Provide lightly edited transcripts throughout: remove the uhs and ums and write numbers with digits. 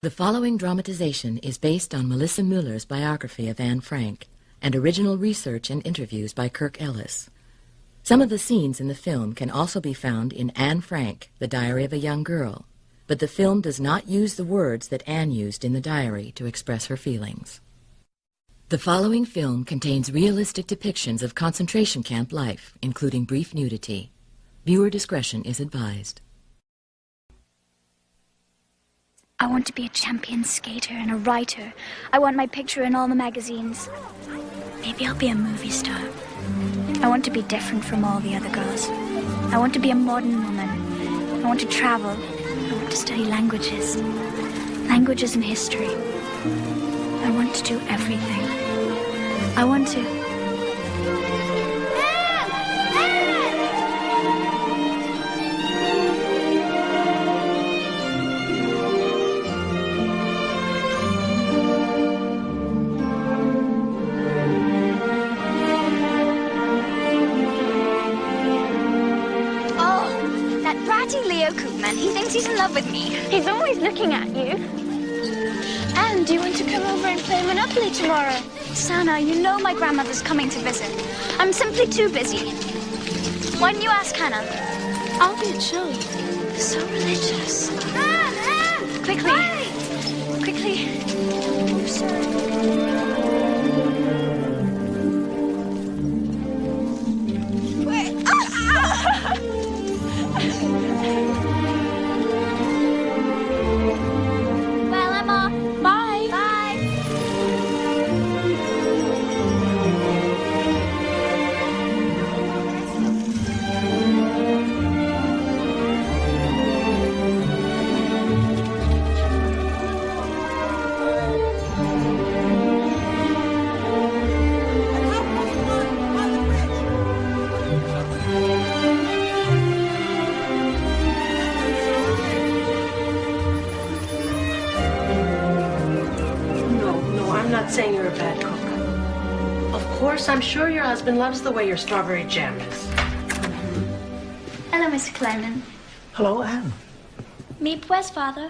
The following dramatization is based on Melissa Muller's biography of Anne Frank and original research and interviews by Kirk Ellis. Some of the scenes in the film can also be found in Anne Frank, The Diary of a Young Girl, but the film does not use the words that Anne used in the diary to express her feelings. The following film contains realistic depictions of concentration camp life, including brief nudity. Viewer discretion is advised. I want to be a champion skater and a writer. I want my picture in all the magazines. Maybe I'll be a movie star. I want to be different from all the other girls. I want to be a modern woman. I want to travel. I want to study languages. Languages and history. I want to do everything. I want to... He thinks he's in love with me. He's always looking at you. And do you want to come over and play Monopoly tomorrow? Sana, you know my grandmother's coming to visit. I'm simply too busy. Why didn't you ask Hannah? I'll be at show. So religious. Quickly. Hurry. Quickly. I'm sorry. Saying you're a bad cook. Of course, I'm sure your husband loves the way your strawberry jam is. Hello, Mr. Clownan. Hello, Anne. Meep, where's father?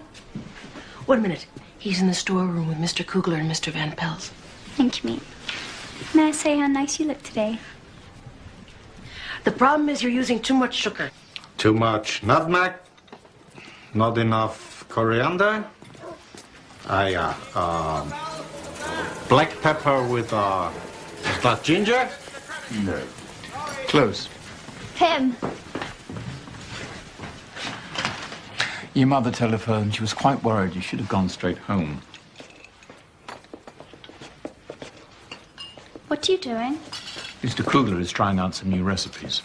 Wait a minute. He's in the storeroom with Mr. Kugler and Mr. Van Pels. Thank you, Meep. May I say how nice you look today? The problem is you're using too much sugar. Too much nutmeg, not enough coriander. Black pepper with is that ginger? No. Close. Him. Your mother telephoned. She was quite worried. You should have gone straight home. What are you doing? Mr. Kugler is trying out some new recipes.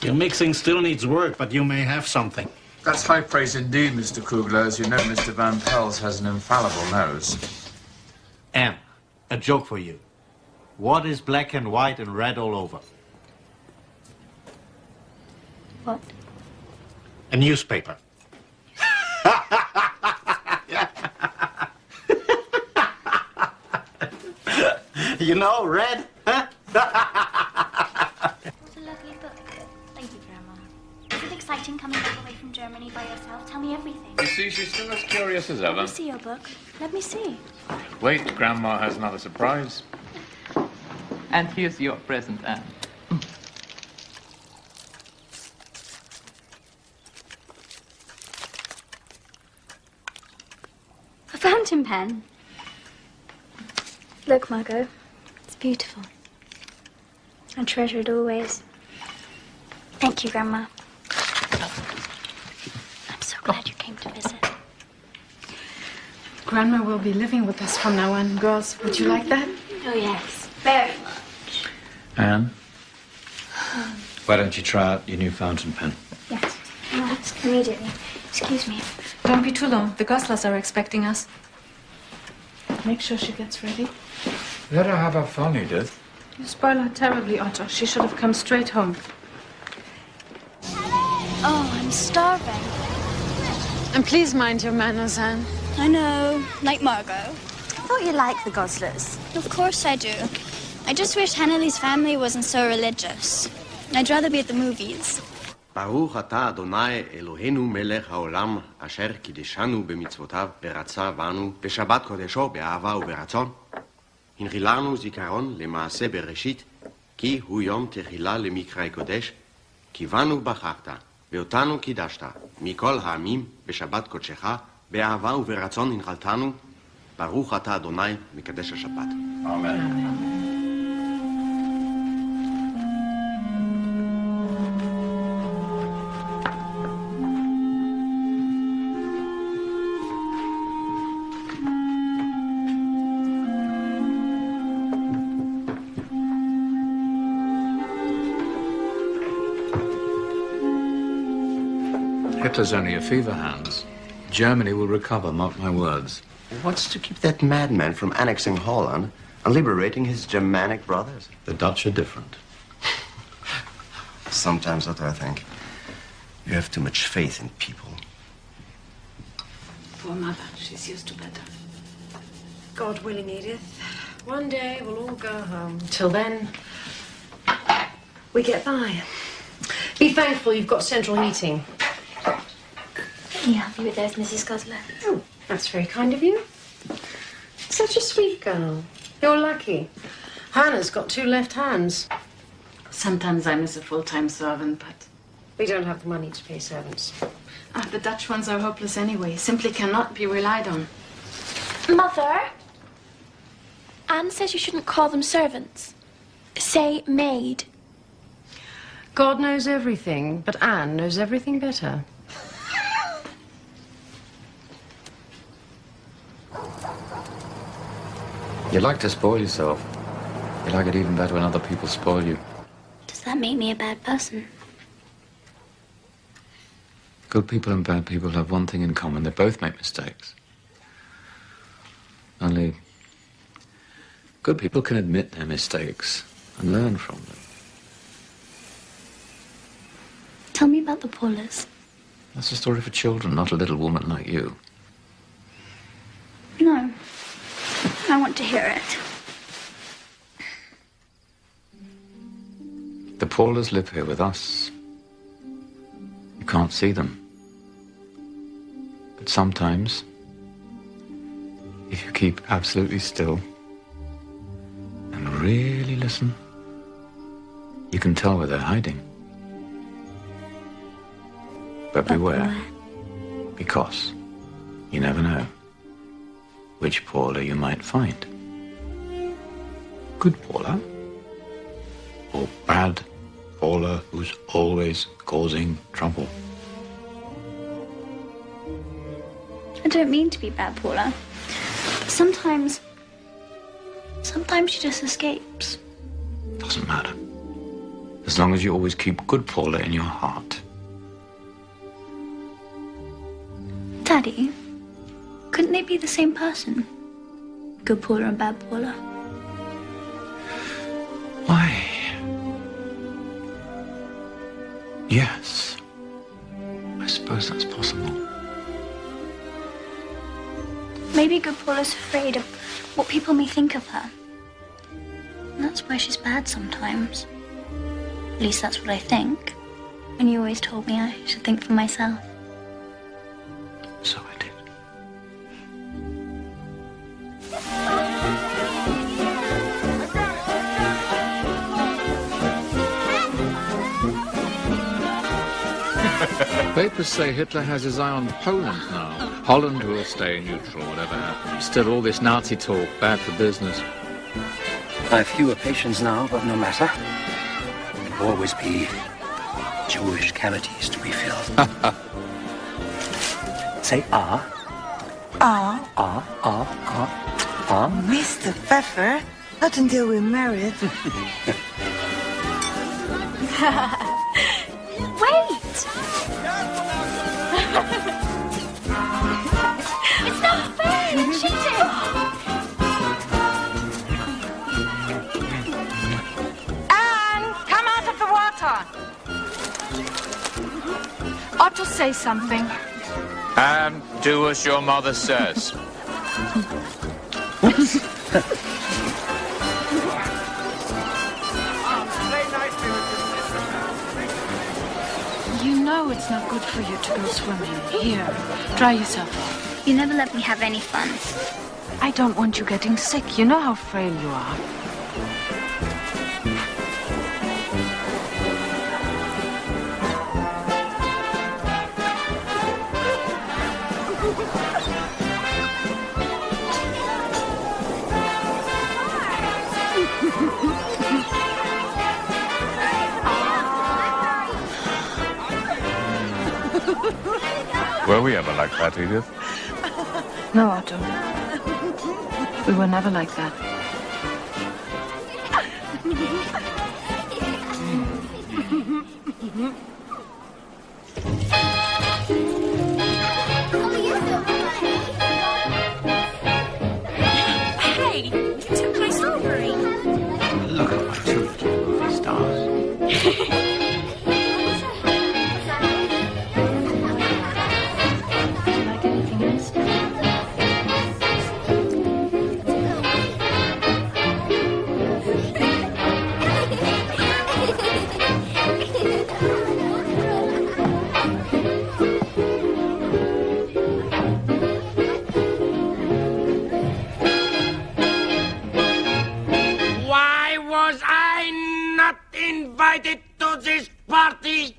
Your mixing still needs work, but you may have something. That's high praise indeed, Mr. Kugler. As you know, Mr. Van Pels has an infallible nose. Anne, a joke for you. What is black and white and red all over? What? A newspaper. You know, red, huh? It's a lovely book. Thank you, Grandma. Is it exciting coming back away from Germany by yourself? Tell me everything. You see, she's still as curious as ever. Let me see your book. Let me see. Wait, Grandma has another surprise. And here's your present, Anne. A fountain pen. Look, Margot. It's beautiful. I treasure it always. Thank you, Grandma. I'm so glad you came to visit. Grandma will be living with us from now on. Girls, would you like that? Oh, yes. Very much. Anne? Why don't you try out your new fountain pen? Yes. I'll ask immediately. Excuse me. Don't be too long. The Goslers are expecting us. Make sure she gets ready. Let her have her fun, Edith. You spoil her terribly, Otto. She should have come straight home. Oh, I'm starving. And please mind your manners, Anne. I know. Like Margot. I thought you liked the Goslers. Of course I do. I just wish Hannelly's family wasn't so religious. I'd rather be at the movies. ברוך אתה אדוני אלוהינו מלך העולם אשר קידשנו במצוותיו ורצה בנו בשבת קודשו באהבה וברצון. הנחיל לנו זיכרון למעשה בראשית כי הוא יום תחילה למקרא קודש כי בנו בחרת ואותנו קידשת מכל העמים בשבת קודשך באהבה וברצון הנחלתנו. ברוך אתה אדוני מקדש השבת. אמן. Hitler's only a fever, Hans. Germany will recover, mark my words. What's to keep that madman from annexing Holland and liberating his Germanic brothers? The Dutch are different. Sometimes, what I think, you have too much faith in people. Poor mother, she's used to better. God willing, Edith. One day we'll all go home. Till then, we get by. Be thankful you've got central heating. Are you happy with those, Mrs. Gosler? Oh, that's very kind of you. Such a sweet girl. You're lucky. Hannah's got 2 left hands. Sometimes I miss a full-time servant, but... We don't have the money to pay servants. The Dutch ones are hopeless anyway. Simply cannot be relied on. Mother? Anne says you shouldn't call them servants. Say maid. God knows everything, but Anne knows everything better. You like to spoil yourself. You like it even better when other people spoil you. Does that make me a bad person? Good people and bad people have one thing in common. They both make mistakes. Only good people can admit their mistakes and learn from them. Tell me about the Paulers. That's a story for children, not a little woman like you. No. I want to hear it. The Paulers live here with us. You can't see them. But sometimes, if you keep absolutely still and really listen, you can tell where they're hiding. But beware, because you never know which Paula you might find. Good Paula, or bad Paula who's always causing trouble. I don't mean to be bad, Paula. But sometimes she just escapes. Doesn't matter. As long as you always keep good Paula in your heart. Daddy, couldn't they be the same person? Good Paula and bad Paula? Why? Yes. I suppose that's possible. Maybe good Paula's afraid of what people may think of her. And that's why she's bad sometimes. At least that's what I think. And you always told me I should think for myself. So I did. Papers say Hitler has his eye on Poland now. Holland will stay neutral, whatever happens. Still, all this Nazi talk, bad for business. I have fewer patients now, but no matter. There will always be Jewish cavities to be filled. Say ah. Ah. Ah, ah, ah, ah. Mr. Pfeffer, not until we're married. Wait! It's not fair! You're cheating! Anne, come out of the water! I'll just say something. And do as your mother says. It's not good for you to go swimming. Here, dry yourself off. You never let me have any fun. I don't want you getting sick. You know how frail you are. Were we ever like that, Edith? No, Otto. We were never like that. Hey, you took my strawberry. Look at my two little movie stars. Invited to this party.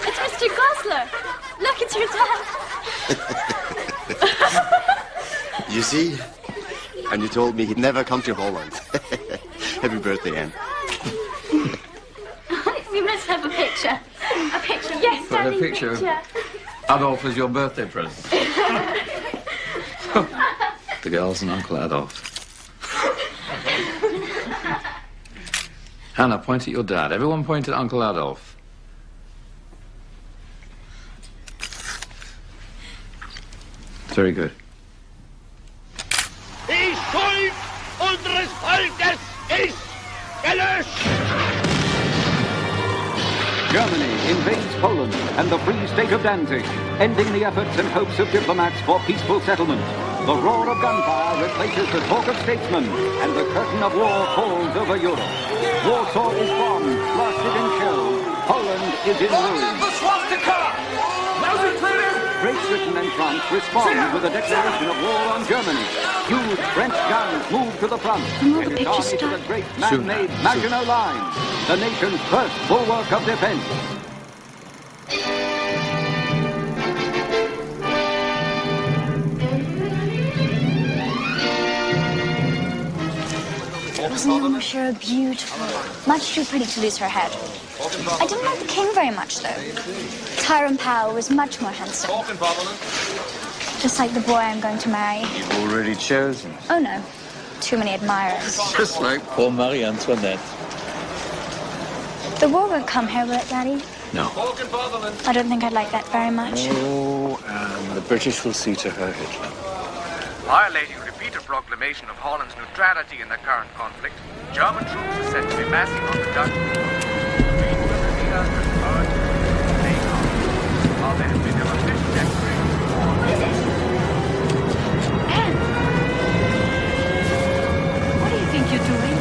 It's Mr. Gosler. Look, it's your dad. You see? And you told me he'd never come to Holland. Happy birthday, Anne. We must have a picture. A picture, yes, For a Daddy, picture. Adolf is your birthday present. The girls and Uncle Adolf. Hannah, point at your dad. Everyone point at Uncle Adolf. Very good. Die Schuld unseres Volkes ist gelöscht. Germany invades Poland and the Free State of Danzig, ending the efforts and hopes of diplomats for peaceful settlement. The roar of gunfire replaces the talk of statesmen, and the curtain of war falls over Europe. Warsaw is bombed, blasted and shelled. Poland is in ruins. Great Britain and France respond with a declaration of war on Germany. Huge French guns move to the front, and its army to the great man-made Maginot Line, the nation's first bulwark of defense. Wasn't your monsieur beautiful? Much too pretty to lose her head. I didn't like the king very much, though. Tyrone Power was much more handsome. Just like the boy I'm going to marry. You've already chosen. Oh, no. Too many admirers. Just like poor Marie Antoinette. The war won't come here, will it, Daddy? No. I don't think I'd like that very much. Oh, and the British will see to her Hitler. Violating repeated proclamation of Holland's neutrality in the current conflict, German troops are said to be massing on the Dutch coast. While there has been no official declaration of war. Anne! What do you think you're doing?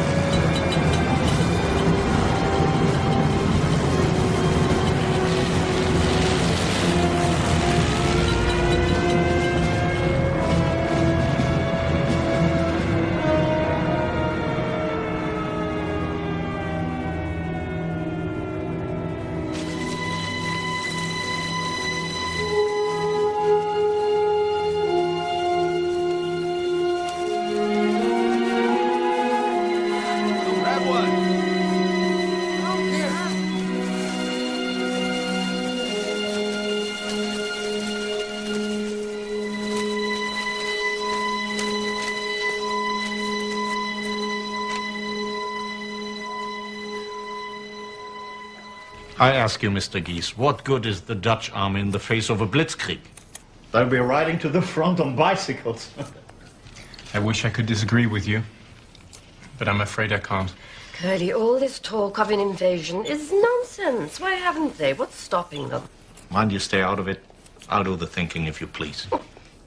I ask you, Mr. Gies, what good is the Dutch army in the face of a blitzkrieg? They'll be riding to the front on bicycles. I wish I could disagree with you, but I'm afraid I can't. Curly, all this talk of an invasion is nonsense. Why haven't they? What's stopping them? Mind you stay out of it. I'll do the thinking, if you please.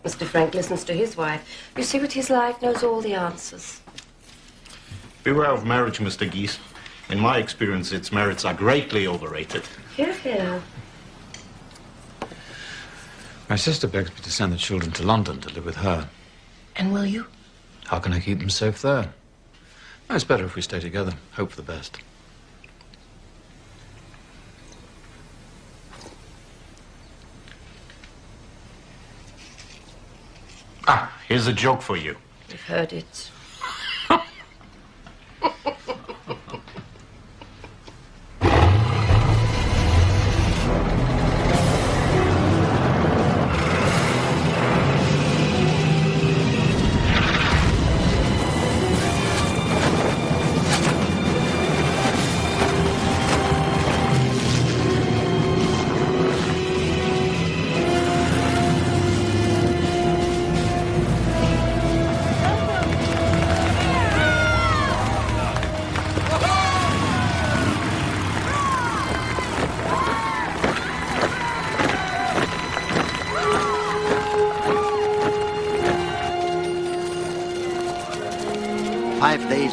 Mr. Frank listens to his wife. You see what he's like, knows all the answers. Beware of marriage, Mr. Geese. In my experience, its merits are greatly overrated. Hear, hear. My sister begs me to send the children to London to live with her. And will you? How can I keep them safe there? It's better if we stay together. Hope for the best. Ah, here's a joke for you. We've heard it.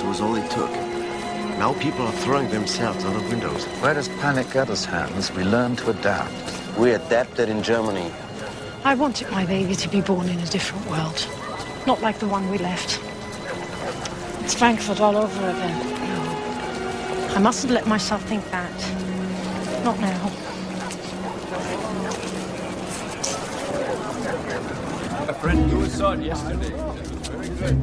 Was all it took. Now people are throwing themselves out of windows. Where does panic get us, Hans? We learn to adapt. We adapted in Germany. I wanted my baby to be born in a different world. Not like the one we left. It's Frankfurt all over again. No. I mustn't let myself think that. Not now. A friend you saw yesterday. Very good.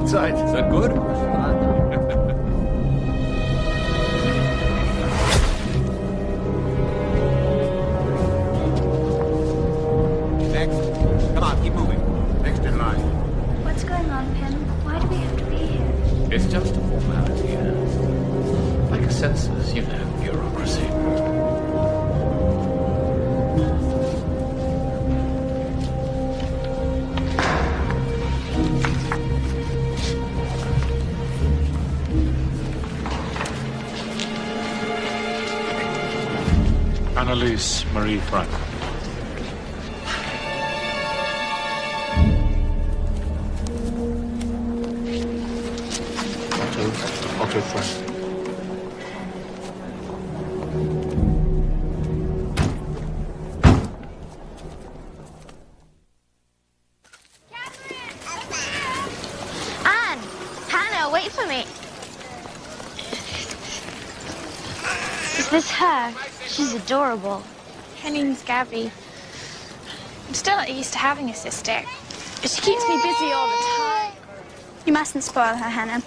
Is that good? Next. Come on, keep moving. Next in line. What's going on, Pim? Why do we have to be here? It's just a formality, like a census, you know, bureaucracy. Annalise Marie Frank. Otto Frank. Anne! Hannah, wait for me. Is this her? She's adorable. Her name's Gabby. I'm still not used to having a sister. She keeps me busy all the time. You mustn't spoil her, Hannah.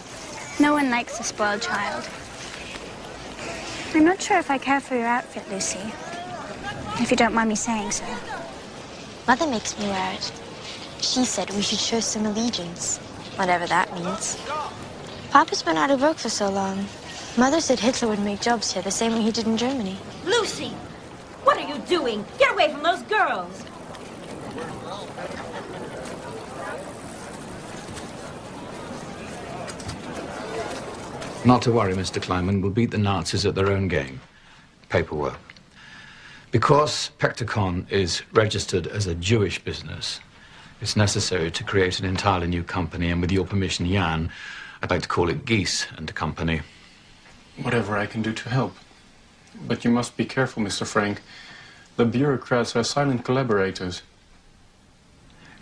No one likes a spoiled child. I'm not sure if I care for your outfit, Lucy. If you don't mind me saying so. Mother makes me wear it. She said we should show some allegiance, whatever that means. Papa's been out of work for so long. Mother said Hitler would make jobs here the same way he did in Germany. Lucy, what are you doing? Get away from those girls. Not to worry, Mr. Kleiman. We'll beat the Nazis at their own game. Paperwork. Because Pectacon is registered as a Jewish business, it's necessary to create an entirely new company, and with your permission, Jan, I'd like to call it Geese and Company. Whatever I can do to help. But you must be careful, Mr. Frank. The bureaucrats are silent collaborators.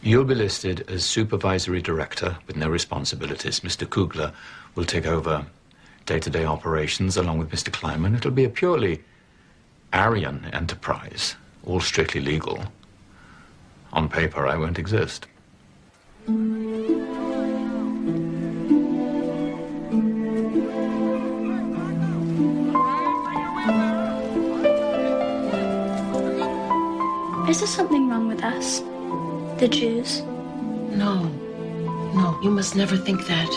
You'll be listed as supervisory director with no responsibilities. Mr. Kugler will take over day-to-day operations along with Mr. Kleiman. It'll be a purely Aryan enterprise, all strictly legal. On paper, I won't exist. Is there something wrong with us? The Jews? No. No, you must never think that.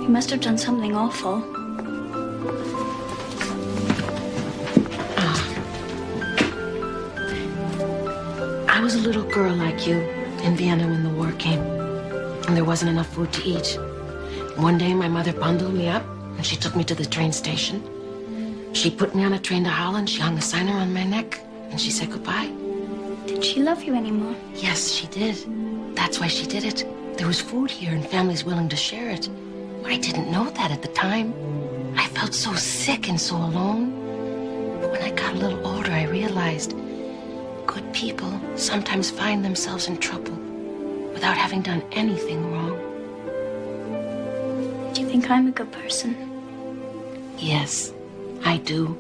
You must have done something awful. I was a little girl like you in Vienna when the war came, and there wasn't enough food to eat. One day, my mother bundled me up, and she took me to the train station. She put me on a train to Holland, she hung a sign around my neck, and she said goodbye. Did she love you anymore? Yes, she did. That's why she did it. There was food here, and families willing to share it. I didn't know that at the time. I felt so sick and so alone. But when I got a little older, I realized good people sometimes find themselves in trouble without having done anything wrong. Do you think I'm a good person? Yes, I do.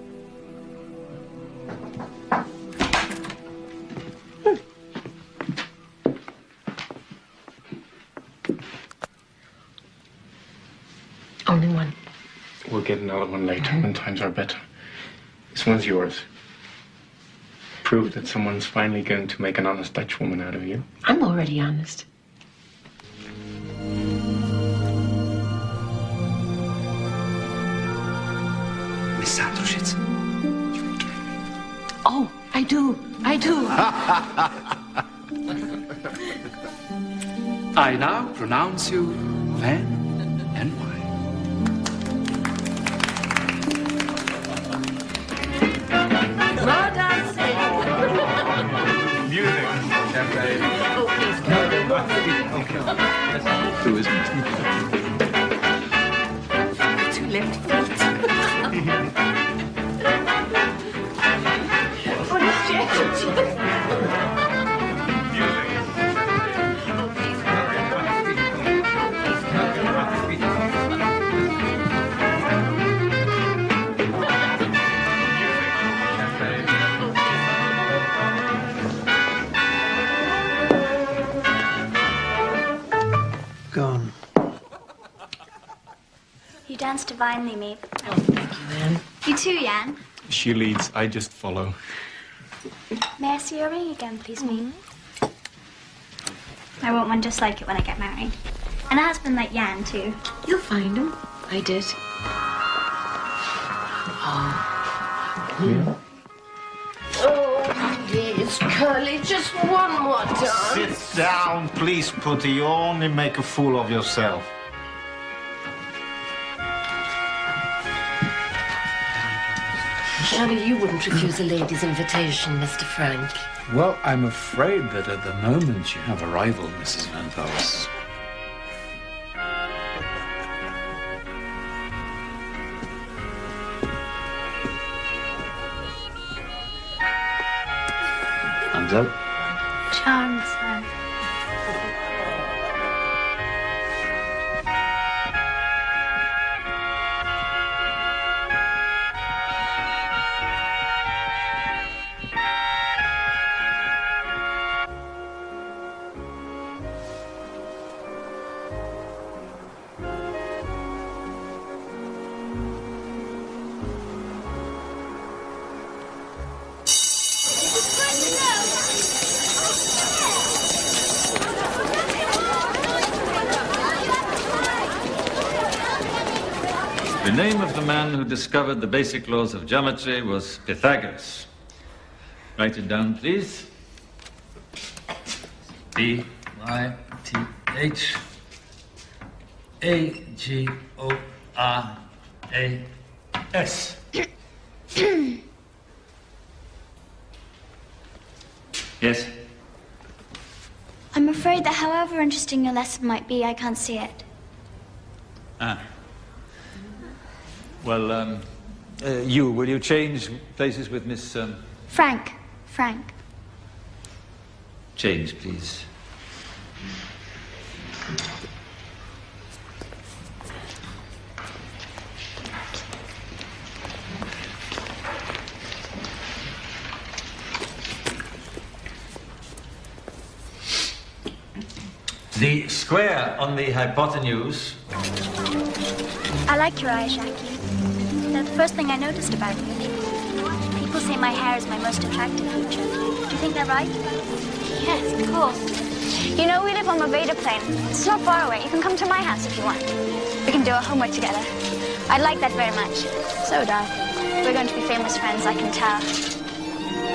Only one. We'll get another one later when times are better. This one's yours. Prove that someone's finally going to make an honest Dutch woman out of you. I'm already honest. Miss Auschwitz. Oh, I do. I do. I now pronounce you man and wife. Music. Champagne. Oh, please, Who isn't? Two left feet. Gone. You danced divinely, Meep. Oh, thank you, Anne. You too, Jan. She leads, I just follow. May I see your ring again, please, Meep? I want one just like it when I get married. And a husband like Jan, too. You'll find him. I did. Oh. Oh, yes, Curly, just one more dance. Sit down, please, Putty. You only make a fool of yourself. Surely you wouldn't refuse a lady's invitation, Mr. Frank. Well, I'm afraid that at the moment you have a rival, Mrs. Van Pels. Hands up. Charmed, son. The name of the man who discovered the basic laws of geometry was Pythagoras. Write it down, please. Pythagoras. Yes? I'm afraid that however interesting your lesson might be, I can't see it. Ah. Well, will you change places with Miss... Frank. Change, please. The square on the hypotenuse. I like your eyes, Jackie. They're the first thing I noticed about you. People say my hair is my most attractive feature. Do you think they're right? Yes, of course. You know, we live on the Vader plane. It's not far away. You can come to my house if you want. We can do our homework together. I'd like that very much. So would I. We're going to be famous friends, I can tell.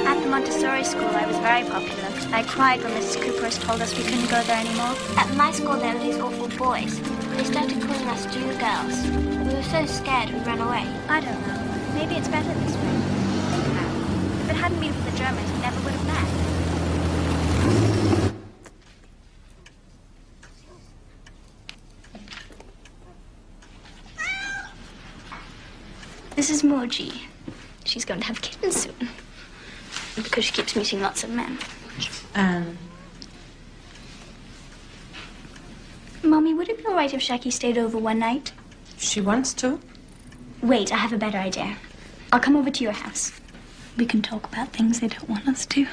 At the Montessori school, I was very popular. I cried when Mrs. Cooper told us we couldn't go there anymore. At my school, there were these awful boys. They started calling us Jew girls. We were so scared we ran away. I don't know. Maybe it's better this way. Think about it. If it hadn't been for the Germans, we never would have met. This is Moji. She's going to have kittens soon. Because she keeps meeting lots of men. Mommy, would it be all right if Shaki stayed over one night? She wants to. Wait, I have a better idea. I'll come over to your house. We can talk about things they don't want us to.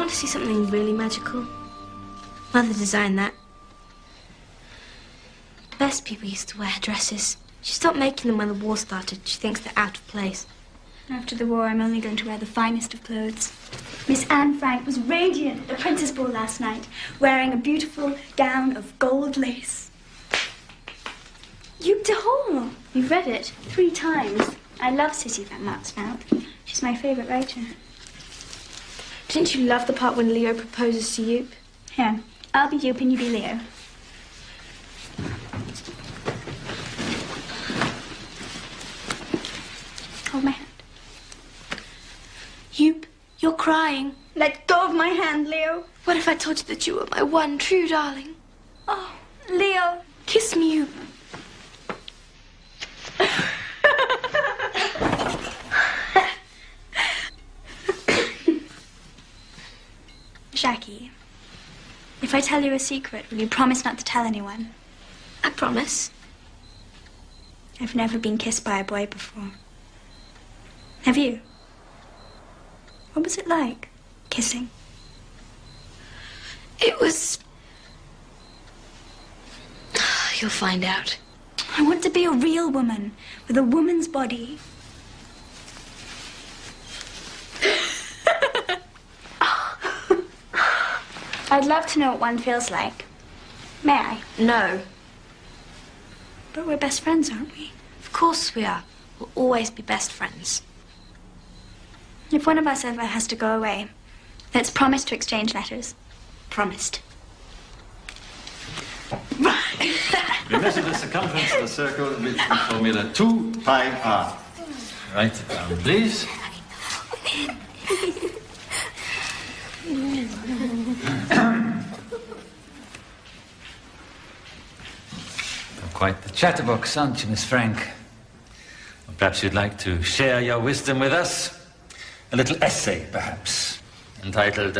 See something really magical? Mother designed that. The best people used to wear dresses. She stopped making them when the war started. She thinks they're out of place. After the war, I'm only going to wear the finest of clothes. Miss Anne Frank was radiant at the Princess Ball last night, wearing a beautiful gown of gold lace. You've Hall. You've read it 3 times. I love Cissy van Matsveld. She's my favorite writer. Didn't you love the part when Leo proposes to Joop? Here, I'll be Joop and you be Leo. Hold my hand. Joop, you're crying. Let go of my hand, Leo. What if I told you that you were my one true darling? Oh, Leo. Kiss me, Joop. Shaki, if I tell you a secret, will you promise not to tell anyone? I promise. I've never been kissed by a boy before. Have you? What was it like, kissing? It was... You'll find out. I want to be a real woman, with a woman's body. I'd love to know what one feels like. May I? No. But we're best friends, aren't we? Of course we are. We'll always be best friends. If one of us ever has to go away, let's promise to exchange letters. Promised. We measure the circumference of the circle with the formula 2 pi r. Write it down, please. Quite the chatterbox, aren't you, Miss Frank? Well, perhaps you'd like to share your wisdom with us? A little essay, perhaps, entitled,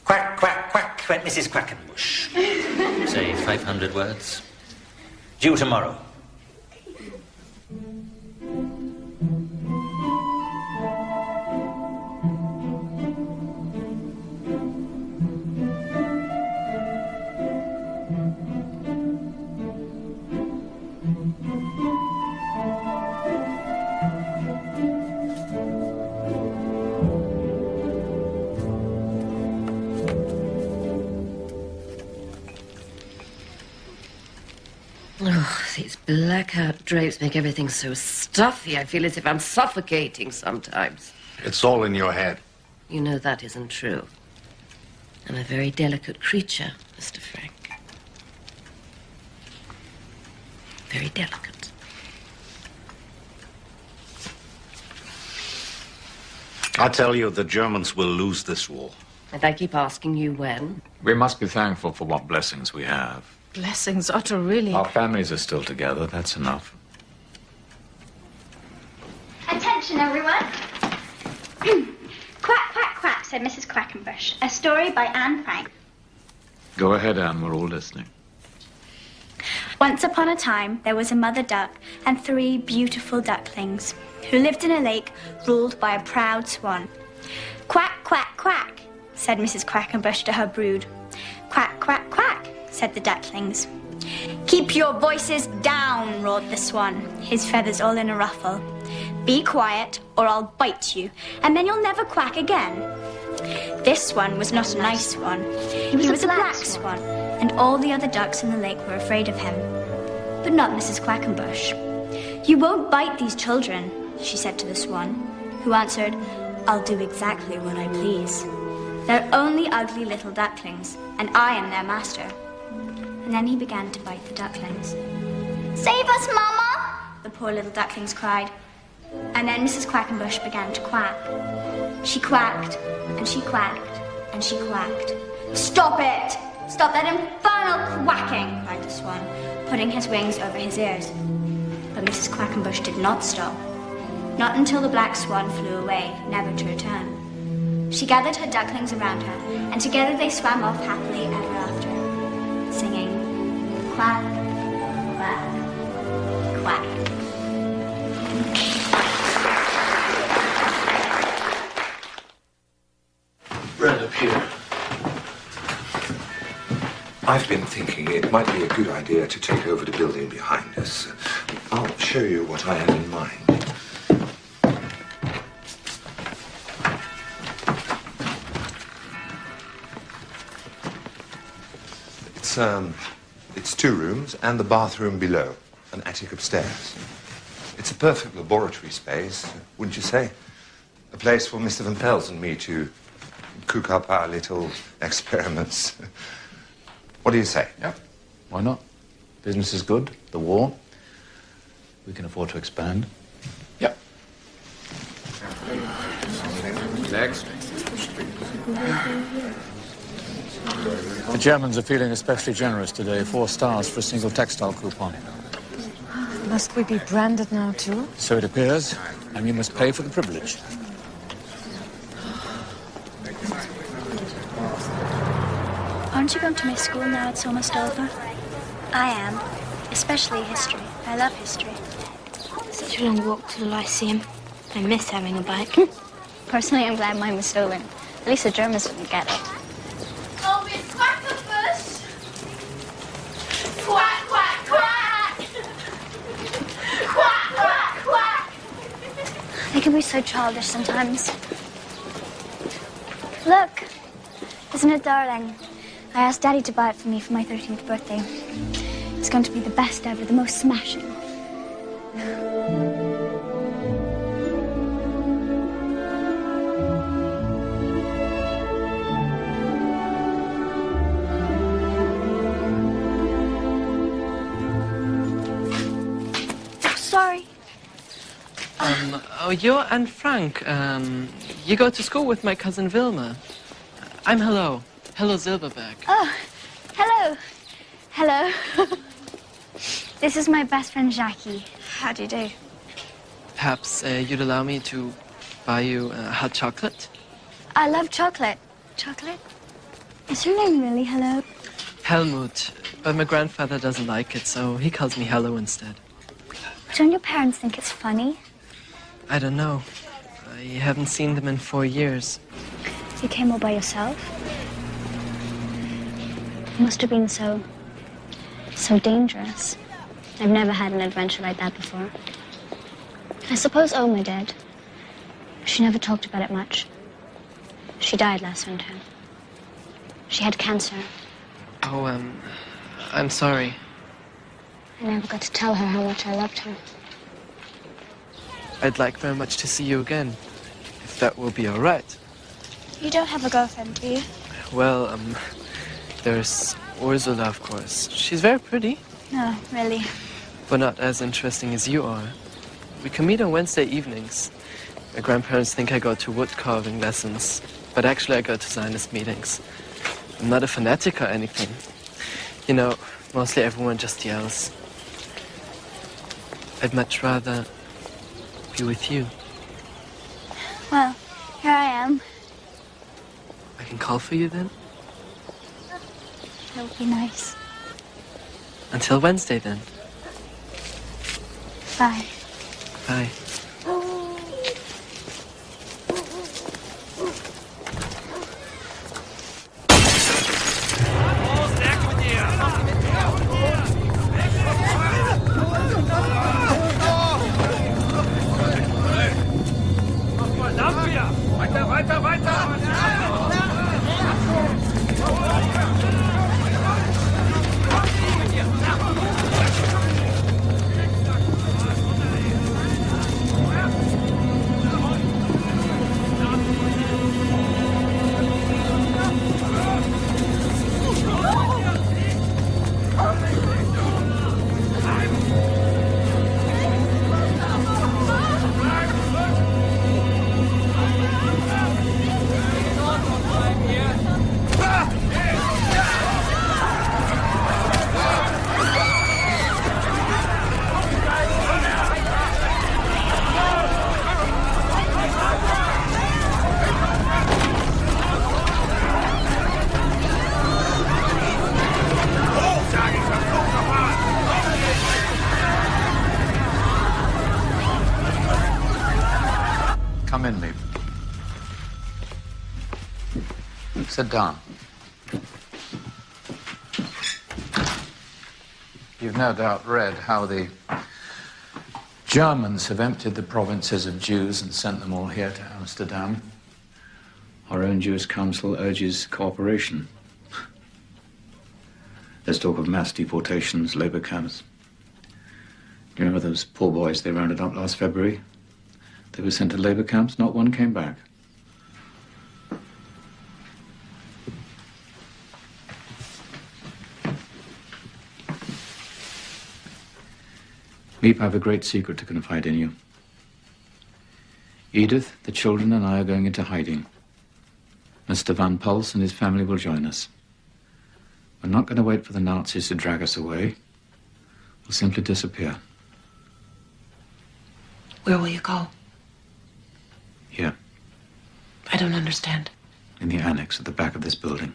Quack, Quack, Quack, went Mrs. Quackenbush. Say 500 words. Due tomorrow. Oh, these blackout drapes make everything so stuffy. I feel as if I'm suffocating sometimes. It's all in your head. You know that isn't true. I'm a very delicate creature, Mr. Frank. Very delicate. I tell you, the Germans will lose this war. And I keep asking you when. We must be thankful for what blessings we have. Blessings, Otto, really. Our families are still together, that's enough. Attention, everyone. Quack, quack, quack, said Mrs. Quackenbush. A story by Anne Frank. Go ahead, Anne, we're all listening. Once upon a time, there was a mother duck and 3 beautiful ducklings who lived in a lake ruled by a proud swan. Quack, quack, quack, said Mrs. Quackenbush to her brood. Quack, quack, quack, said the ducklings. Keep your voices down, roared the swan, his feathers all in a ruffle. Be quiet, or I'll bite you, and then you'll never quack again. This swan was not a nice swan. He was a black swan, and all the other ducks in the lake were afraid of him. But not Mrs. Quackenbush. You won't bite these children, she said to the swan, who answered, I'll do exactly what I please. They're only ugly little ducklings, and I am their master. And then he began to bite the ducklings. Save us, Mama! The poor little ducklings cried. And then Mrs. Quackenbush began to quack. She quacked, and she quacked, and she quacked. Stop it! Stop that infernal quacking, cried the swan, putting his wings over his ears. But Mrs. Quackenbush did not stop. Not until the black swan flew away, never to return. She gathered her ducklings around her, and together they swam off happily ever after, singing, quack, quack, quack. Round up here. I've been thinking it might be a good idea to take over the building behind us. I'll show you what I have in mind. It's 2 rooms and the bathroom below, an attic upstairs. It's a perfect laboratory space, wouldn't you say? A place for Mr. Van Pels and me to cook up our little experiments. What do you say? Yeah, why not? Business is good, the war. We can afford to expand. Yep. Next. The Germans are feeling especially generous today. 4 stars for a single textile coupon. Must we be branded now, too? So it appears, and you must pay for the privilege. Aren't you going to miss school now it's almost over? I am, especially history. I love history. Such a long walk to the Lyceum. I miss having a bike. Personally, I'm glad mine was stolen. At least the Germans wouldn't get it. Oh, Miss Quackenbush! Quack, quack, quack! Quack, quack, quack! They can be so childish sometimes. Look, isn't it darling? I asked Daddy to buy it for me for my 13th birthday. It's going to be the best ever, the most smashing. Sorry. Oh, you're Anne Frank. You go to school with my cousin Wilma. I'm Hello. Hello, Silverberg. Oh, hello. Hello. This is my best friend, Jackie. How do you do? Perhaps you'd allow me to buy you hot chocolate? I love chocolate. Chocolate? Is her name really Hello? Helmut. But my grandfather doesn't like it, so he calls me Hello instead. Don't your parents think it's funny? I don't know. I haven't seen them in 4 years. You came all by yourself? It must have been so dangerous. I've never had an adventure like that before. I suppose Oma did. She never talked about it much. She died last winter. She had cancer. Oh, I'm sorry. I never got to tell her how much I loved her. I'd like very much to see you again, if that will be all right. You don't have a girlfriend, do you? Well, there's Ursula, of course. She's very pretty. No, really. But not as interesting as you are. We can meet on Wednesday evenings. My grandparents think I go to wood carving lessons. But actually I go to Zionist meetings. I'm not a fanatic or anything. You know, mostly everyone just yells. I'd much rather be with you. Well, here I am. I can call for you then? That would be nice. Until Wednesday then. Bye. Bye. Weiter, weiter, weiter! Come in, Meep. Sit down. You've no doubt read how the Germans have emptied the provinces of Jews and sent them all here to Amsterdam. Our own Jewish council urges cooperation. There's talk of mass deportations, labor camps. You remember those poor boys they rounded up last February? They were sent to labor camps, not one came back. Meep, I have a great secret to confide in you. Edith, the children, and I are going into hiding. Mr. Van Pels and his family will join us. We're not going to wait for the Nazis to drag us away. We'll simply disappear. Where will you go? Here, I don't understand. in the annex at the back of this building.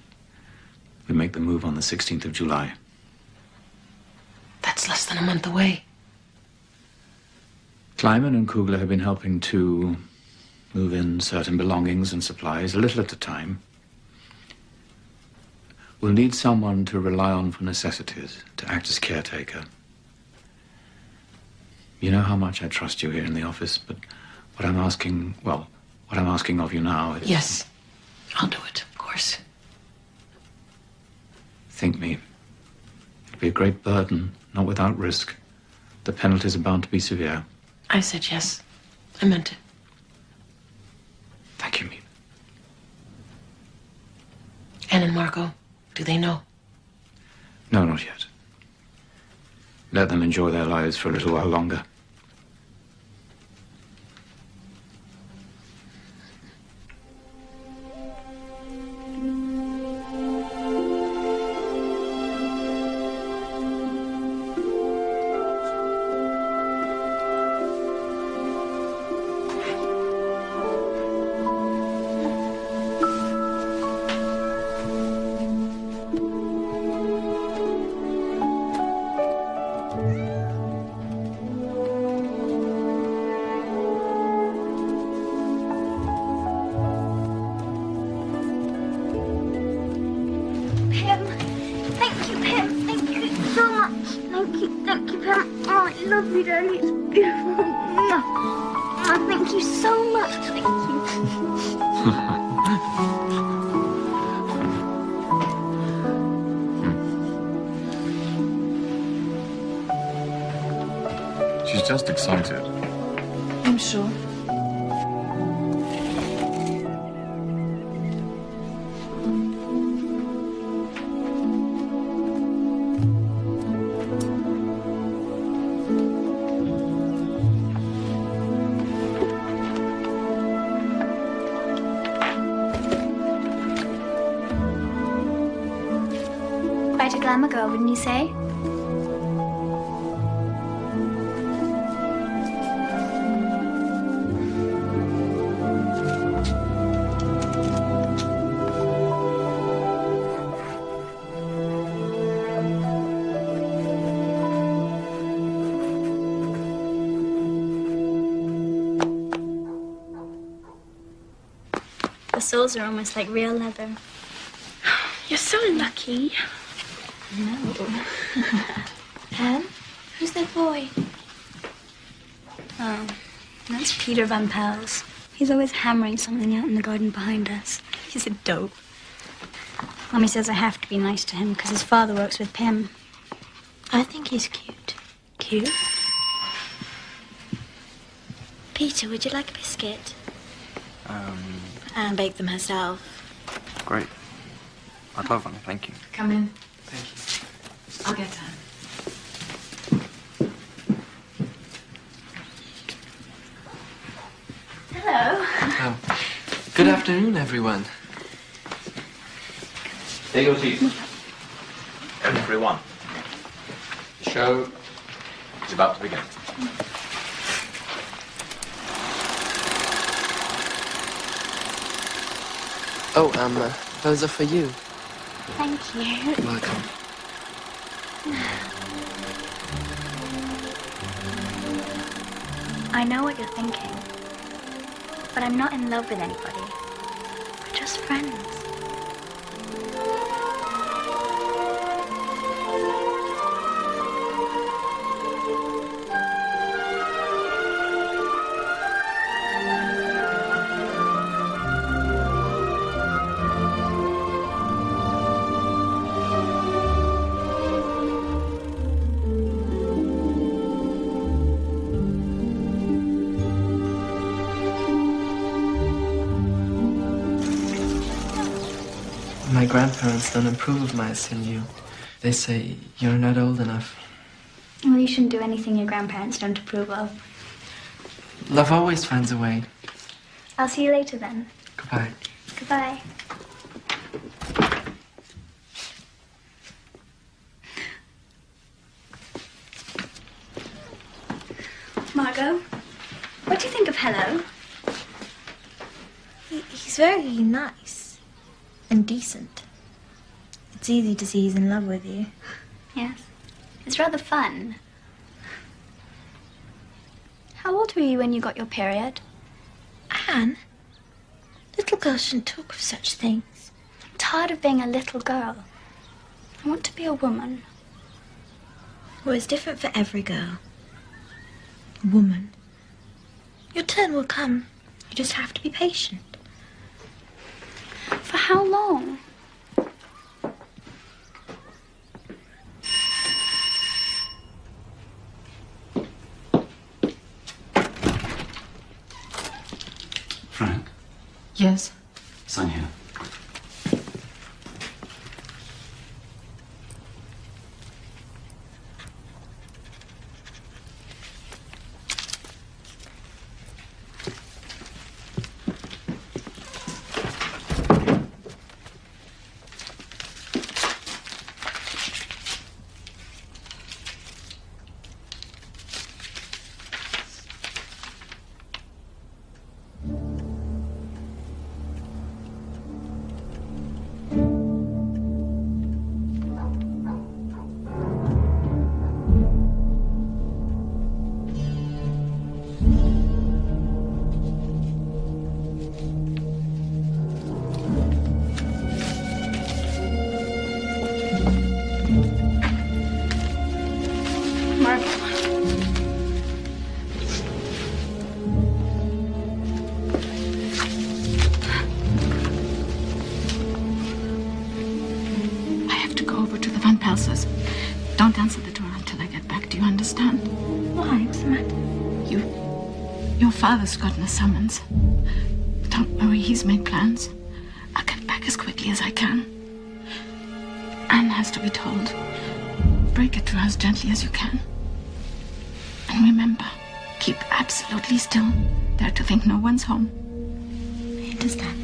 We make the move on the 16th of July. That's less than a month away. Kleiman and Kugler have been helping to move in certain belongings and supplies, a little at a time. We'll need someone to rely on for necessities, to act as caretaker. You know how much I trust you here in the office, but what I'm asking of you now is... Yes, I'll do it, of course. Think me. It'll be a great burden, not without risk. The penalties are bound to be severe. I said yes. I meant it. Thank you, Meep. Anne and Margot, do they know? No, not yet. Let them enjoy their lives for a little while longer. She's just excited. I'm sure. glamour girl, wouldn't you say? The soles are almost like real leather. You're so lucky. No. Anne, who's that boy? Oh, that's Peter Van Pels. He's always hammering something out in the garden behind us. He's a dope. Mommy says I have to be nice to him because his father works with Pim. I think he's cute. Cute? Peter, would you like a biscuit? Anne baked them herself. Great. I'd love one, thank you. Come in. Thank you. I'll get Anne. Hello. Oh. Good afternoon, everyone. Take your seats. Everyone. The show is about to begin. Oh, those are for you. Thank you. Welcome. I know what you're thinking, but I'm not in love with anybody. We're just friends. My grandparents don't approve of my seeing you. They say you're not old enough. Well, you shouldn't do anything your grandparents don't approve of. Love always finds a way. I'll see you later then. Goodbye. Goodbye. Margot, what do you think of Hello? He's very nice and decent. It's easy to see he's in love with you. Yes. It's rather fun. How old were you when you got your period? Anne, little girls shouldn't talk of such things. I'm tired of being a little girl. I want to be a woman. Well, it's different for every girl. A woman. Your turn will come. You just have to be patient. For how long? Frank, Yes? sign here. Don't answer the door until I get back. Do you understand? Why? What's the matter? Your father's gotten a summons. Don't worry, he's made plans. I'll get back as quickly as I can. Anne has to be told. Break it to her as gently as you can. And remember, keep absolutely still. Dare to think no one's home. I understand.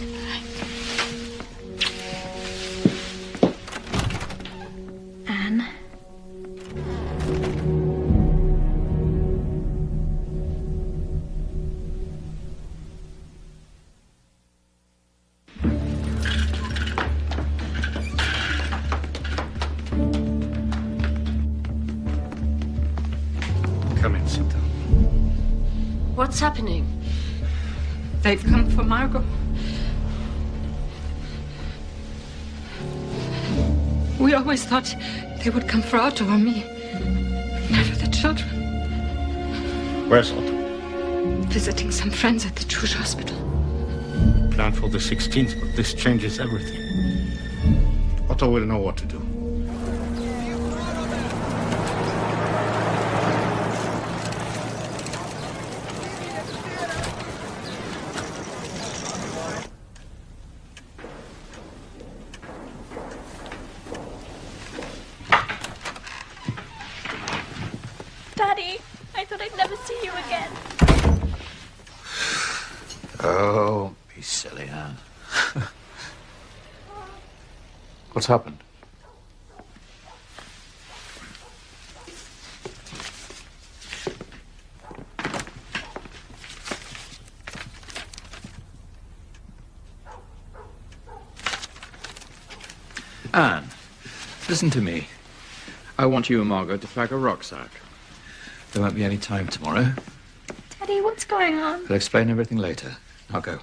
What's happening? They've come for Margot. We always thought they would come for Otto or me. Never the children. Where's Otto? Visiting some friends at the Jewish hospital. Planned for the 16th, but this changes everything. Otto will know what to do. Daddy, I thought I'd never see you again. Oh, be silly, Anne. What's happened? Anne, listen to me. I want you and Margot to pack a rucksack. There won't be any time tomorrow. Daddy, what's going on? I'll explain everything later. I'll go.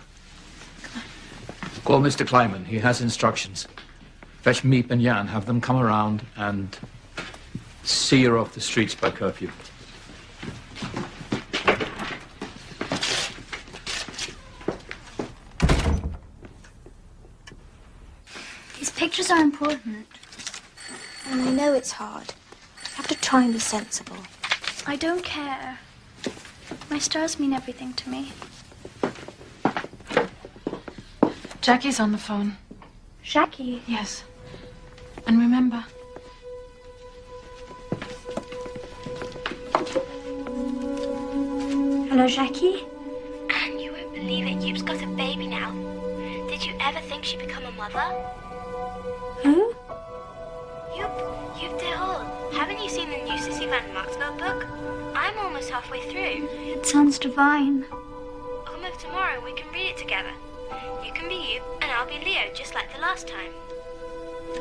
Call Mr. Kleiman. He has instructions. Fetch Meep and Jan. Have them come around and see her off the streets by curfew. These pictures are important. And I know it's hard. You have to try and be sensible. I don't care. My stars mean everything to me. Jackie's on the phone. Jackie? Yes. And remember, Hello, Jackie? And you won't believe it. You've's got a baby now. Did you ever think she'd become a mother? Who? You've dear Hall. Haven't you seen the new Sissy Van Marksville book? I'm almost halfway through. It sounds divine. Come over tomorrow and we can read it together. You can be you, and I'll be Leo, just like the last time.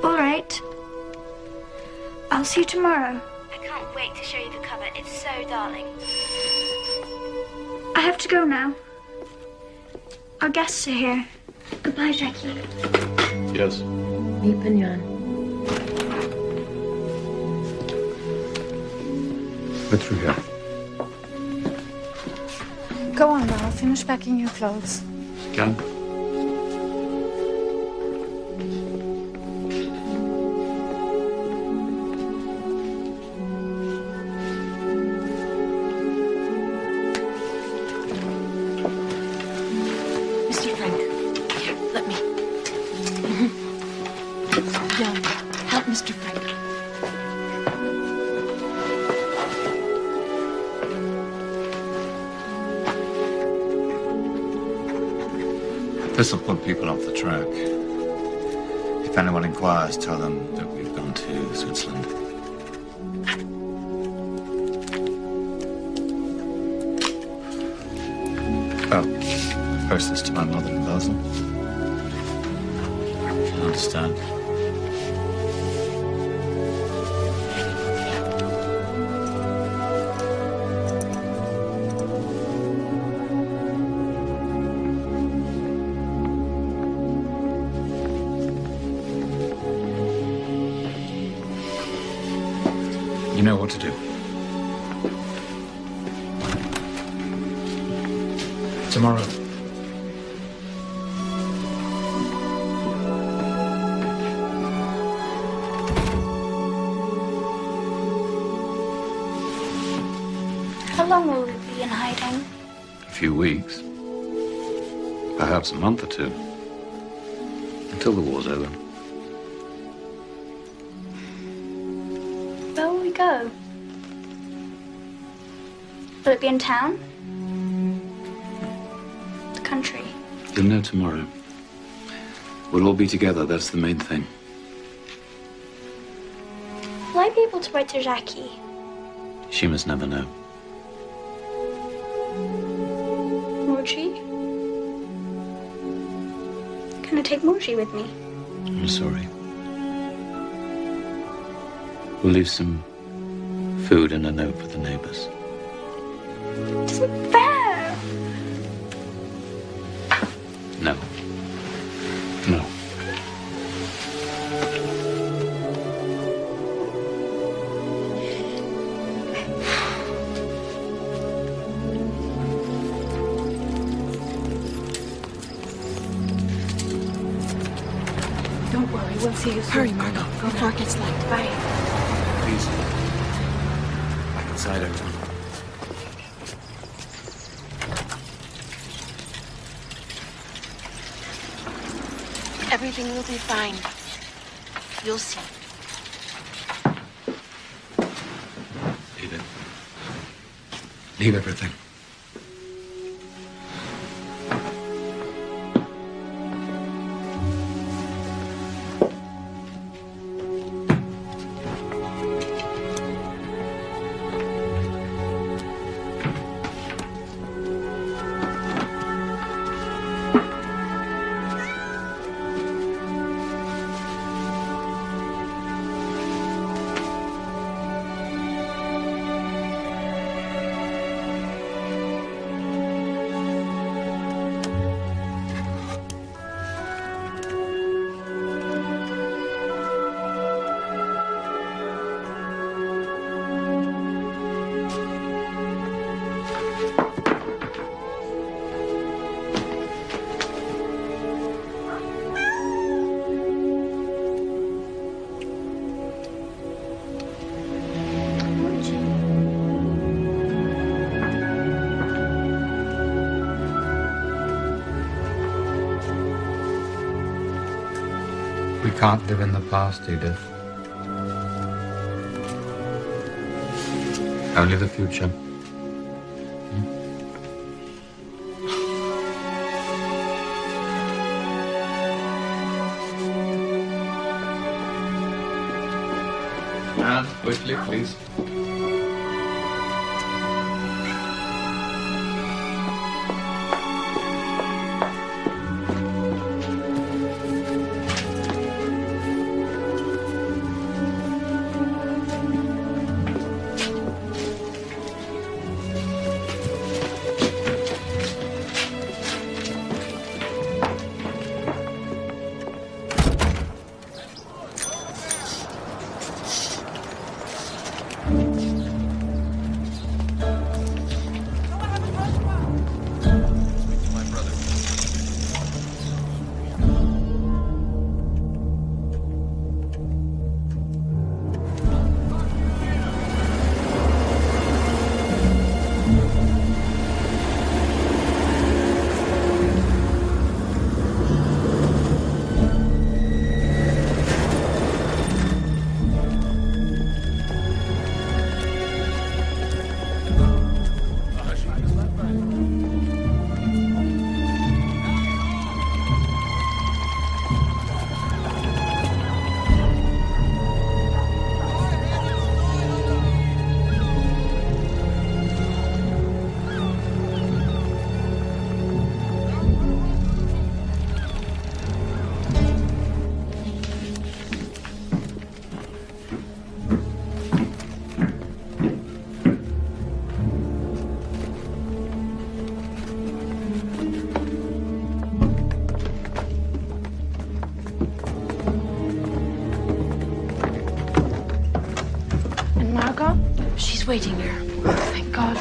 All right. I'll see you tomorrow. I can't wait to show you the cover. It's so darling. I have to go now. Our guests are here. Goodbye, Jackie. Yes. Meep and Jan. We're through here. go on now. Finish packing your clothes. Jan? Mr. Frank, here, let me. Jan, help Mr. Frank. This'll put people off the track. If anyone inquires, tell them that we've gone to Switzerland. Oh, post this to my mother in Basel. She'll understand. You know what to do. Tomorrow. How long will we be in hiding? A few weeks. Perhaps a month or two. Until the war's over. Where will we go? Will it be in town? The country? You'll know tomorrow. We'll all be together, that's the main thing. Will I be able to write to Jackie? She must never know. Morgie? Can I take Morgie with me? I'm sorry. We'll leave some food and a note for the neighbors. It isn't fair. worry, we'll see you soon. Hurry, Margot, before it gets light. Bye. Please. Back inside, everyone. Everything will be fine. You'll see. Leave it. Leave everything. We can't live in the past, Edith. Only the future. And quickly, please. She's waiting here. Thank God.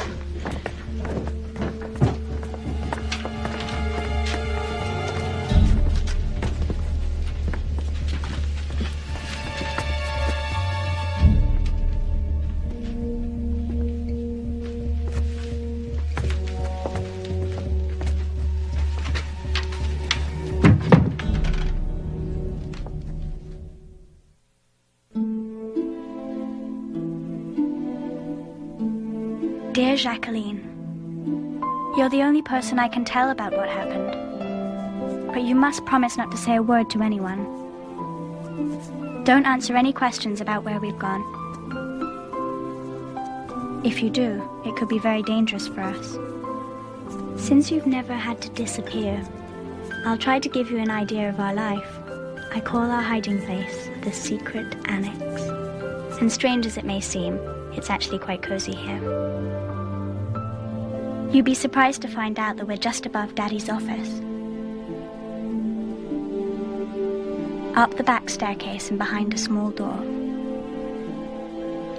Dear Jacqueline, you're the only person I can tell about what happened. But you must promise not to say a word to anyone. Don't answer any questions about where we've gone. If you do, it could be very dangerous for us. Since you've never had to disappear, I'll try to give you an idea of our life. I call our hiding place the secret annex. And strange as it may seem, it's actually quite cozy here. You'd be surprised to find out that we're just above Daddy's office. Up the back staircase and behind a small door.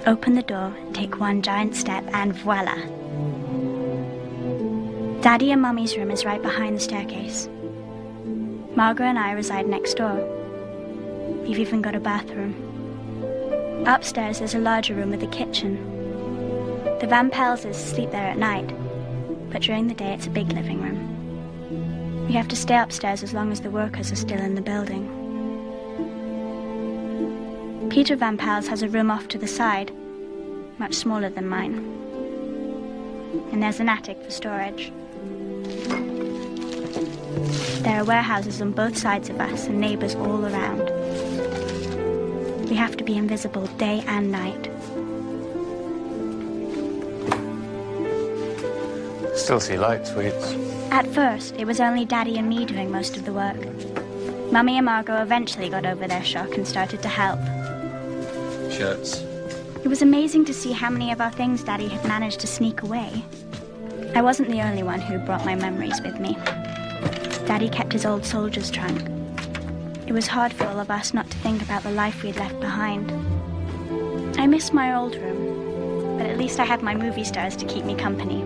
Open the door, take one giant step, and voila! Daddy and Mummy's room is right behind the staircase. Margot and I reside next door. We've even got a bathroom. Upstairs there's a larger room with a kitchen. The Van Pelses sleep there at night, but during the day it's a big living room. We have to stay upstairs as long as the workers are still in the building. Peter Van Pels has a room off to the side, much smaller than mine. And there's an attic for storage. There are warehouses on both sides of us and neighbors all around. We have to be invisible day and night. Still see light, sweets. At first, it was only Daddy and me doing most of the work. Mummy and Margot eventually got over their shock and started to help. Shirts. It was amazing to see how many of our things Daddy had managed to sneak away. I wasn't the only one who brought my memories with me. Daddy kept his old soldier's trunk. It was hard for all of us not to think about the life we'd left behind. I miss my old room, but at least I have my movie stars to keep me company.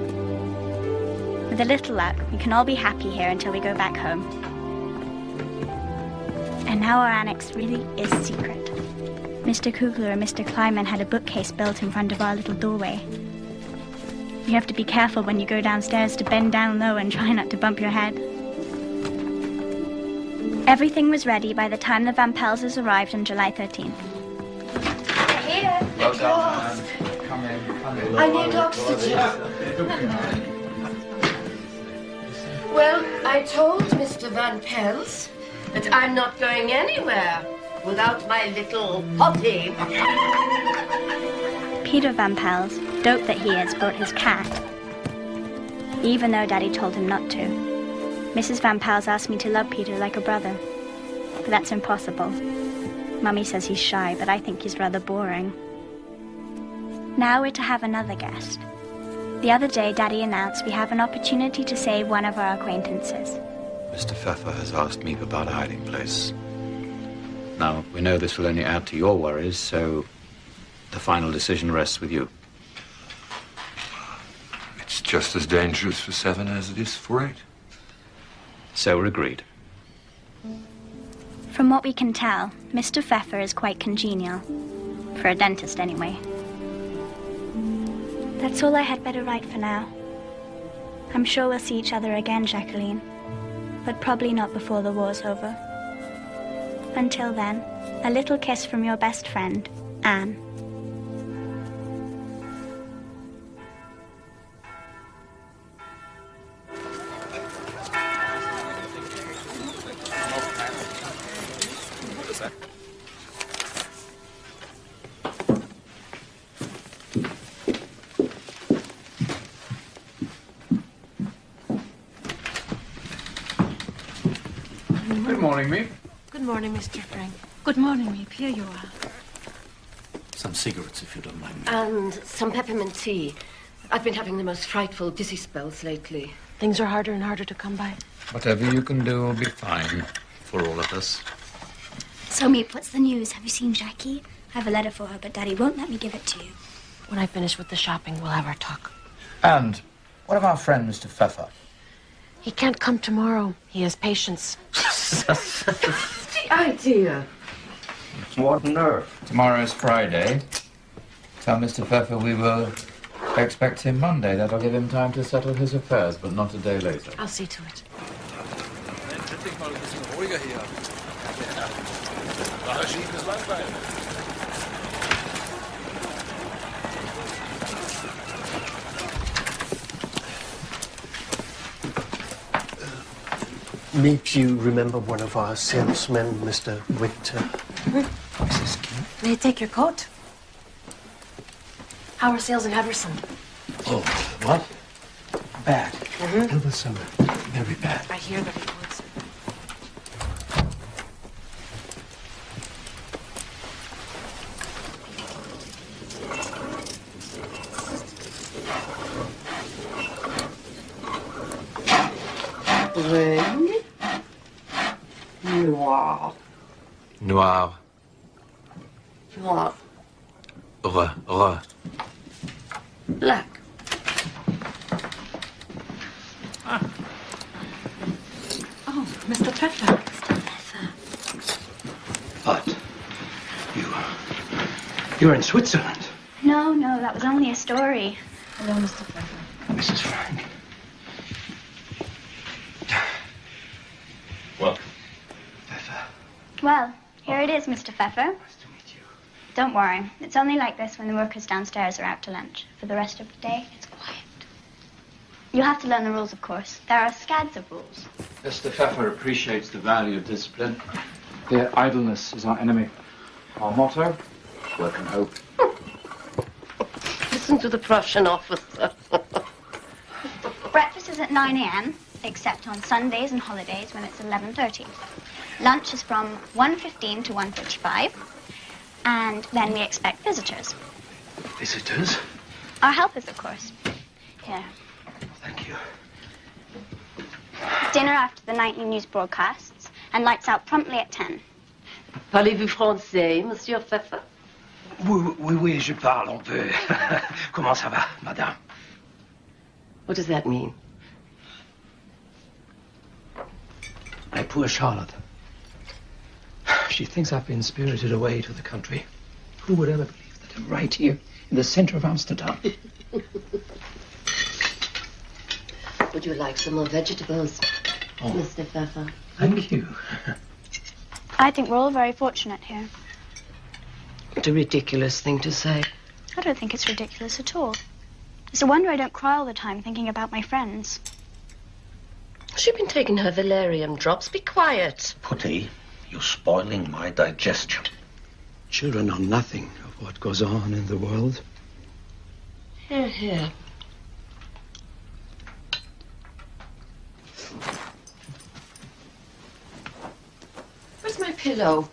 With a little luck, we can all be happy here until we go back home. And now our annex really is secret. Mr. Kugler and Mr. Kleiman had a bookcase built in front of our little doorway. You have to be careful when you go downstairs to bend down low and try not to bump your head. Everything was ready by the time the Van Pelses arrived on July 13th. Here. Well done, man. Come in. I need oxygen. Well, I told Mr. Van Pels that I'm not going anywhere without my little potty. Peter Van Pels, dope that he is, brought his cat. Even though Daddy told him not to. Mrs. Van Pels asked me to love Peter like a brother. But that's impossible. Mummy says he's shy, but I think he's rather boring. Now we're to have another guest. The other day, Daddy announced we have an opportunity to save one of our acquaintances. Mr. Pfeffer has asked me about a hiding place. Now, we know this will only add to your worries, so the final decision rests with you. It's just as dangerous for 7 as it is for 8. So we're agreed. From what we can tell, Mr. Pfeffer is quite congenial. For a dentist, anyway. That's all I had better write for now. I'm sure we'll see each other again, Jacqueline. But probably not before the war's over. Until then, a little kiss from your best friend, Anne. Good morning, Miep. Good morning, Mr. Frank. Good morning, Miep. Here you are. Some cigarettes, if you don't mind. And some peppermint tea. I've been having the most frightful dizzy spells lately. Things are harder and harder to come by. Whatever you can do will be fine for all of us. So, Meep, what's the news? Have you seen Jackie? I have a letter for her, but Daddy won't let me give it to you. When I finish with the shopping, we'll have our talk. And what of our friend, Mr. Pfeffer? He can't come tomorrow. He has patience. The idea. What nerve. Tomorrow's Friday. Tell Mr. Pfeffer we will expect him Monday. That'll give him time to settle his affairs, but not a day later. I'll see to it. Meep, you remember one of our salesmen, Mr. Winter? Mrs. King? May I take your coat? How are sales in Everson? Oh, what? Bad. Over summer. Very bad. I hear the reports. Ring. Noir. Noir. Noir. Re. Black. Oh, Mr. Pfeffer. What? You're in Switzerland. No, that was only a story. Hello, Mr. Pfeffer. Mrs. Frank. Welcome. Well, here it is, Mr. Pfeffer. Nice to meet you. Don't worry. It's only like this when the workers downstairs are out to lunch. For the rest of the day, it's quiet. You'll have to learn the rules, of course. There are scads of rules. Mr. Pfeffer appreciates the value of discipline. Here, idleness is our enemy. Our motto, work and hope. Listen to the Prussian officer. Breakfast is at 9 a.m., except on Sundays and holidays when it's 11:30. Lunch is from 1:15 to 1:45, and then we expect visitors. Visitors? Our helpers, of course. Here. Thank you. Dinner after the nightly news broadcasts, and lights out promptly at 10. Parlez-vous français, Monsieur Pfeffer? Oui, je parle un peu. Comment ça va, madame? What does that mean? My poor Charlotte. She thinks I've been spirited away to the country. Who would ever believe that I'm right here in the center of Amsterdam? Would you like some more vegetables, Mr. Pfeffer? Thank you. I think we're all very fortunate here. What a ridiculous thing to say. I don't think it's ridiculous at all. It's a wonder I don't cry all the time thinking about my friends. She's been taking her valerian drops. Be quiet. Putty, you're spoiling my digestion. Children know nothing of what goes on in the world. Here. Where's my pillow?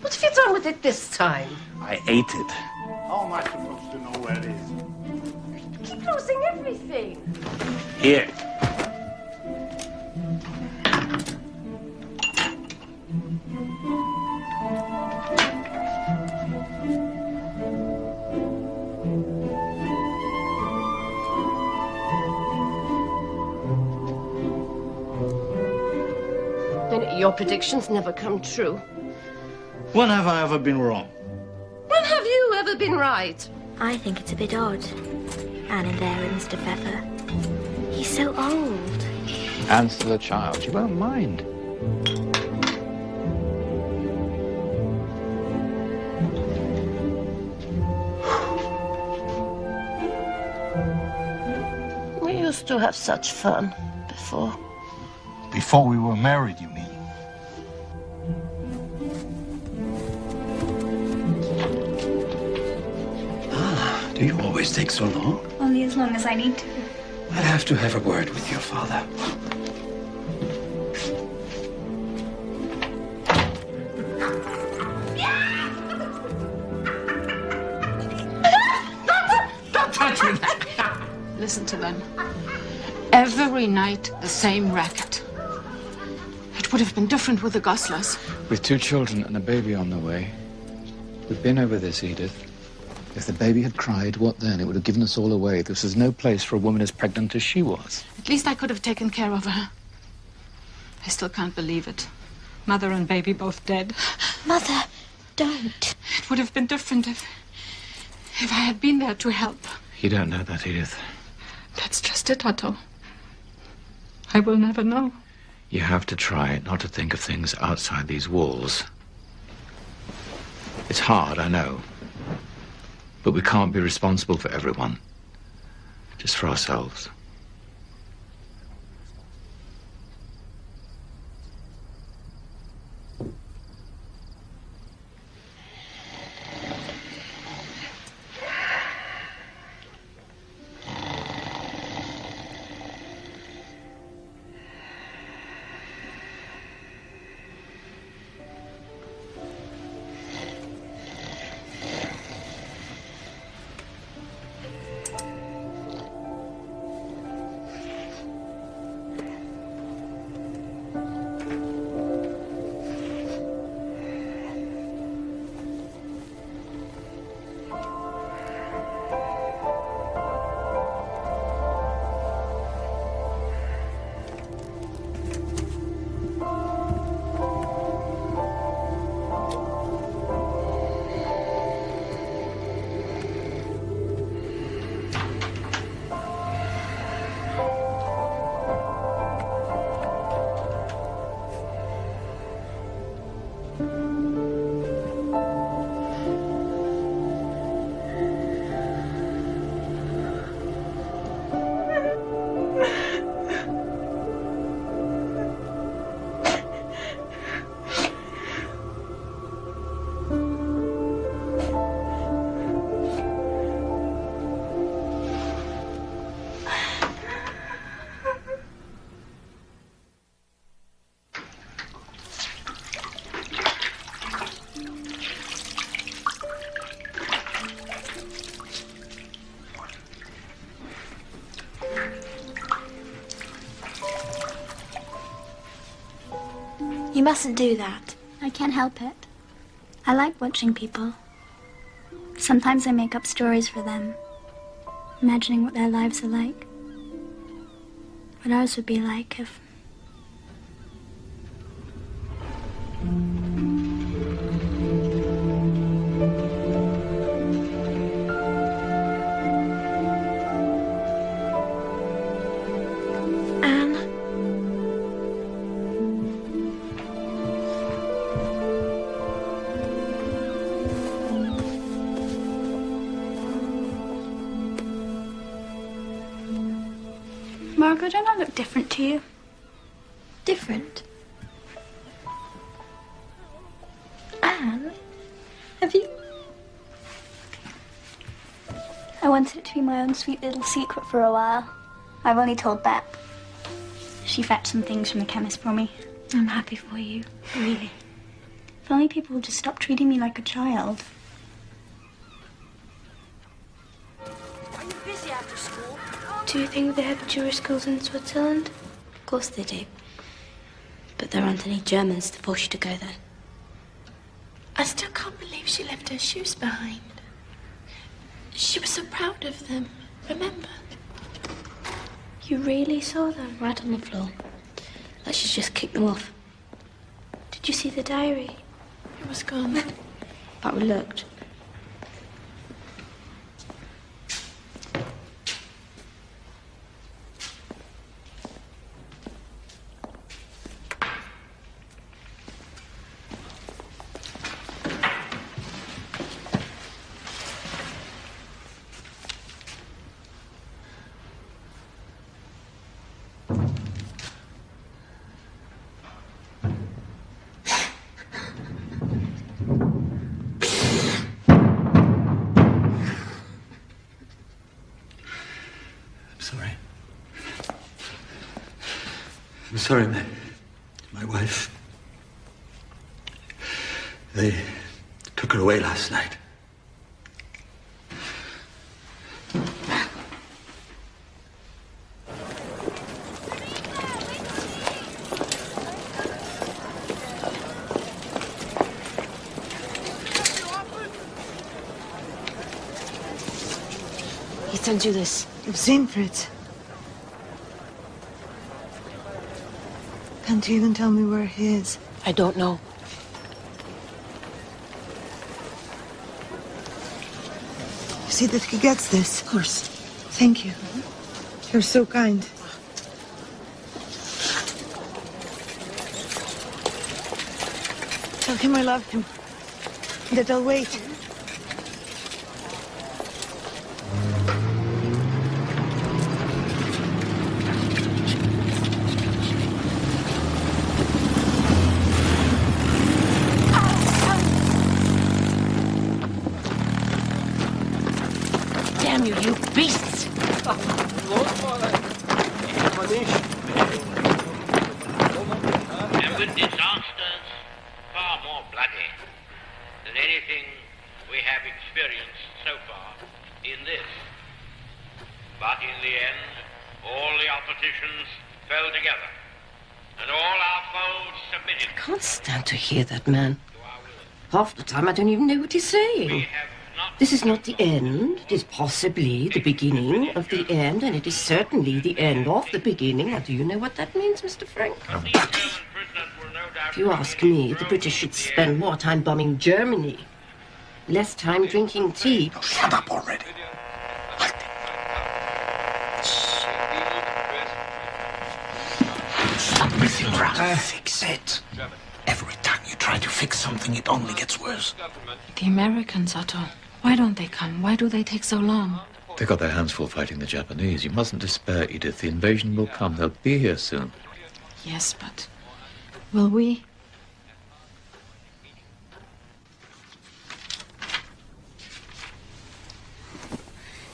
What have you done with it this time? I ate it. How am I supposed to know where it is? Keep losing everything. Here. And your predictions never come true. When have I ever been wrong? When have you ever been right? I think it's a bit odd. Anne and there with Mr. Pfeffer. He's so old. Anne's still a child. She won't mind. We used to have such fun before. Before we were married, you mean? Do you always take so long? Only as long as I need to. I'll have to have a word with your father. Don't touch me! Listen to them. Every night, the same racket. It would have been different with the Goslers. With 2 children and a baby on the way. We've been over this, Edith. If the baby had cried, what then? It would have given us all away. This is no place for a woman as pregnant as she was. At least I could have taken care of her. I still can't believe it. Mother and baby both dead. Mother, don't. It would have been different if I had been there to help. You don't know that, Edith. That's just it, Otto. I will never know. You have to try not to think of things outside these walls. It's hard, I know. But we can't be responsible for everyone. Just for ourselves. mustn't do that. I can't help it. I like watching people. Sometimes I make up stories for them, imagining what their lives are like. What ours would be like if... Margot, don't I look different to you? Different? Anne, have you... I wanted it to be my own sweet little secret for a while. I've only told Beth. She fetched some things from the chemist for me. I'm happy for you, really. If only people would just stop treating me like a child. Are you busy after school? Do you think they have Jewish schools in Switzerland? Of course they do. But there aren't any Germans to force you to go there. I still can't believe she left her shoes behind. She was so proud of them, remember? You really saw them right on the floor. Like she's just kicked them off. Did you see the diary? It was gone. But we looked. I'm sorry, my wife. They took her away last night. He sent you this. You've seen Fritz. Can't you even tell me where he is? I don't know. You see that he gets this? Of course. Thank you. You're so kind. Tell him I love him. That I'll wait. Damn you, you beasts! And with disasters far more bloody than anything we have experienced so far in this. But in the end, all the oppositions fell together, and all our foes submitted. I can't stand to hear that man. Half the time I don't even know what he's saying. This is not the end. It is possibly the beginning of the end, and it is certainly the end of the beginning. Now, do you know what that means, Mr. Frank? If you ask me, the British should spend more time bombing Germany, less time drinking tea. Oh, shut up already. Stop messing around. Fix it. Every time you try to fix something, it only gets worse. The Americans, Otto. Why don't they come? Why do they take so long? They got their hands full fighting the Japanese. You mustn't despair, Edith. The invasion will come. They'll be here soon. Yes, but will we?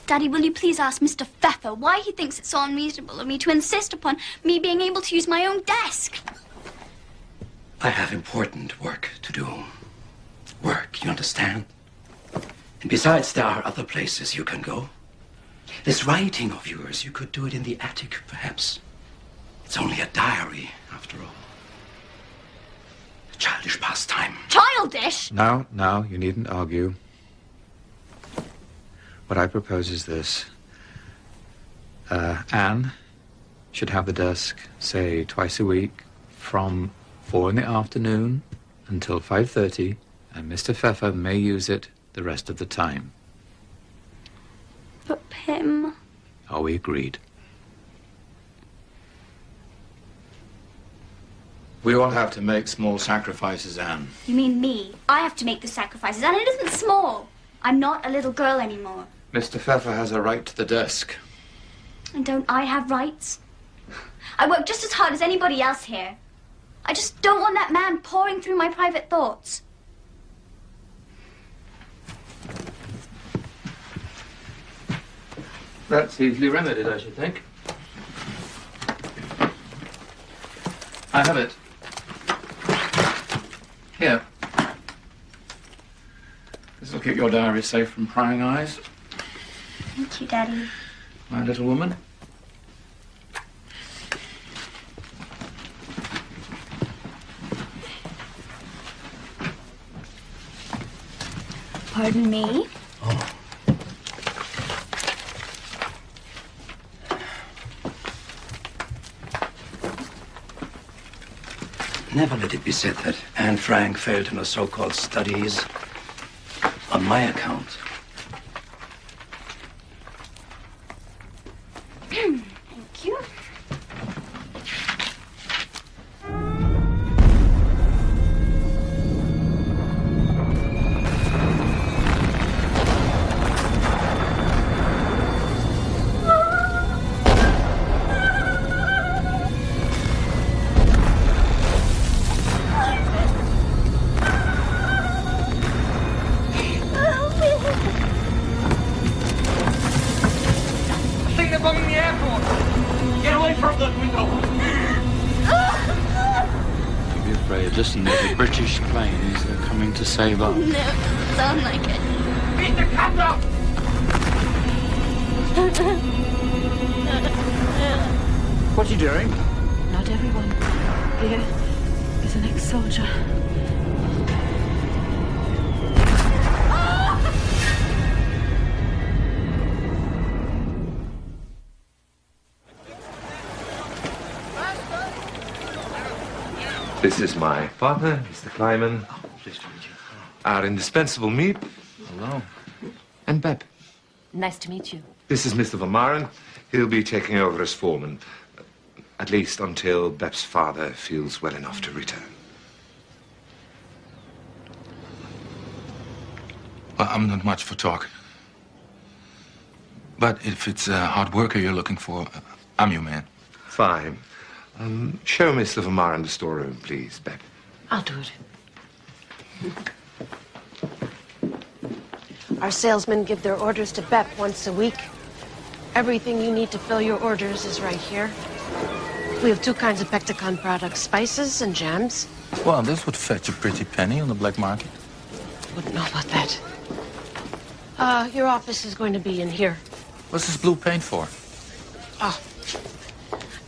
Daddy, will you please ask Mr. Pfeffer why he thinks it's so unreasonable of me to insist upon me being able to use my own desk? I have important work to do. Work, you understand? And besides, there are other places you can go. This writing of yours, you could do it in the attic, perhaps. It's only a diary, after all. A childish pastime. Childish? Now, you needn't argue. What I propose is this. Anne should have the desk, say, twice a week, from 4 in the afternoon until 5:30, and Mr. Pfeffer may use it the rest of the time. But Pim... Are we agreed? We all have to make small sacrifices, Anne. You mean me? I have to make the sacrifices, and it isn't small. I'm not a little girl anymore. Mr. Pfeffer has a right to the desk. And don't I have rights? I work just as hard as anybody else here. I just don't want that man pouring through my private thoughts. That's easily remedied, I should think. I have it. Here. This will keep your diary safe from prying eyes. Thank you, Daddy. My little woman. Pardon me? Never let it be said that Anne Frank failed in her so-called studies on my account. Thank you. Listen, there's a British planes. They're coming to save us. No, sound like it. Beat the cat up! What are you doing? Not everyone here is an ex-soldier. This is my partner, Mr. Kleiman. Oh, pleased to meet you. Our indispensable Meep. Hello. And Bep. Nice to meet you. This is Mr. Van Maren. He'll be taking over as foreman. At least until Bep's father feels well enough to return. Well, I'm not much for talk. But if it's a hard worker you're looking for, I'm your man. Fine. Show Mr. Van Maren the storeroom, please, Bep. I'll do it. Our salesmen give their orders to Bep once a week. Everything you need to fill your orders is right here. We have 2 kinds of Pectacon products, spices and jams. Well, this would fetch a pretty penny on the black market. Wouldn't know about that. Your office is going to be in here. What's this blue paint for? Oh,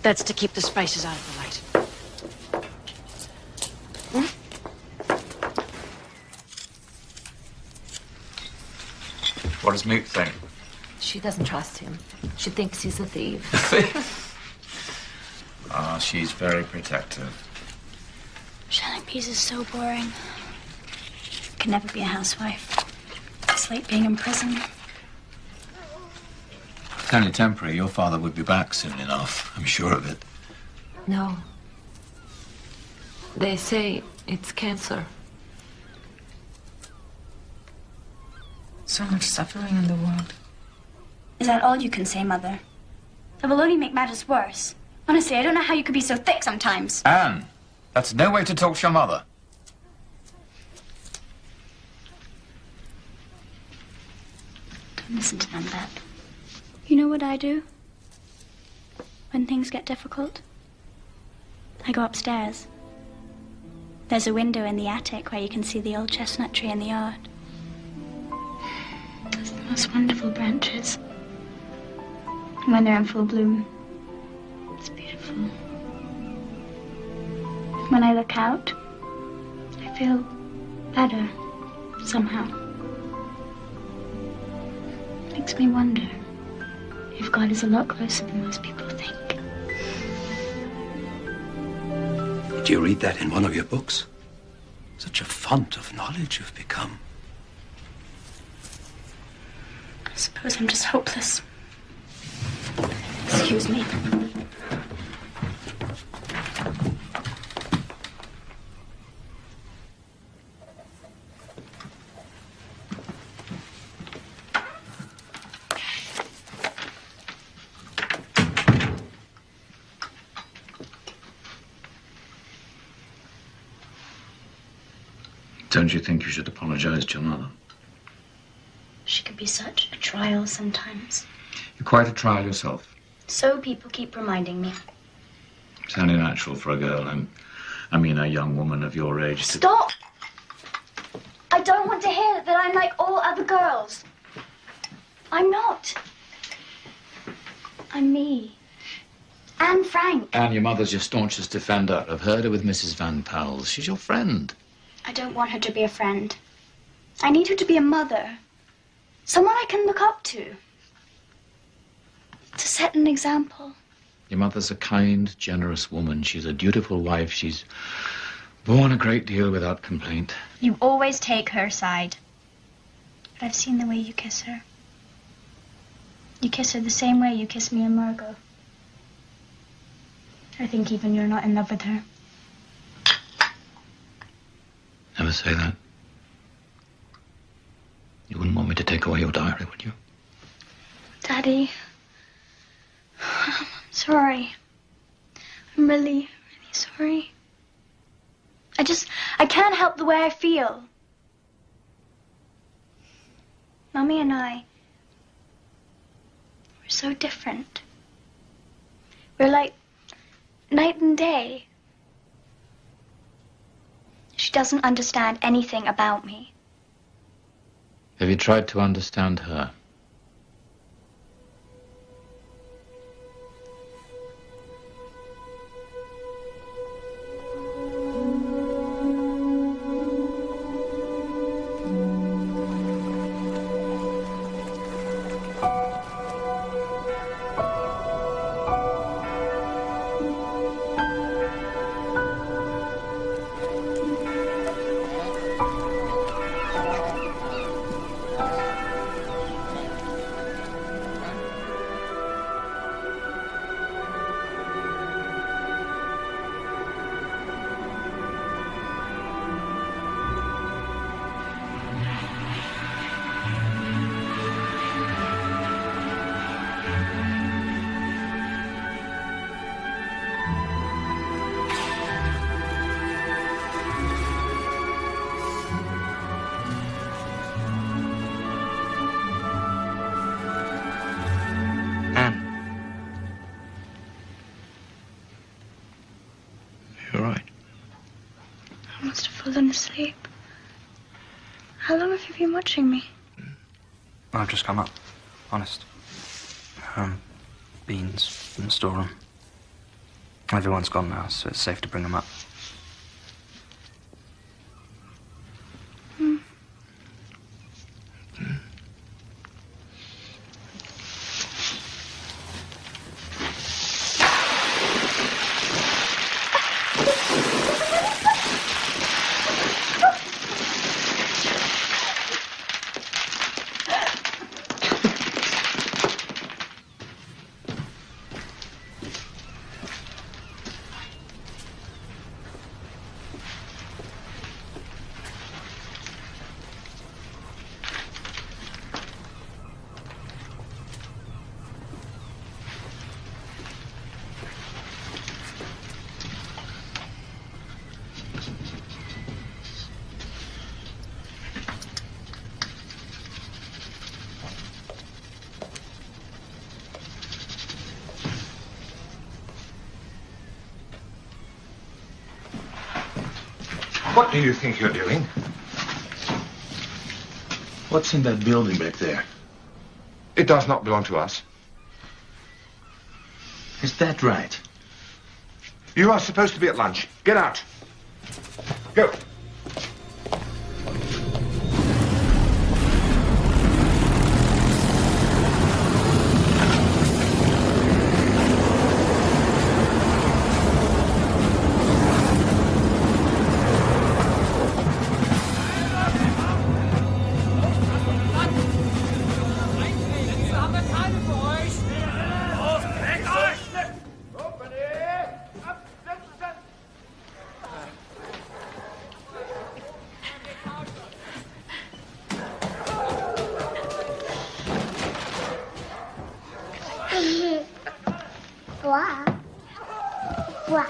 that's to keep the spices out of the light. What does Meep think? She doesn't trust him. She thinks he's a thief. Ah, she's very protective. Shelling peas is so boring. Could never be a housewife. It's like being in prison. It's only temporary. Your father would be back soon enough. I'm sure of it. No. They say it's cancer. So much suffering in the world. Is that all you can say, Mother? That will only make matters worse. Honestly, I don't know how you could be so thick sometimes. Anne, that's no way to talk to your mother. Don't listen to them, Bep. You know what I do? When things get difficult? I go upstairs. There's a window in the attic where you can see the old chestnut tree in the yard. There's the most wonderful branches. And when they're in full bloom, it's beautiful. When I look out, feel better, somehow. Makes me wonder if God is a lot closer than most people think. Did you read that in one of your books? Such a font of knowledge you've become. I suppose I'm just hopeless. Excuse me. Don't you think you should apologize to your mother? She could be such a trial sometimes. You're quite a trial yourself. So people keep reminding me. It's only natural for a girl, I mean a young woman of your age to... Stop! I don't want to hear that I'm like all other girls. I'm not. I'm me. Anne Frank. Anne, your mother's your staunchest defender. I've heard her with Mrs. Van Pels. She's your friend. I don't want her to be a friend. I need her to be a mother. Someone I can look up to. To set an example. Your mother's a kind, generous woman. She's a dutiful wife. She's borne a great deal without complaint. You always take her side. But I've seen the way you kiss her. You kiss her the same way you kiss me and Margot. I think even you're not in love with her. Never say that. You wouldn't want me to take away your diary, would you? Daddy, I'm sorry. I'm really, really sorry. I can't help the way I feel. Mummy and I, we're so different. We're like night and day. She doesn't understand anything about me. Have you tried to understand her? Fallen asleep. How long have you been watching me? I've just come up. Honest. Beans in the storeroom. Everyone's gone now, so it's safe to bring them up. What do you think you're doing? What's in that building back there? It does not belong to us. Is that right? You are supposed to be at lunch. Get out. Go. Sind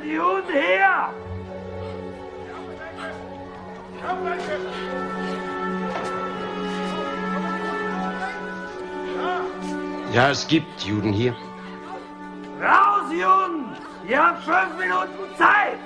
die Hunde her? Ja, es gibt Juden hier. Raus, Juden! Ihr habt 5 Minuten Zeit!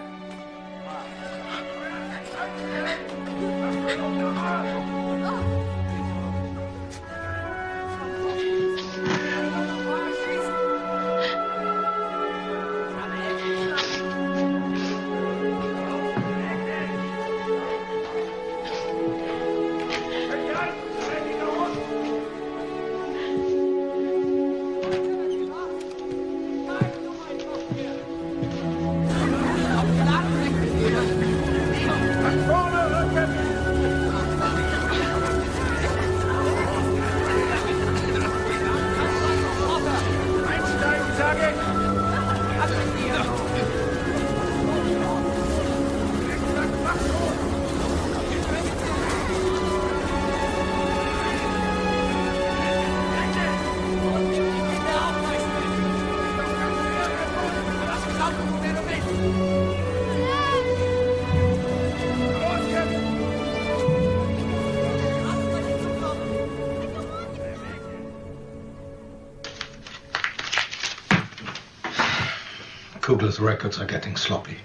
Kugler's records are getting sloppy.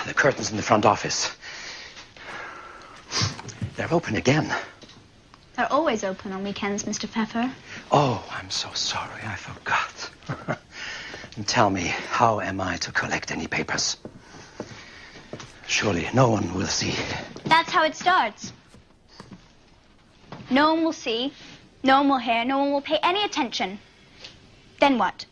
The curtains in the front office. They're open again. They're always open on weekends, Mr. Pfeffer. Oh, I'm so sorry. I forgot. And tell me, how am I to collect any papers? Surely no one will see. That's how it starts. No one will see, no one will hear, no one will pay any attention. Then what?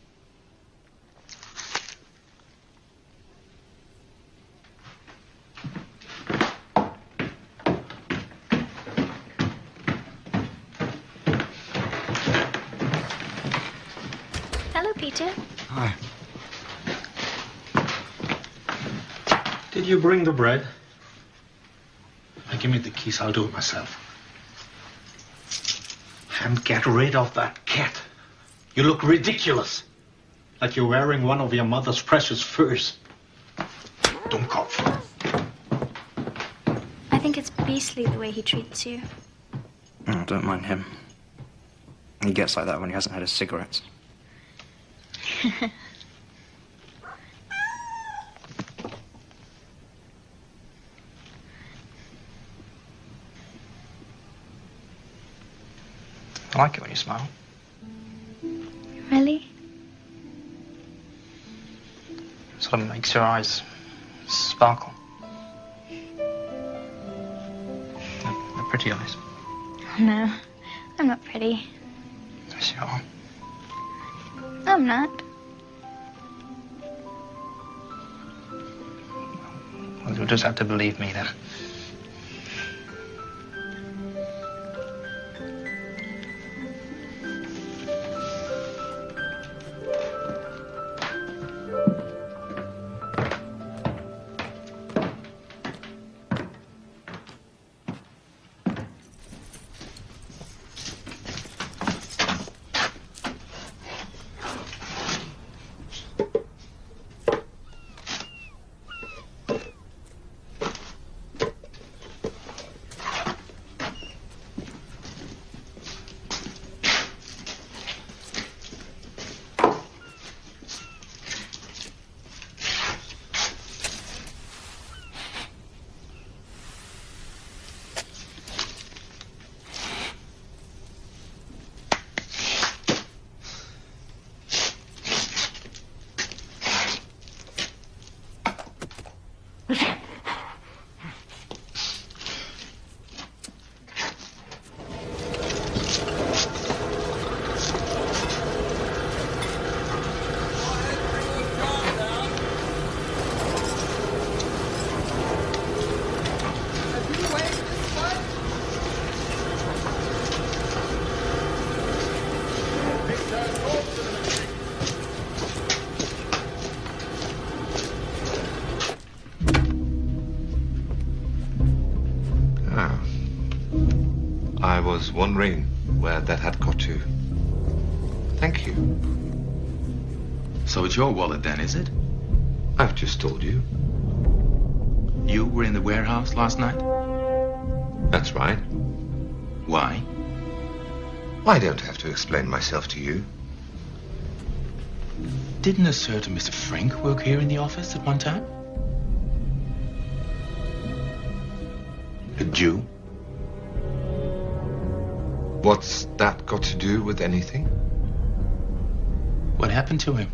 Hello, Peter. Hi. Did you bring the bread? Give me the keys, I'll do it myself. And get rid of that cat. You look ridiculous. Like you're wearing one of your mother's precious furs. Dummkopf. I think it's beastly the way he treats you. Oh, don't mind him. He gets like that when he hasn't had his cigarettes. I like it when you smile. Really? It sort of makes your eyes sparkle. They're pretty eyes. No, I'm not pretty. Yes, you are. I'm not. Well, you'll just have to believe me then. was wondering where that had got to. Thank you. So it's your wallet then, is it? I've just told you. You were in the warehouse last night? That's right. Why? I don't have to explain myself to you. Didn't a certain Mr. Frank work here in the office at one time? A Jew? What's that got to do with anything? What happened to him?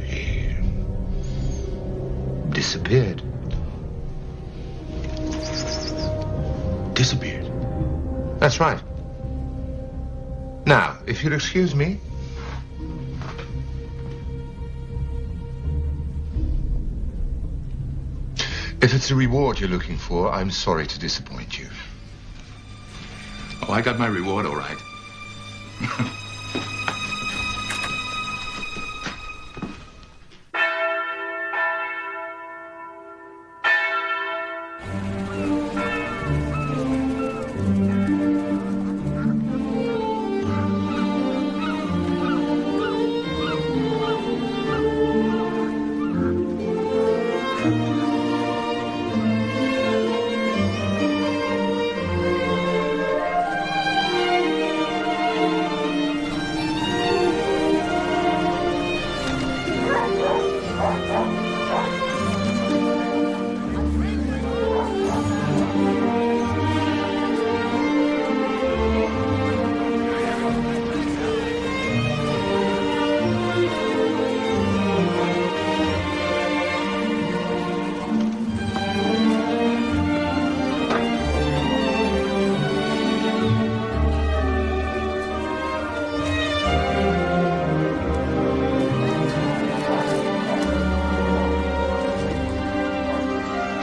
He disappeared. Disappeared? That's right. Now, if you'll excuse me. If it's a reward you're looking for, I'm sorry to disappoint you. Oh, I got my reward all right.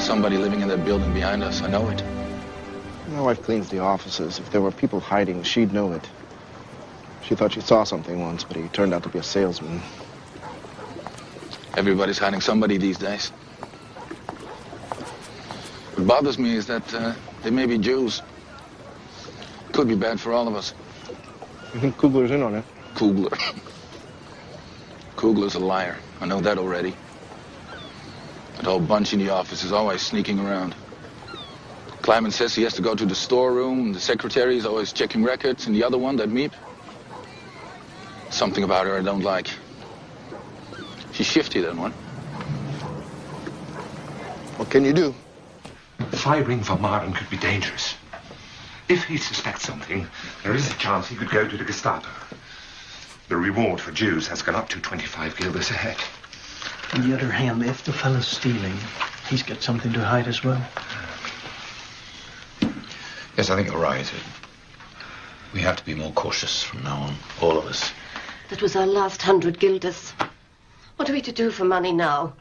Somebody living in that building behind us. I know it. My wife cleans the offices. If there were people hiding, she'd know it. She thought she saw something once, but he turned out to be a salesman. Everybody's hiding somebody these days. What bothers me is that they may be Jews. Could be bad for all of us. You think Kugler's in on it? Kugler. Kugler's a liar. I know that already. That whole bunch in the office is always sneaking around. Kleiman says he has to go to the storeroom. The secretary is always checking records. And the other one, that Meep. Something about her I don't like. She's shifty, that one. What can you do? Firing Van Maren could be dangerous. If he suspects something, there is a chance he could go to the Gestapo. The reward for Jews has gone up to 25 guilders a head. On the other hand, if the fellow's stealing, he's got something to hide as well. Yes, I think you're right. We have to be more cautious from now on, all of us. That was our last 100 guilders. What are we to do for money now?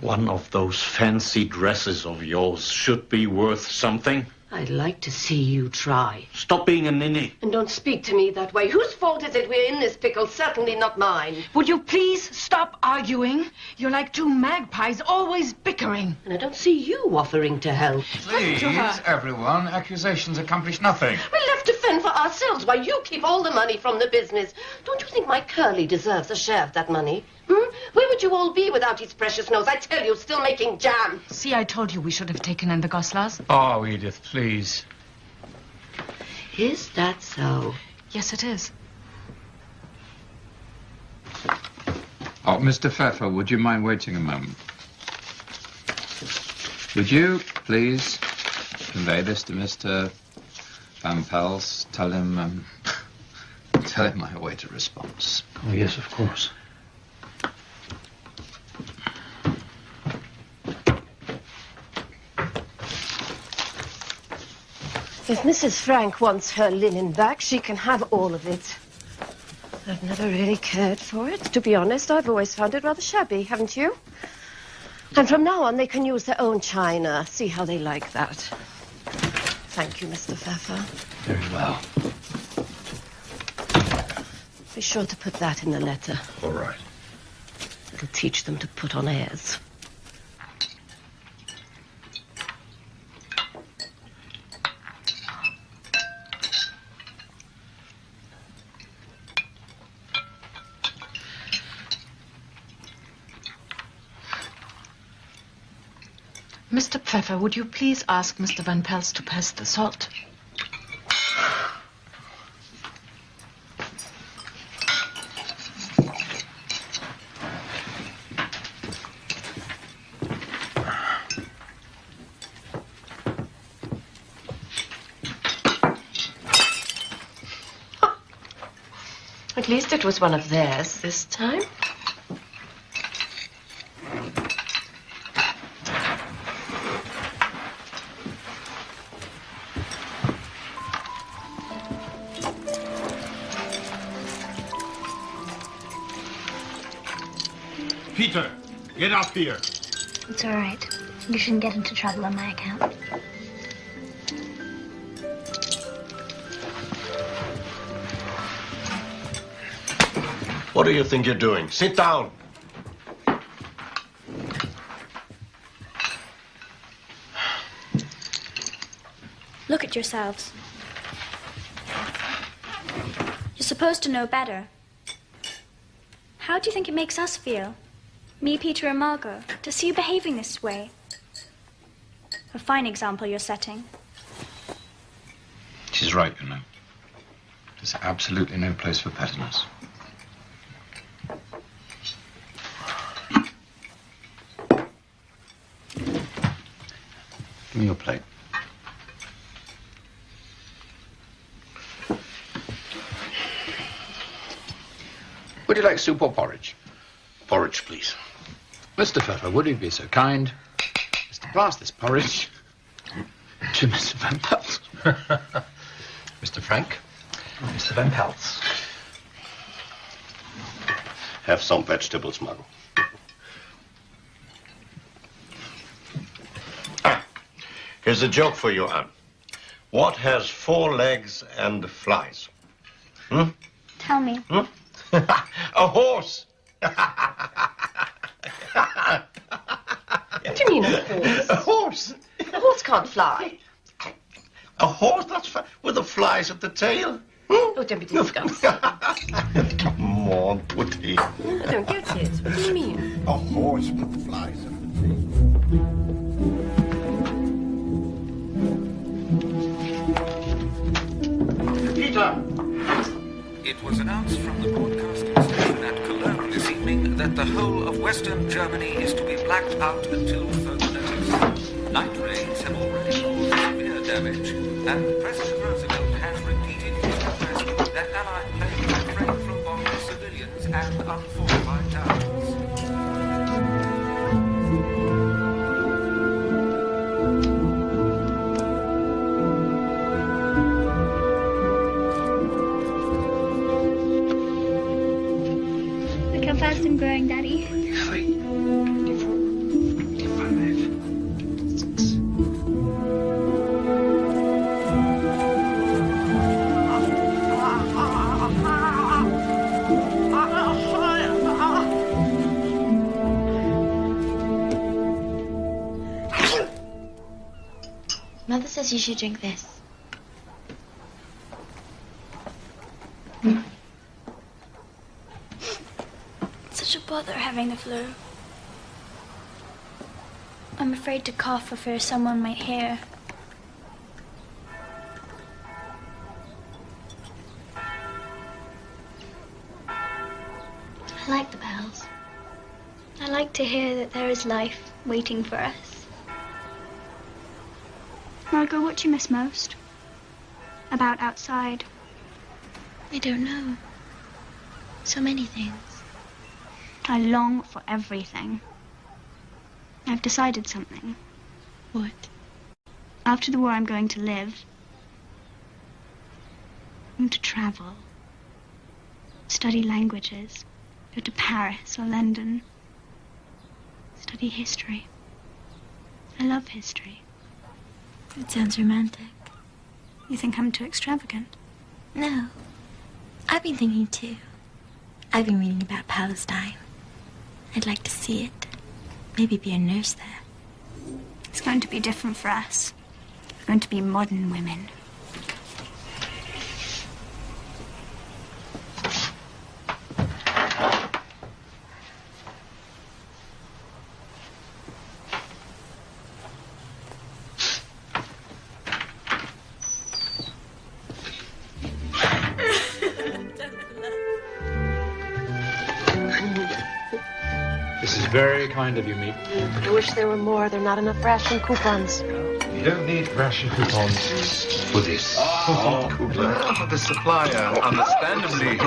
One of those fancy dresses of yours should be worth something. I'd like to see you try. Stop being a ninny. And don't speak to me that way. Whose fault is it we're in this pickle? Certainly not mine. Would you please stop arguing? You're like two magpies, always bickering. And I don't see you offering to help. Please, everyone. Accusations accomplish nothing. We're left to fend for ourselves while you keep all the money from the business. Don't you think my Curly deserves a share of that money? Where would you all be without his precious nose? I tell you, still making jam. See, I told you we should have taken in the Goslars. Oh, Edith, please. Is that so? Yes, it is. Oh, Mr. Pfeffer, would you mind waiting a moment? Would you, please, convey this to Mr. Van Pels? Tell him I await a response. Oh, yes, of course. If Mrs. Frank wants her linen back, she can have all of it. I've never really cared for it. To be honest, I've always found it rather shabby, haven't you? And from now on, they can use their own china. See how they like that. Thank you, Mr. Pfeffer. Very well. Be sure to put that in the letter. All right. It'll teach them to put on airs. Mr. Pfeffer, would you please ask Mr. Van Pels to pass the salt? At least it was one of theirs this time. Peter, get up here. It's all right. You shouldn't get into trouble on my account. What do you think you're doing? Sit down. Look at yourselves. You're supposed to know better. How do you think it makes us feel? Me, Peter, and Margot, to see you behaving this way. A fine example you're setting. She's right, you know. There's absolutely no place for pettiness. Give me your plate. Would you like soup or porridge? Porridge, please. Mr. Pfeffer, would you be so kind as to pass this porridge to Mr. Van Pels? Mr. Frank, Mr. Van Pels. Have some vegetables, Margot. Here's a joke for you, Anne. What has 4 legs and flies? Hmm? Tell me. Hmm? A horse. What do you mean, a horse? A horse. A horse can't fly. A horse that's with the flies at the tail. Oh, don't be disgusting. Come on, Putty. I don't get it. What do you mean? A horse with flies at the tail. Peter! It was announced from the broadcasting station at Cologne this evening that the whole of Western Germany is to be blacked out until further notice. Night rains have already caused severe damage, and President Roosevelt has repeated his request that Allied planes refrain from bombing civilians and unfortified towns. Look how fast I'm growing, Daddy. 3, 24, 25, 6. Mother says you should drink this. It's such a bother having the flu. I'm afraid to cough for fear someone might hear. I like the bells. I like to hear that there is life waiting for us. Margot, what do you miss most? About outside? I don't know. So many things. I long for everything. I've decided something. What? After the war, I'm going to live. I'm to travel. Study languages. Go to Paris or London. Study history. I love history. It sounds romantic. You think I'm too extravagant? No. I've been thinking too. I've been reading about Palestine. I'd like to see it. Maybe be a nurse there. It's going to be different for us. We're going to be modern women. kind of you, Meep. I wish there were more. There are not enough ration coupons. You don't need ration coupons for this. But the supplier, understandably,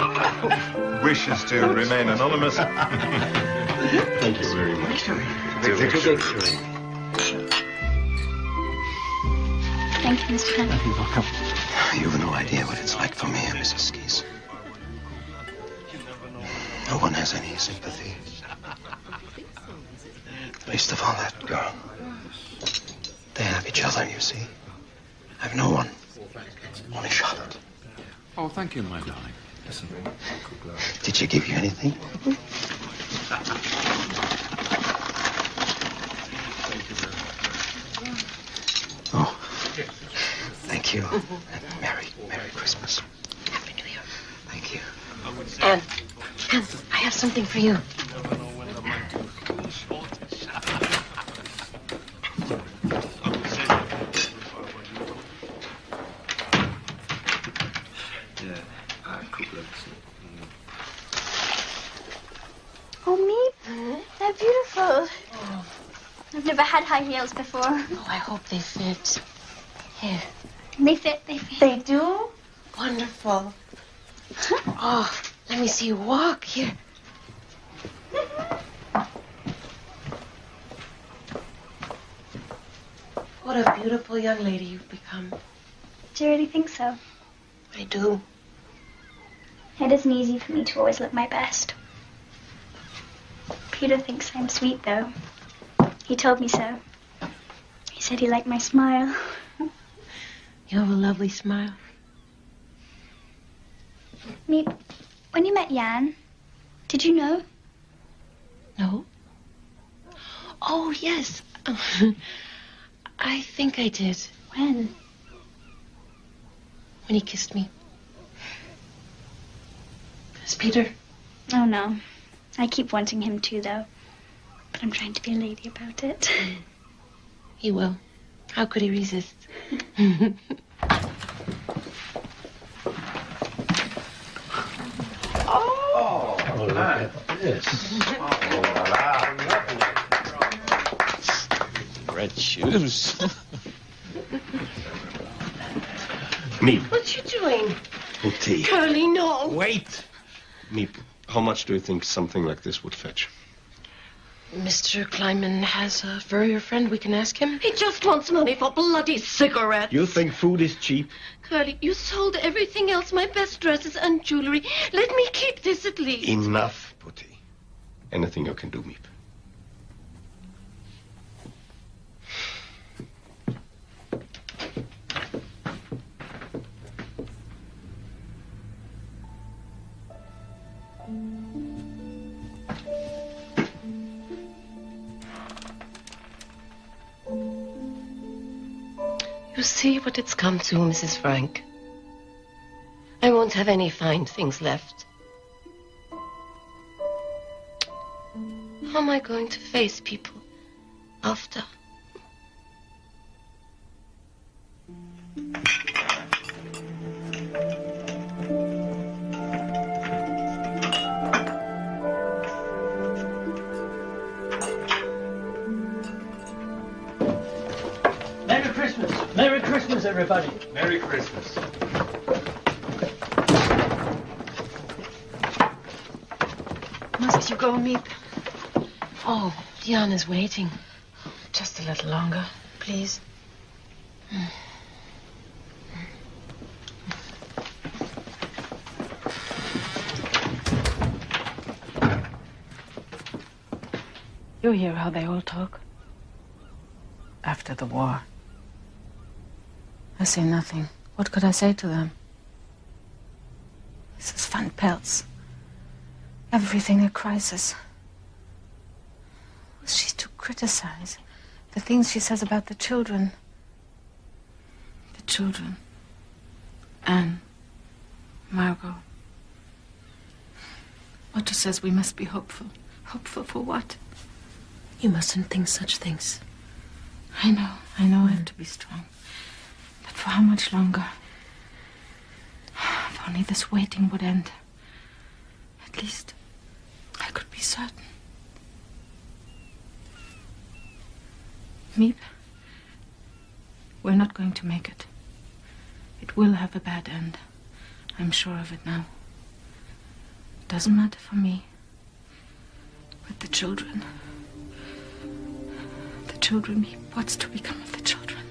wishes to remain anonymous. Thank you very much. To victory. Thank you, Mr. Clement. You're welcome. You've no idea what it's like for me and Mrs. Skis. No one has any sympathy. Least of all that girl. They have each other, you see. I have no one. Only Charlotte. Oh, thank you, my darling. Listen. Did she give you anything? Oh, thank you. And Merry Christmas. Happy New Year. Thank you. Anne, I have something for you. Oh, me? They're beautiful. I've never had high heels before. Oh, I hope they fit. Here. They fit, they fit. They do? Wonderful. Oh, let me see you walk. Here. What a beautiful young lady you've become. Do you really think so? I do. It isn't easy for me to always look my best. Peter thinks I'm sweet, though. He told me so. He said he liked my smile. You have a lovely smile. Me, when you met Jan, did you know? No? Oh, yes. I think I did. When? When he kissed me. Is Peter? Oh, no. I keep wanting him to, though. But I'm trying to be a lady about it. He will. How could he resist? Oh, look at this. Red shoes. Meep. What you doing? Oh, tea. Curly, no. Wait. Meep, how much do you think something like this would fetch? Mr. Kleinman has a furrier friend. We can ask him. He just wants money for bloody cigarettes. You think food is cheap? Curly, you sold everything else, my best dresses and jewelry. Let me keep this at least. Enough, Putty. Anything you can do, Meep. You see what it's come to, Mrs. Frank. I won't have any fine things left. How am I going to face people after? Merry Christmas. Merry Christmas, everybody. Merry Christmas. Must you go, Meep? Oh, Diana's waiting. Just a little longer, please. You hear how they all talk? After the war. I say nothing. What could I say to them? Mrs. Van Peltz. Everything a crisis. Was she to criticize the things she says about the children? The children. Anne. Margot. Otto says we must be hopeful. Hopeful for what? You mustn't think such things. I know I have to be strong. But for how much longer? If only this waiting would end. At least I could be certain. Miep, we're not going to make it. It will have a bad end. I'm sure of it now. It doesn't matter for me. But the children... The children, Miep, what's to become of the children?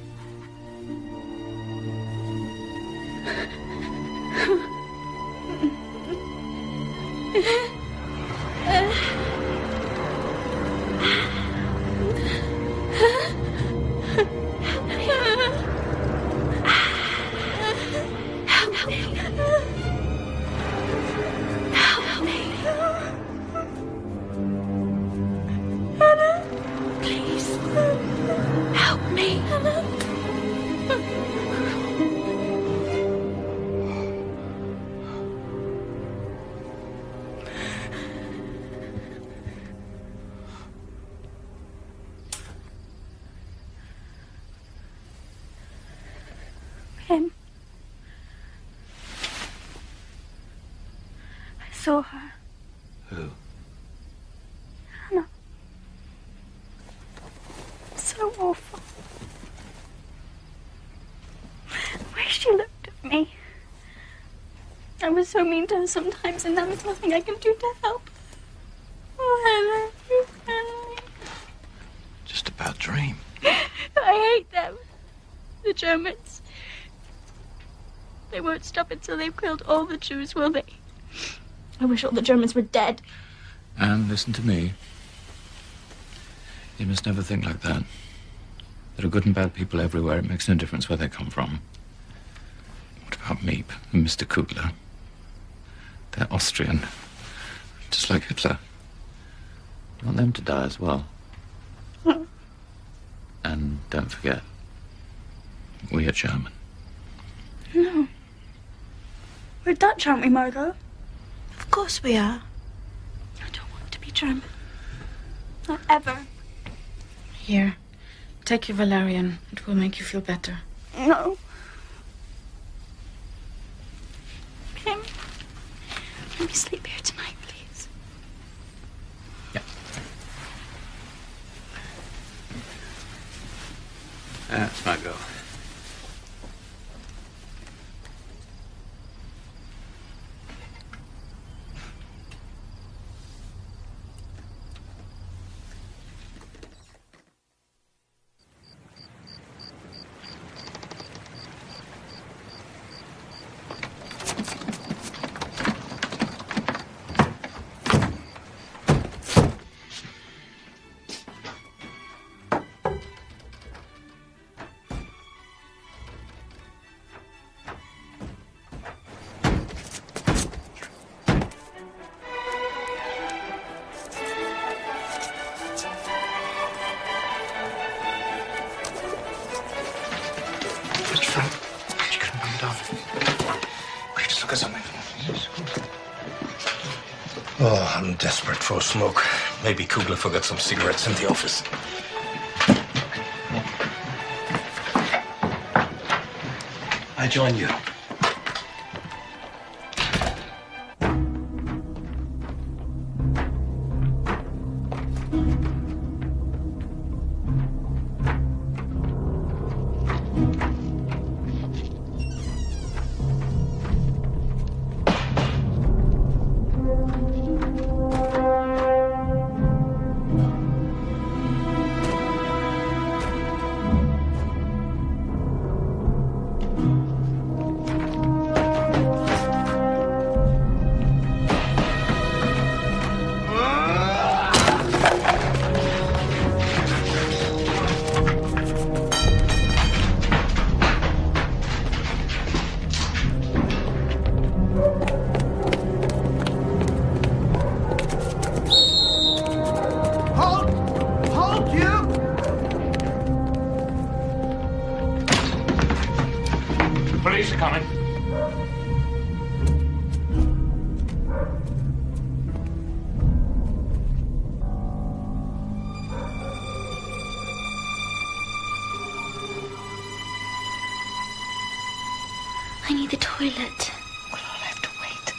Him. I saw her. Who? Hannah. So awful. The way she looked at me. I was so mean to her sometimes, and there was nothing I could do to help. Oh, Hannah. Just a bad dream. I hate them. The Germans. They won't stop until they've killed all the Jews, will they? I wish all the Germans were dead. Anne, listen to me. You must never think like that. There are good and bad people everywhere. It makes no difference where they come from. What about Miep and Mr. Kugler? They're Austrian, just like Hitler. You want them to die as well. Oh. And don't forget, we are German. No. We're Dutch, aren't we, Margot? Of course we are. I don't want to be German. Not ever. Here, take your valerian. It will make you feel better. No. Pim, let me sleep here tonight, please. That's my girl. Oh, I'm desperate for a smoke. Maybe Kugler forgot some cigarettes in the office. I join you. Police are coming. I need the toilet. We'll all have to wait.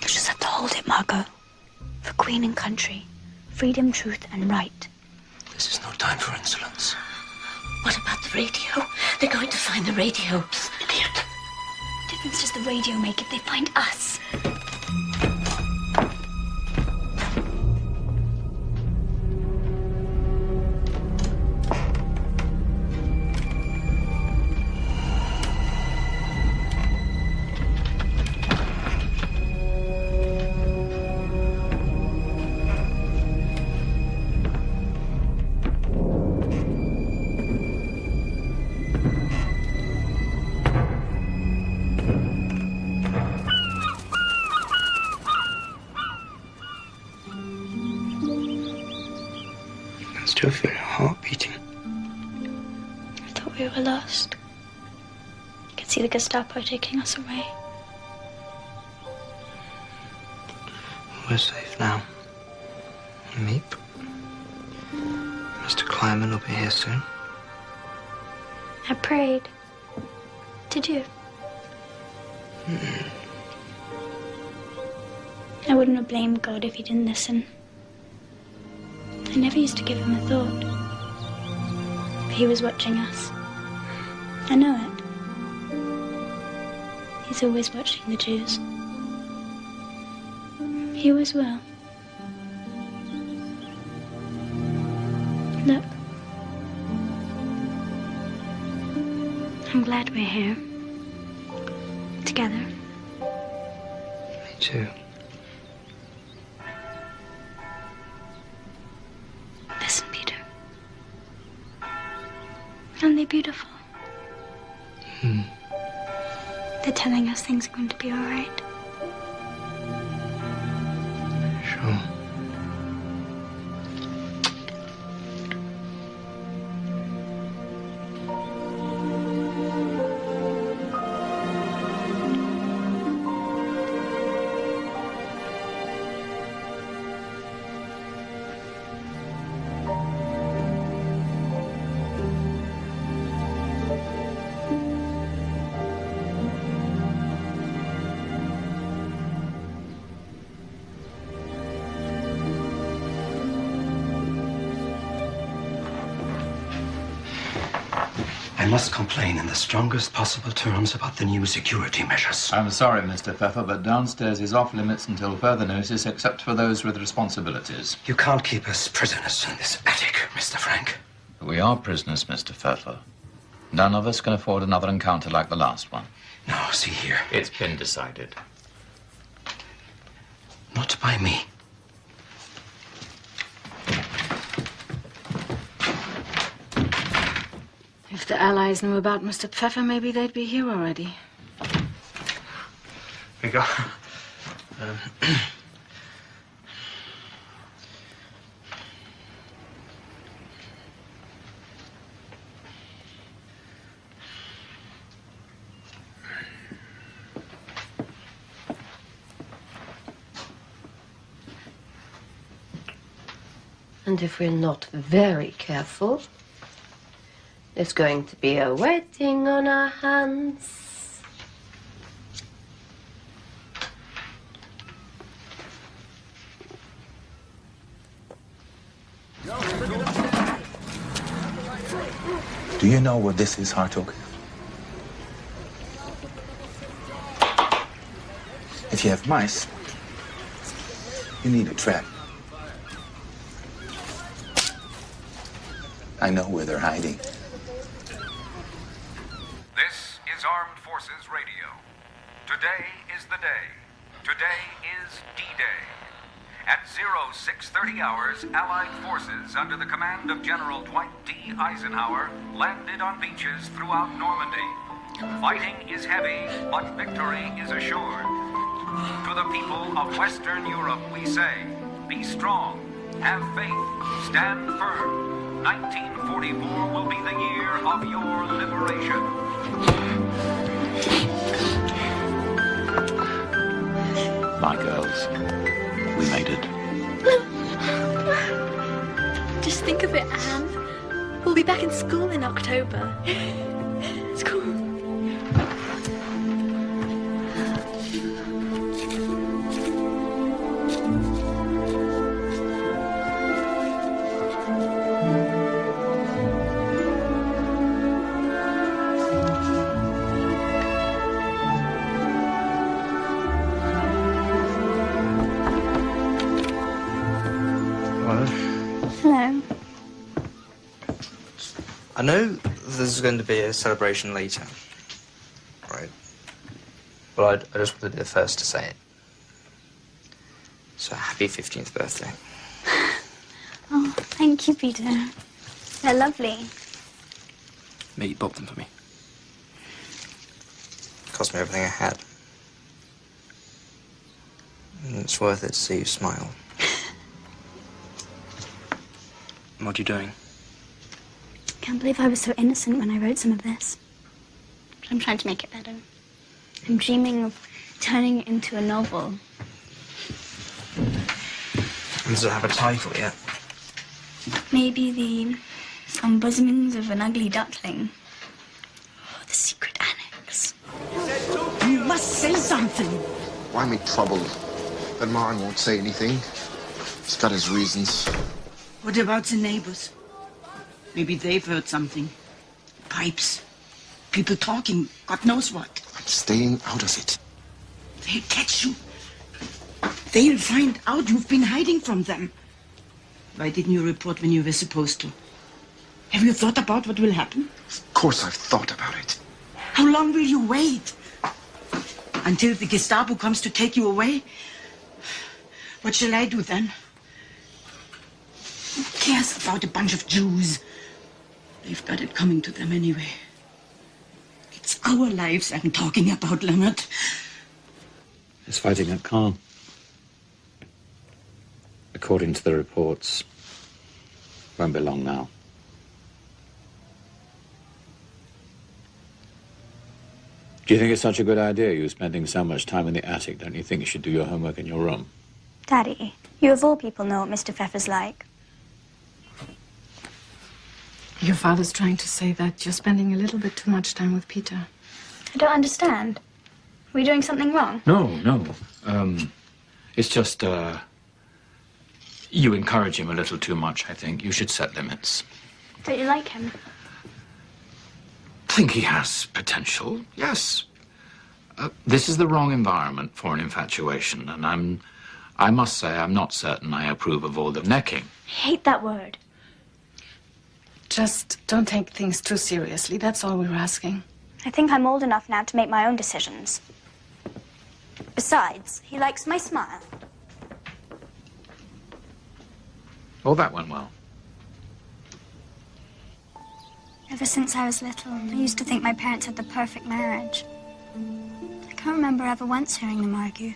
You just have to hold it, Margot. For Queen and country. Freedom, truth, and right. This is no time for insolence. The radio. They're going to find the radio. Idiot. What difference does the radio make if they find us? Still feel your heart beating. I thought we were lost. I could see the Gestapo taking us away. We're safe now. Meep. Mr. Kleiman will be here soon. I prayed. Did you? I wouldn't have blamed God if he didn't listen. I never used to give him a thought. But he was watching us. I know it. He's always watching the Jews. He always will. Look. I'm glad we're here. Together. Me too. Listen, Peter. Aren't they beautiful? They're telling us things are going to be all right. Sure. I must complain in the strongest possible terms about the new security measures. I'm sorry, Mr. Pfeffer, but downstairs is off limits until further notice, except for those with responsibilities. You can't keep us prisoners in this attic, Mr. Frank. We are prisoners, Mr. Pfeffer. None of us can afford another encounter like the last one. Now, see here. It's been decided. Not by me. If the Allies knew about Mr. Pfeffer, maybe they'd be here already. We got... And if we're not very careful, there's going to be a wedding on our hands. Do you know what this is, Hartog? If you have mice, you need a trap. I know where they're hiding. This is Armed Forces Radio. Today is the day. Today is D-Day. At 0630 hours, Allied forces under the command of General Dwight D. Eisenhower landed on beaches throughout Normandy. Fighting is heavy, but victory is assured. To the people of Western Europe, we say, be strong, have faith, stand firm. 1944 will be the year of your liberation. My girls, we made it. Just think of it, Anne. We'll be back in school in October. School. I know there's going to be a celebration later. Right. Well, I just wanted to be the first to say it. So happy 15th birthday. Oh, thank you, Peter. They're lovely. Mate, you bought them for me. Cost me everything I had. And it's worth it to see you smile. What are you doing? Can't believe I was so innocent when I wrote some of this. But I'm trying to make it better. I'm dreaming of turning it into a novel. And does it have a title yet? Maybe the unbosomings of an ugly duckling. Oh, the secret annex. You must say something. Why make trouble? That Martin won't say anything. He's got his reasons. What about the neighbors? Maybe they've heard something. Pipes. People talking. God knows what. I'm staying out of it. They'll catch you. They'll find out you've been hiding from them. Why didn't you report when you were supposed to? Have you thought about what will happen? Of course I've thought about it. How long will you wait? Until the Gestapo comes to take you away? What shall I do then? Who cares about a bunch of Jews? They've got it coming to them anyway. It's our lives I'm talking about, Leonard. He's fighting at Caen. According to the reports, won't be long now. Do you think it's such a good idea, you spending so much time in the attic? Don't you think you should do your homework in your room? Daddy, you of all people know what Mr. Pfeffer's like. Your father's trying to say that you're spending a little bit too much time with Peter. I don't understand. Are we doing something wrong? No. It's just, you encourage him a little too much, I think. You should set limits. Don't you like him? I think he has potential, yes. This is the wrong environment for an infatuation, and I must say I'm not certain I approve of all the necking. I hate that word. Just don't take things too seriously. That's all we're asking. I think I'm old enough now to make my own decisions. Besides, he likes my smile. Oh, that went well. Ever since I was little, I used to think my parents had the perfect marriage. I can't remember ever once hearing them argue.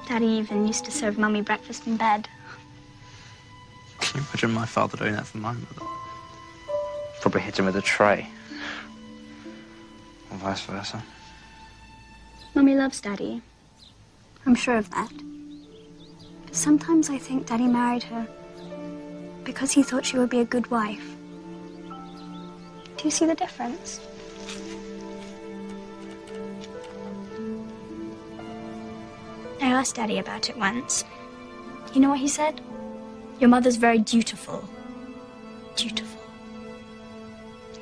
Daddy even used to serve Mummy breakfast in bed. Can you imagine my father doing that for my mother? Probably hit him with a tray. Or vice versa. Mummy loves Daddy. I'm sure of that. But sometimes I think Daddy married her because he thought she would be a good wife. Do you see the difference? I asked Daddy about it once. You know what he said? Your mother's very dutiful. Dutiful.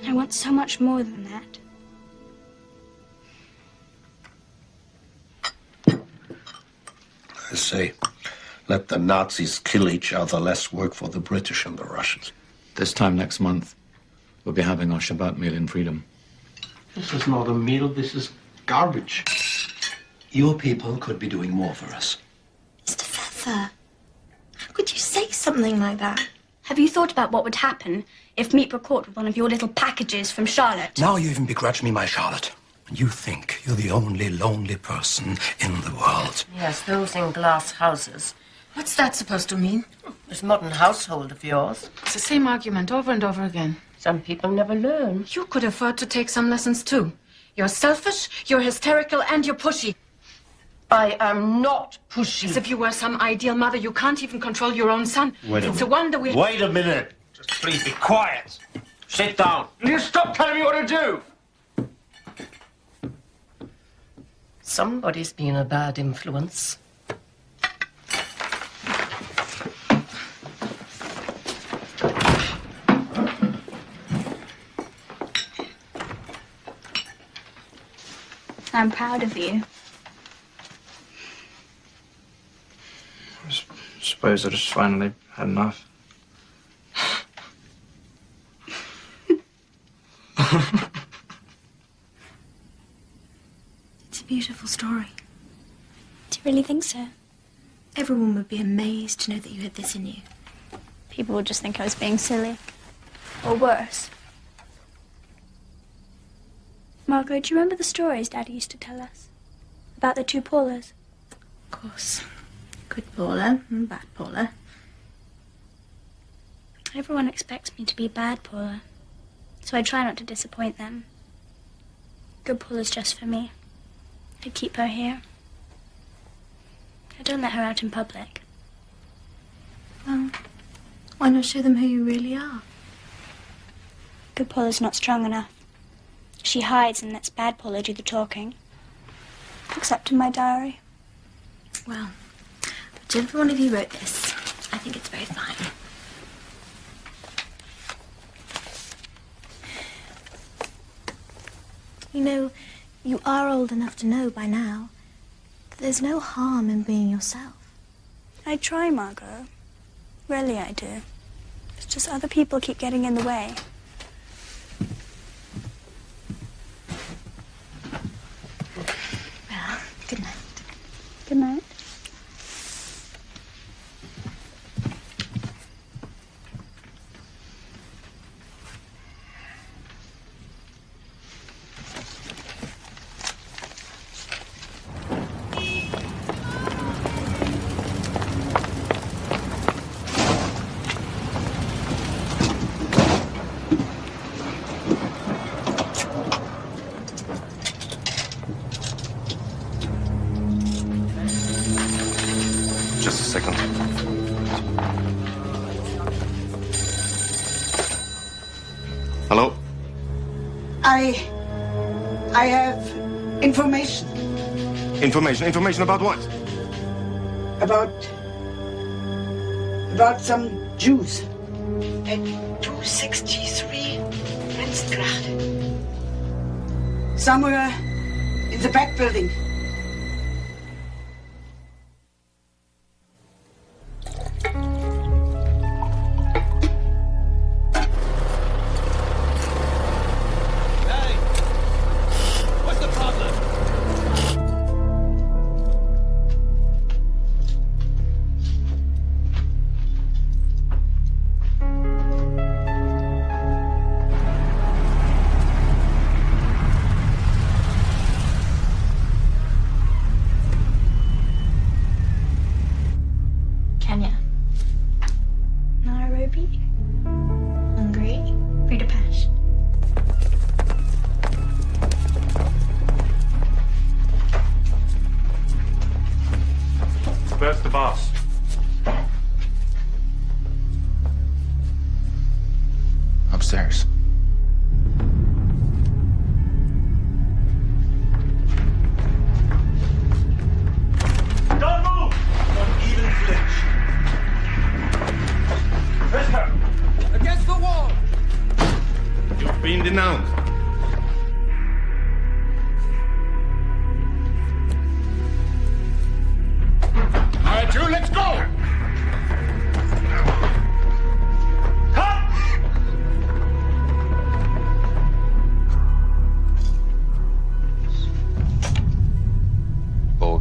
I want so much more than that. I say, let the Nazis kill each other, less work for the British and the Russians. This time next month, we'll be having our Shabbat meal in freedom. This is not a meal, this is garbage. Your people could be doing more for us. Mr. Pfeffer, how could you say something like that? Have you thought about what would happen if meat were caught with one of your little packages from Charlotte? Now you even begrudge me my Charlotte. You think you're the only lonely person in the world. Yes, those in glass houses. What's that supposed to mean? This modern household of yours. It's the same argument over and over again. Some people never learn. You could afford to take some lessons too. You're selfish, you're hysterical, and you're pushy. I am not pushy. As if you were some ideal mother. You can't even control your own son. It's a wonder we... Wait a minute. Just please be quiet. Sit down. Will you stop telling me what to do? Somebody's been a bad influence. I'm proud of you. I suppose I just finally had enough. It's a beautiful story. Do you really think so? Everyone would be amazed to know that you had this in you. People would just think I was being silly. Or worse. Margot, do you remember the stories Daddy used to tell us? About the two Paulas? Of course. Good Paula and bad Paula. Everyone expects me to be bad Paula, so I try not to disappoint them. Good Paula's just for me. I keep her here. I don't let her out in public. Well, why not show them who you really are? Good Paula's not strong enough. She hides and lets bad Paula do the talking. Except in my diary. Well, whichever one of you wrote this, I think it's very fine. You know, you are old enough to know by now that there's no harm in being yourself. I try, Margot. Really, I do. It's just other people keep getting in the way. Well, good night. Good night. Just a second. Hello? I have information. Information? Information about what? About some Jews. At 263 Grenzgracht. Somewhere in the back building. Kenya. Nairobi. Hungary. Budapest. Where's the boss? Upstairs. Don't move! Don't even flinch. Mister! Against the wall! You've been denounced. All right, you, let's go!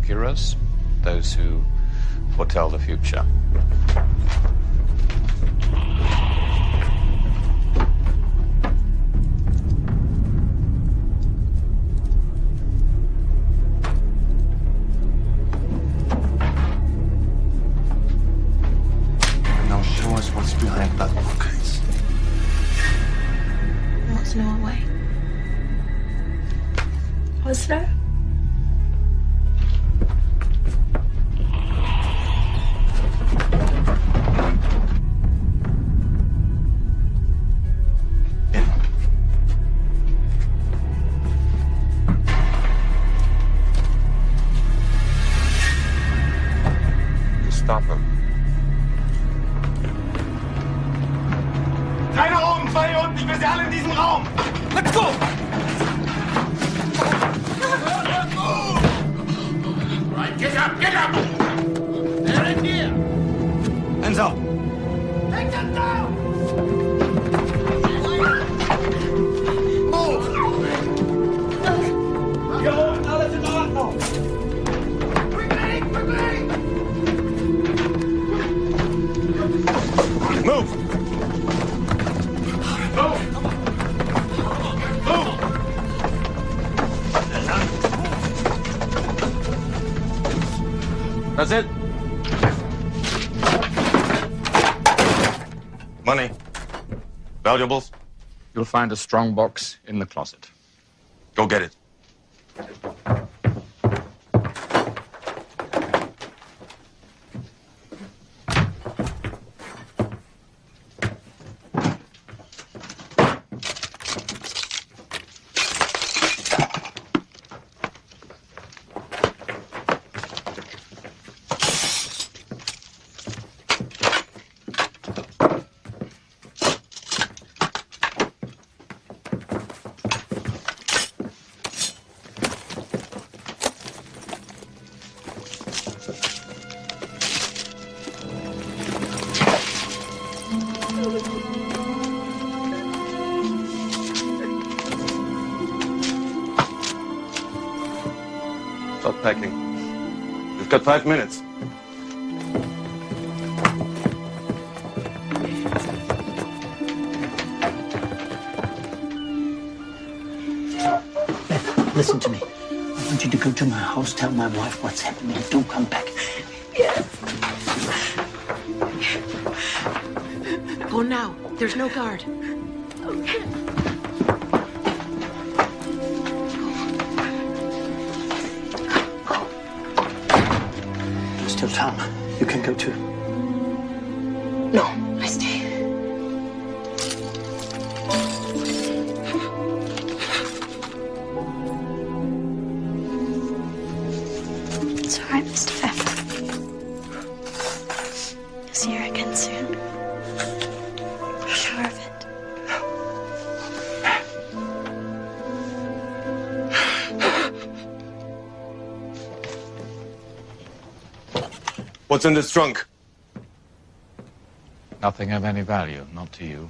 Heroes, those who foretell the future. Now show us what's behind that bookcase. What's Norway? Oslo? Stop him. Drei nach oben, zwei hier unten, ich will sie alle in diesem Raum! Let's go! Right, get up, get up! They're in here! Hands up! Take them down! Move! That's it. Money. Valuables. You'll find a strong box in the closet. Go get it. Start packing. You've got 5 minutes. Listen to me. I want you to go to my house, tell my wife what's happening. Don't come back. Yes. Go now. There's no guard. Okay. There's still time. You can go too. No, I stay. It's all right, Mr. Pfeffer. You'll see her again soon. I'm sure of it. What's in this trunk? Nothing of any value, not to you.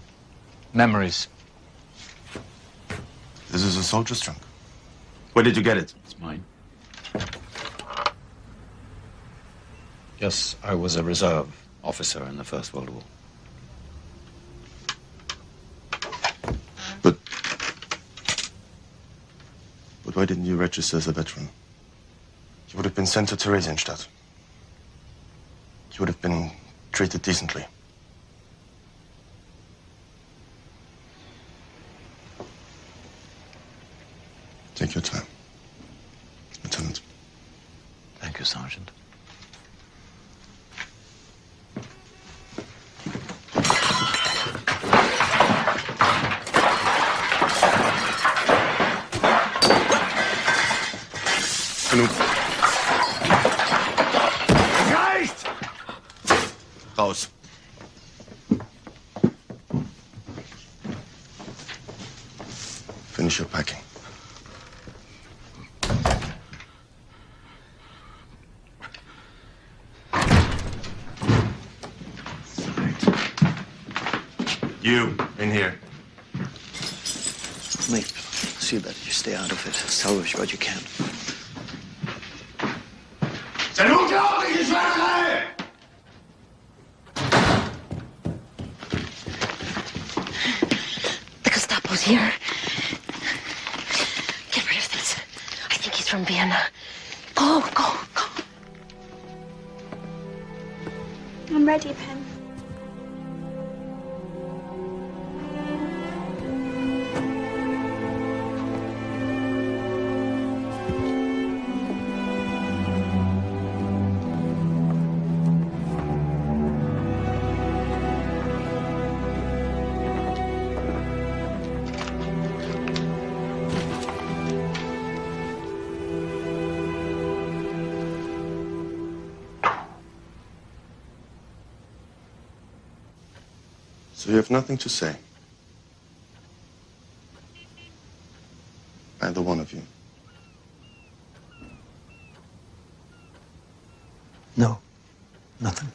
Memories. This is a soldier's trunk. Where did you get it? It's mine. Yes, I was a reserve officer in the First World War. But why didn't you register as a veteran? You would have been sent to Theresienstadt. You would have been treated decently. Take your time, Lieutenant. Thank you, Sergeant. Genug. Reicht! Raus. Finish your packing. You, in here. Mate, see that you stay out of it. Salvage what you can. Das ist eine unglaubliche Schweinerei! The Gestapo's here. Get rid of this. I think he's from Vienna. Go, go, go. I'm ready, Pen. So you have nothing to say? Either one of you? No, nothing.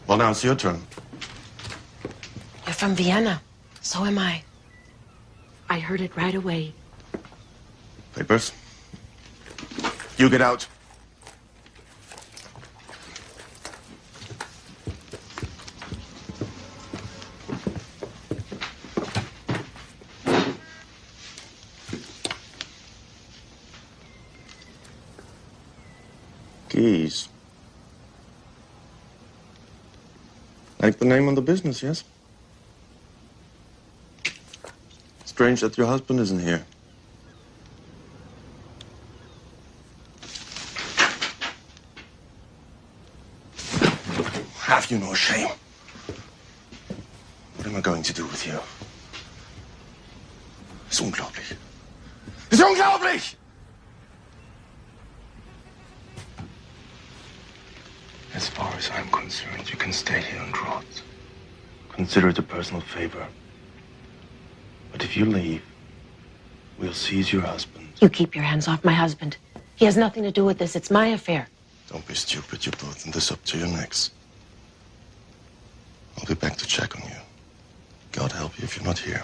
Well, now it's your turn. You're from Vienna. So am I. I heard it right away. Papers? You get out. Keys. Like the name on the business, yes? Strange that your husband isn't here. Have you no shame? What am I going to do with you? It's unglaublich. It's unglaublich! As far as I'm concerned, you can stay here and rot. Consider it a personal favor. But if you leave, we'll seize your husband. You keep your hands off my husband. He has nothing to do with this. It's my affair. Don't be stupid. You're both in this up to your necks. I'll be back to check on you. God help you if you're not here.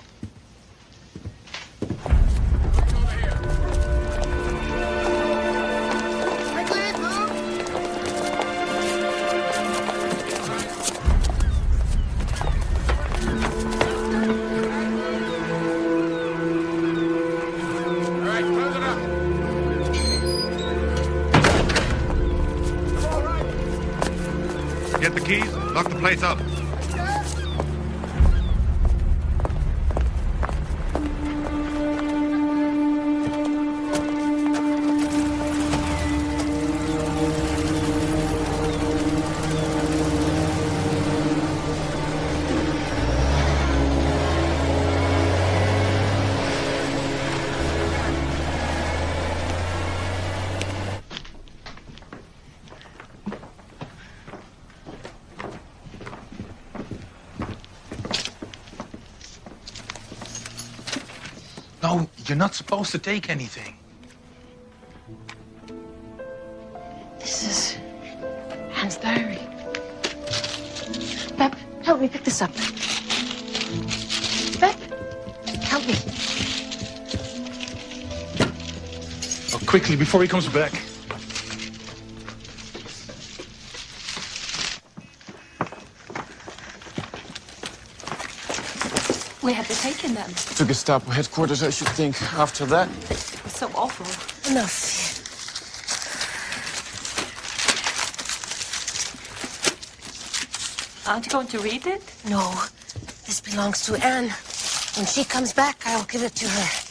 Get the keys, lock the place up. No, you're not supposed to take anything. This is Anne's diary. Bep, help me pick this up. Bep, help me. Oh, quickly, before he comes back. Where have they taken them? To Gestapo headquarters, I should think. After that... It's so awful. Enough. Aren't you going to read it? No, this belongs to Anne. When she comes back, I'll give it to her.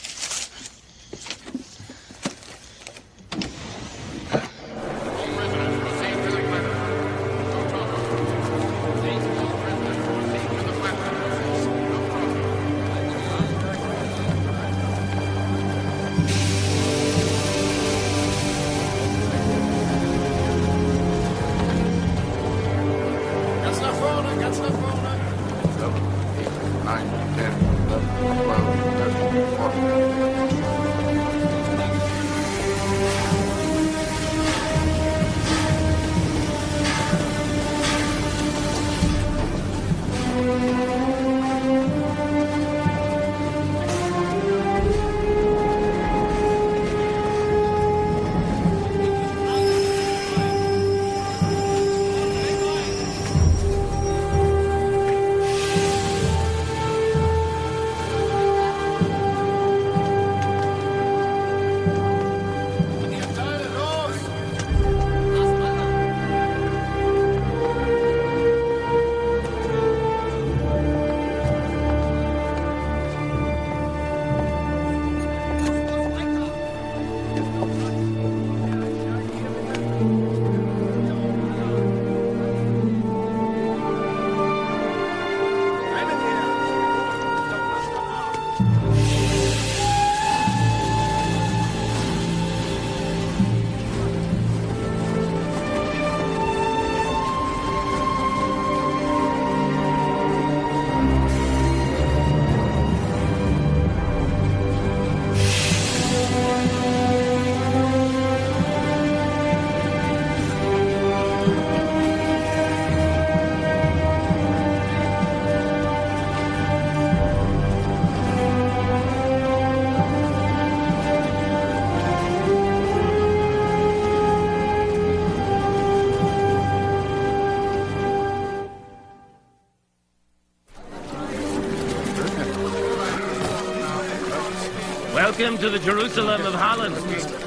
Welcome to the Jerusalem of Holland.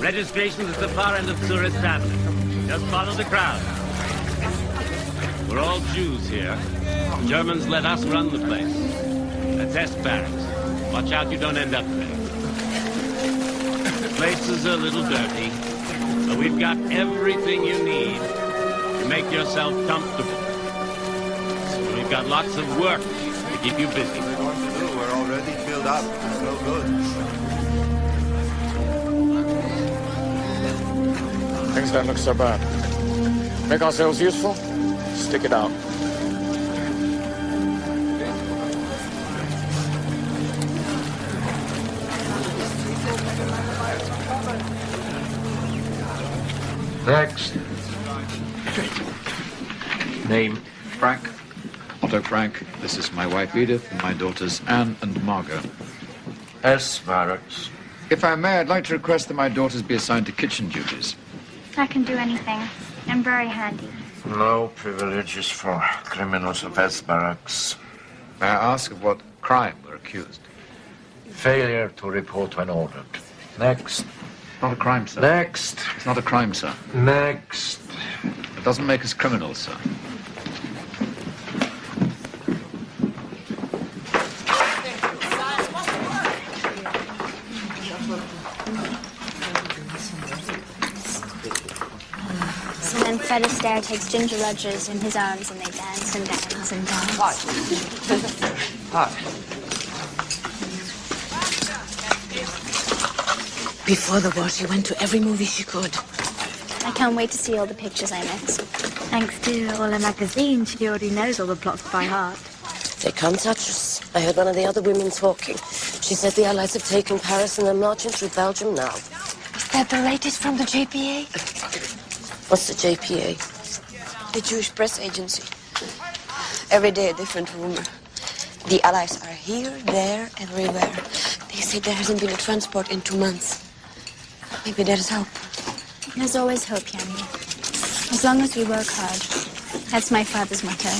Registration's at the far end of Tourist Avenue. Just follow the crowd. We're all Jews here. The Germans let us run the place. A test barracks. Watch out you don't end up there. The place is a little dirty, but we've got everything you need to make yourself comfortable. We've got lots of work to keep you busy. We're already filled up. It's no good. Things don't look so bad. Make ourselves useful, stick it out. Next. Name? Frank. Otto Frank. This is my wife Edith and my daughters Anne and Margot. S. Barracks. If I may, I'd like to request that my daughters be assigned to kitchen duties. I can do anything. I'm very handy. No privileges for criminals of S. Barracks. May I ask of what crime we're accused? Failure to report when ordered. Next. Not a crime, sir. Next. It's not a crime, sir. Next. It doesn't make us criminals, sir. So then Fred Astaire takes Ginger Rogers in his arms and they dance and dance and dance. Hi. Before the war, she went to every movie she could. I can't wait to see all the pictures I missed. Thanks to all her magazines, she already knows all the plots by heart. They can't touch us. I heard one of the other women talking. She said the Allies have taken Paris and they're marching through Belgium now. Is that the latest from the JPA? What's the JPA? The Jewish press agency. Every day a different rumor. The Allies are here, there, everywhere. They say there hasn't been a transport in 2 months. Maybe there's hope. There's always hope, Yanni. As long as we work hard. That's my father's motto.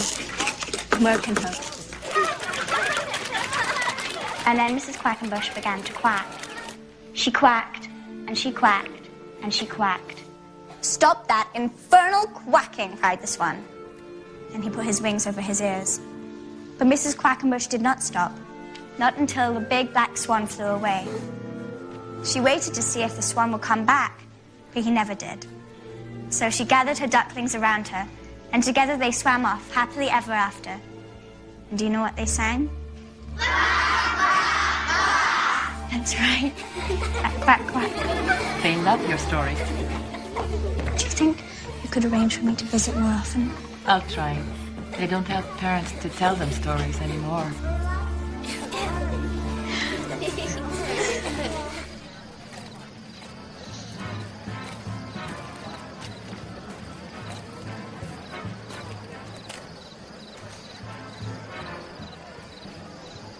Work and hope. And then Mrs. Quackenbush began to quack. She quacked, and she quacked, and she quacked. "Stop that infernal quacking," cried the swan. And he put his wings over his ears. But Mrs. Quackenbush did not stop. Not until the big black swan flew away. She waited to see if the swan would come back, but he never did. So she gathered her ducklings around her, and together they swam off, happily ever after. And do you know what they sang? That's right. Quack, quack. They love your stories. Do you think you could arrange for me to visit more often? I'll try. They don't have parents to tell them stories anymore.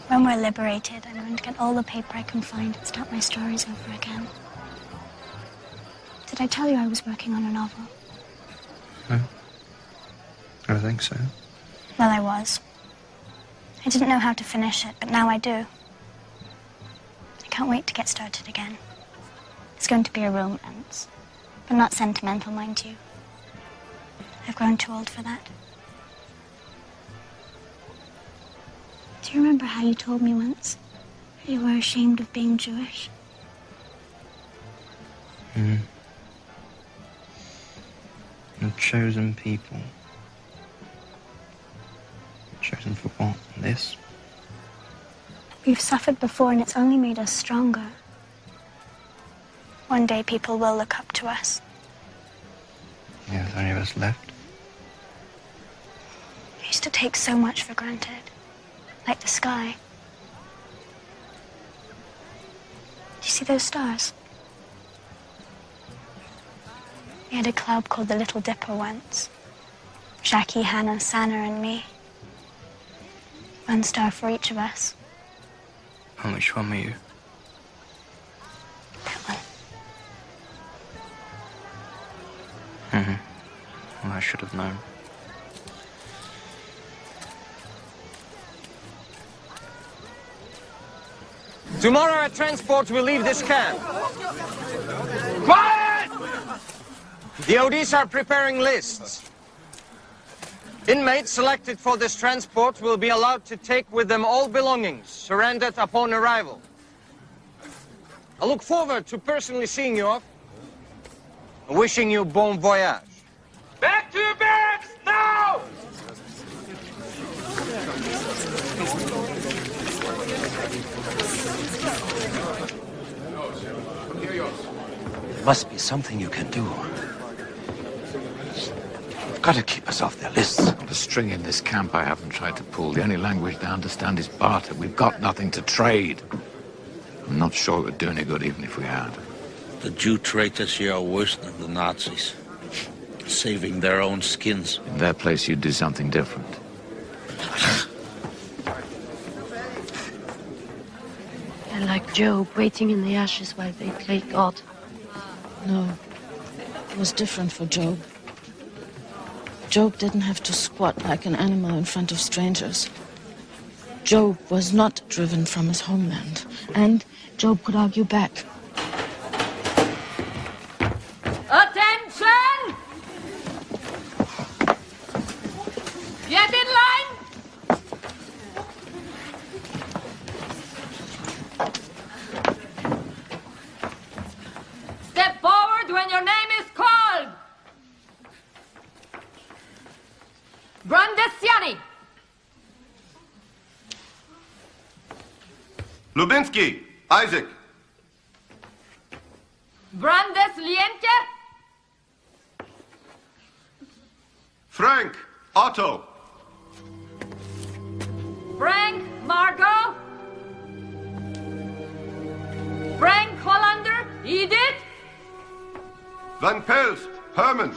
When we're liberated, I'm going to get all the paper I can find and start my stories over again. Did I tell you I was working on a novel? No. I don't think so. Well, I was. I didn't know how to finish it, but now I do. I can't wait to get started again. It's going to be a romance, but not sentimental, mind you. I've grown too old for that. Do you remember how you told me once that you were ashamed of being Jewish? The chosen people. Chosen for what? This? We've suffered before and it's only made us stronger. One day people will look up to us. Yeah, there's only of us left. I used to take so much for granted. Like the sky. Do you see those stars? We had a club called the Little Dipper once. Jackie, Hannah, Sanna, and me. 1 star for each of us. And which one were you? That one. Well, I should have known. Tomorrow a transport will leave this camp. Quiet! The ODs are preparing lists. Inmates selected for this transport will be allowed to take with them all belongings surrendered upon arrival. I look forward to personally seeing you off and wishing you bon voyage. Back to your barracks, now! There must be something you can do. You've got to keep us off their lists. Not a string in this camp I haven't tried to pull. The only language they understand is barter. We've got nothing to trade. I'm not sure it would do any good even if we had. The Jew traitors here are worse than the Nazis. Saving their own skins. In their place, you'd do something different. They're like Job, waiting in the ashes while they play God. No, it was different for Job. Job didn't have to squat like an animal in front of strangers. Job was not driven from his homeland, and Job could argue back. Attention! Get in line! Step forward when your name is called! Brandesiani! Lubinsky, Isaac. Brandes Liente? Frank, Otto. Frank Margot? Frank Hollander? Edith? Van Pels, Herman.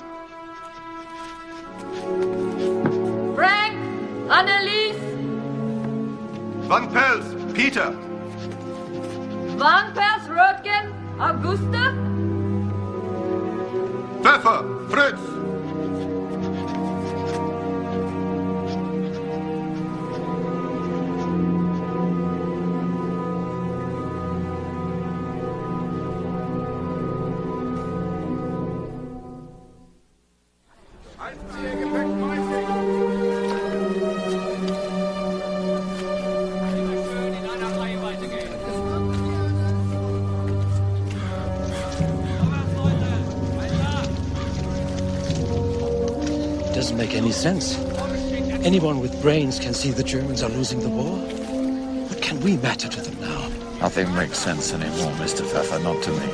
Frank Annelies? Van Pels, Peter. Van Pels Röttgen? Augusta? Pfeffer, Fritz. Doesn't make any sense. Anyone with brains can see the Germans are losing the war. What can we matter to them now? Nothing makes sense anymore, Mr. Pfeffer, not to me.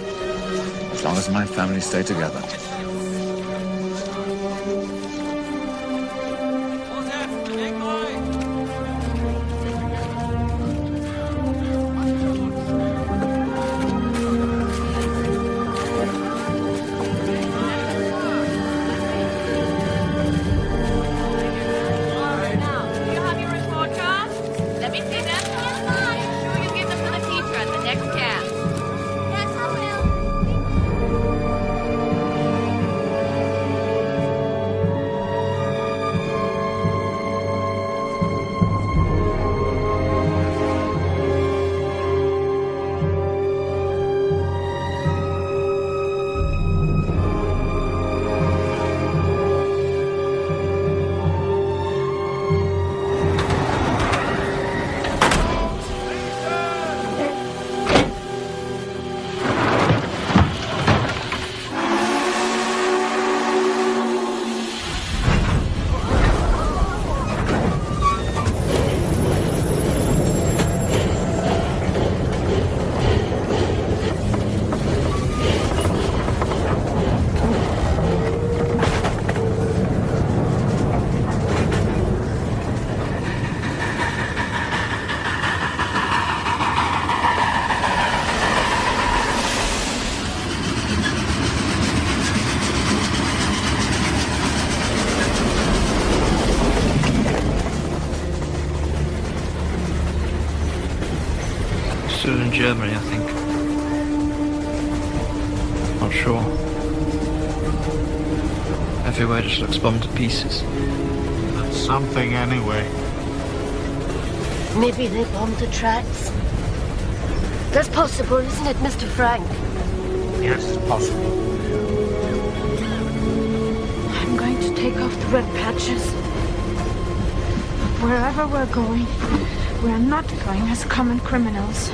As long as my family stay together. Still in Germany, I think. Not sure. Everywhere just looks bombed to pieces. Something anyway. Maybe they bombed the tracks. That's possible, isn't it, Mr. Frank? Yes, possible. I'm going to take off the red patches. Wherever we're going, we're not going as common criminals.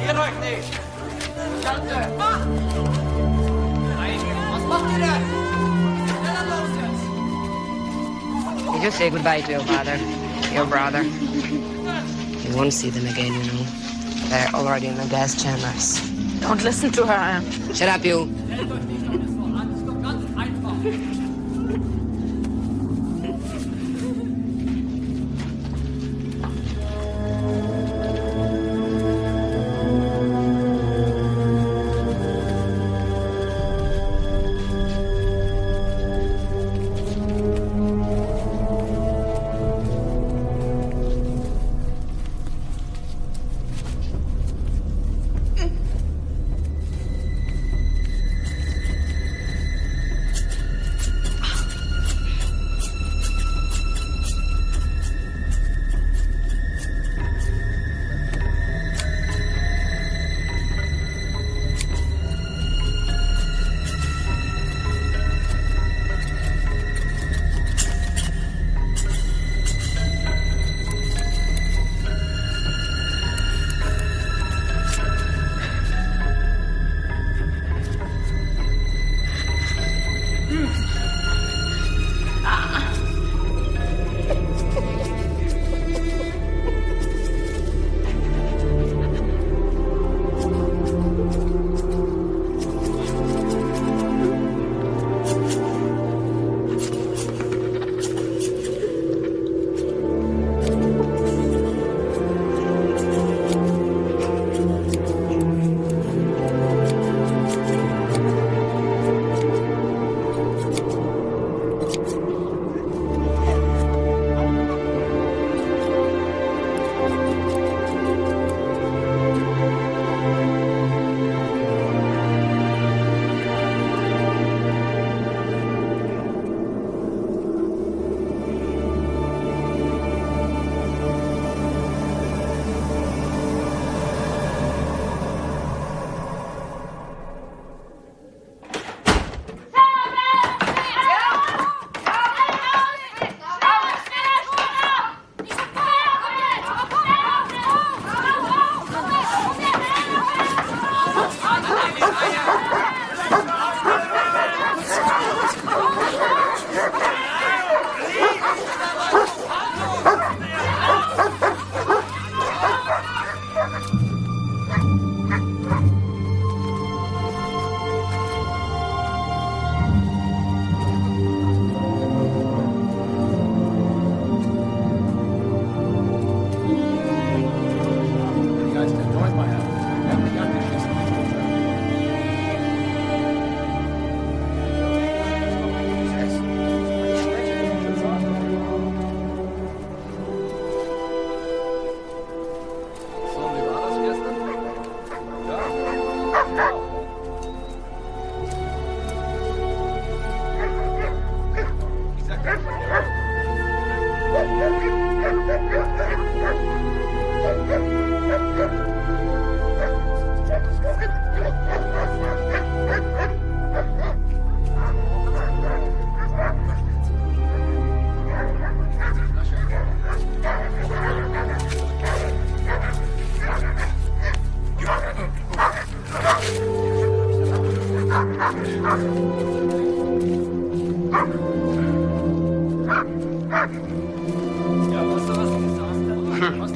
Hier euch nicht! Schande! Was macht ihr denn? Schneller los jetzt! You just say goodbye to your father, your brother. You won't see them again, you know. They're already in the gas chambers. Don't listen to her, Anne. Shut up, you. Stellt euch nicht alles so an, ist doch ganz einfach.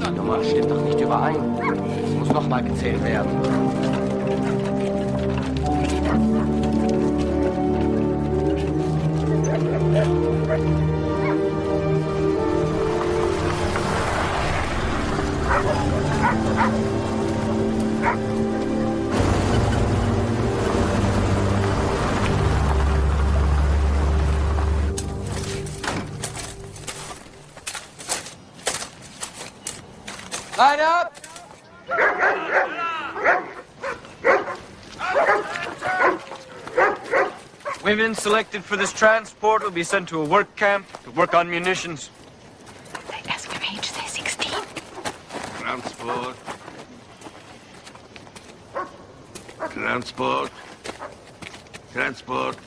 Die Nummer stimmt doch nicht überein. Es muss nochmal gezählt werden. Line up! Women selected for this transport will be sent to a work camp to work on munitions. They ask your age, say 16. Transport. Transport. Transport.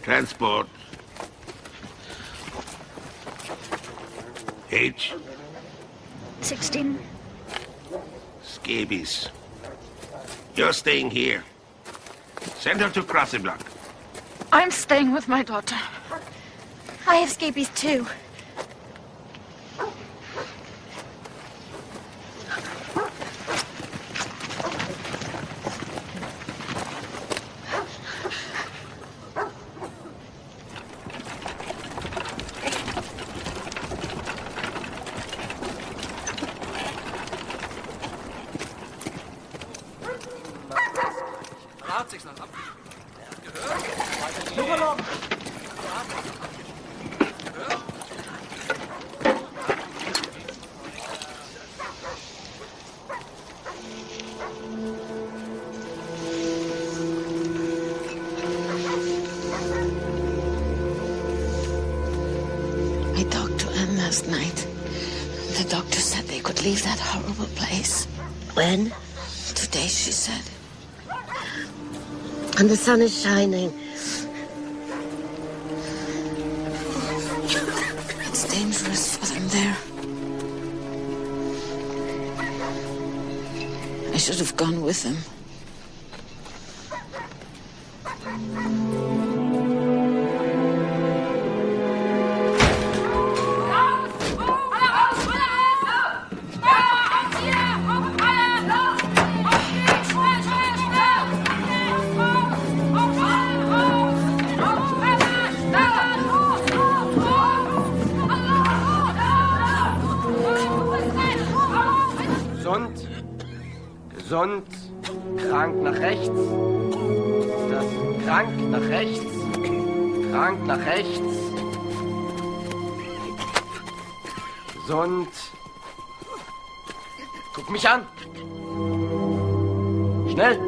Transport. Age? 16. scabies. You're staying here. Send her to Krasiblock. I'm staying with my daughter. I have scabies too. I talked to Anne last night. The doctor said they could leave that horrible place. When? Today, she said. And the sun is shining. It's dangerous for them there. I should have gone with them. Gesund, gesund, krank nach rechts. Das krank nach rechts, krank nach rechts. Gesund. Guck mich an. Schnell.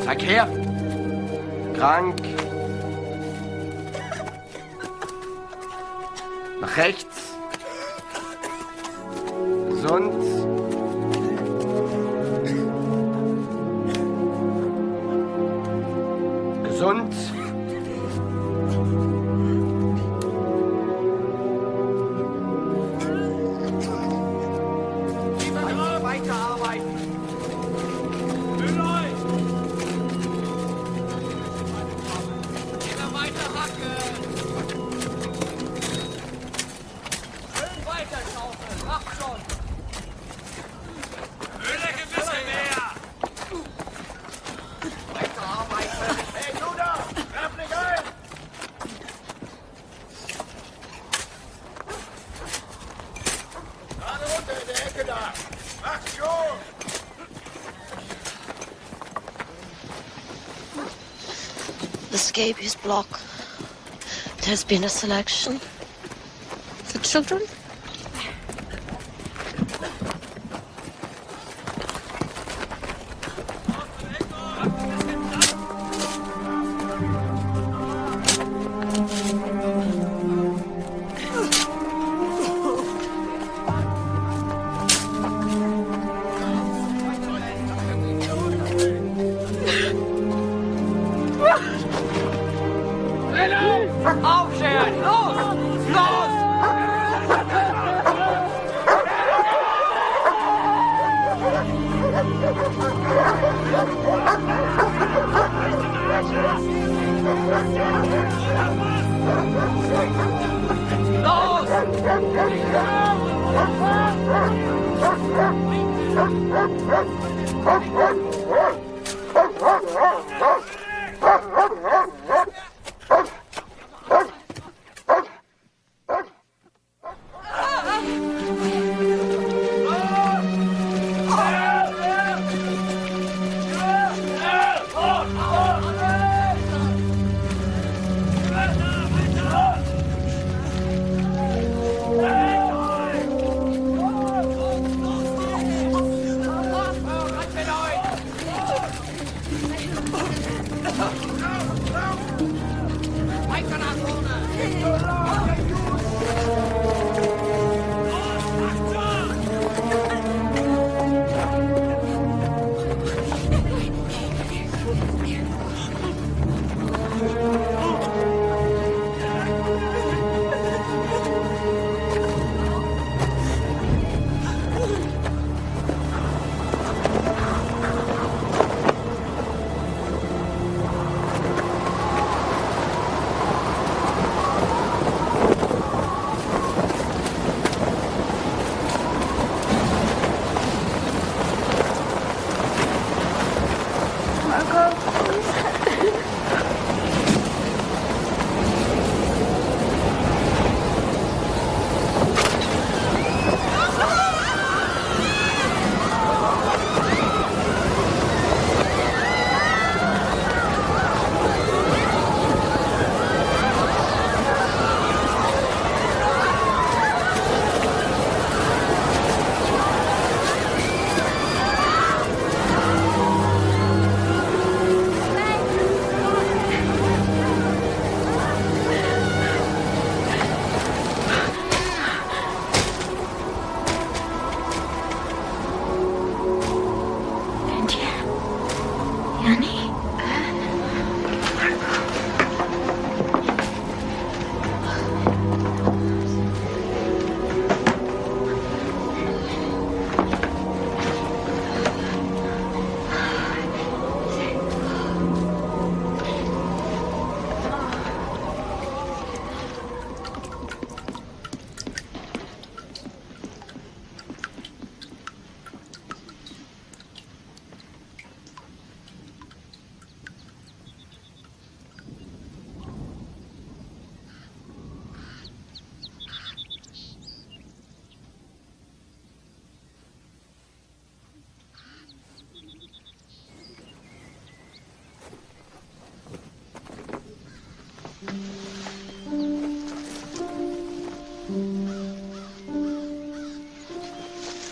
Zeig her. Krank. Nach rechts. Gesund. Gesund. Weiterarbeiten. Immer weiter hacken. Schön weiter schaufeln. Mach schon. Ein bisschen mehr. Weiterarbeiten. Hey, du da! Werf nicht ein! Gerade runter in der Ecke da! Mach schon! The scabies block. There's been a selection. The children? Aufstehen! Los! Los!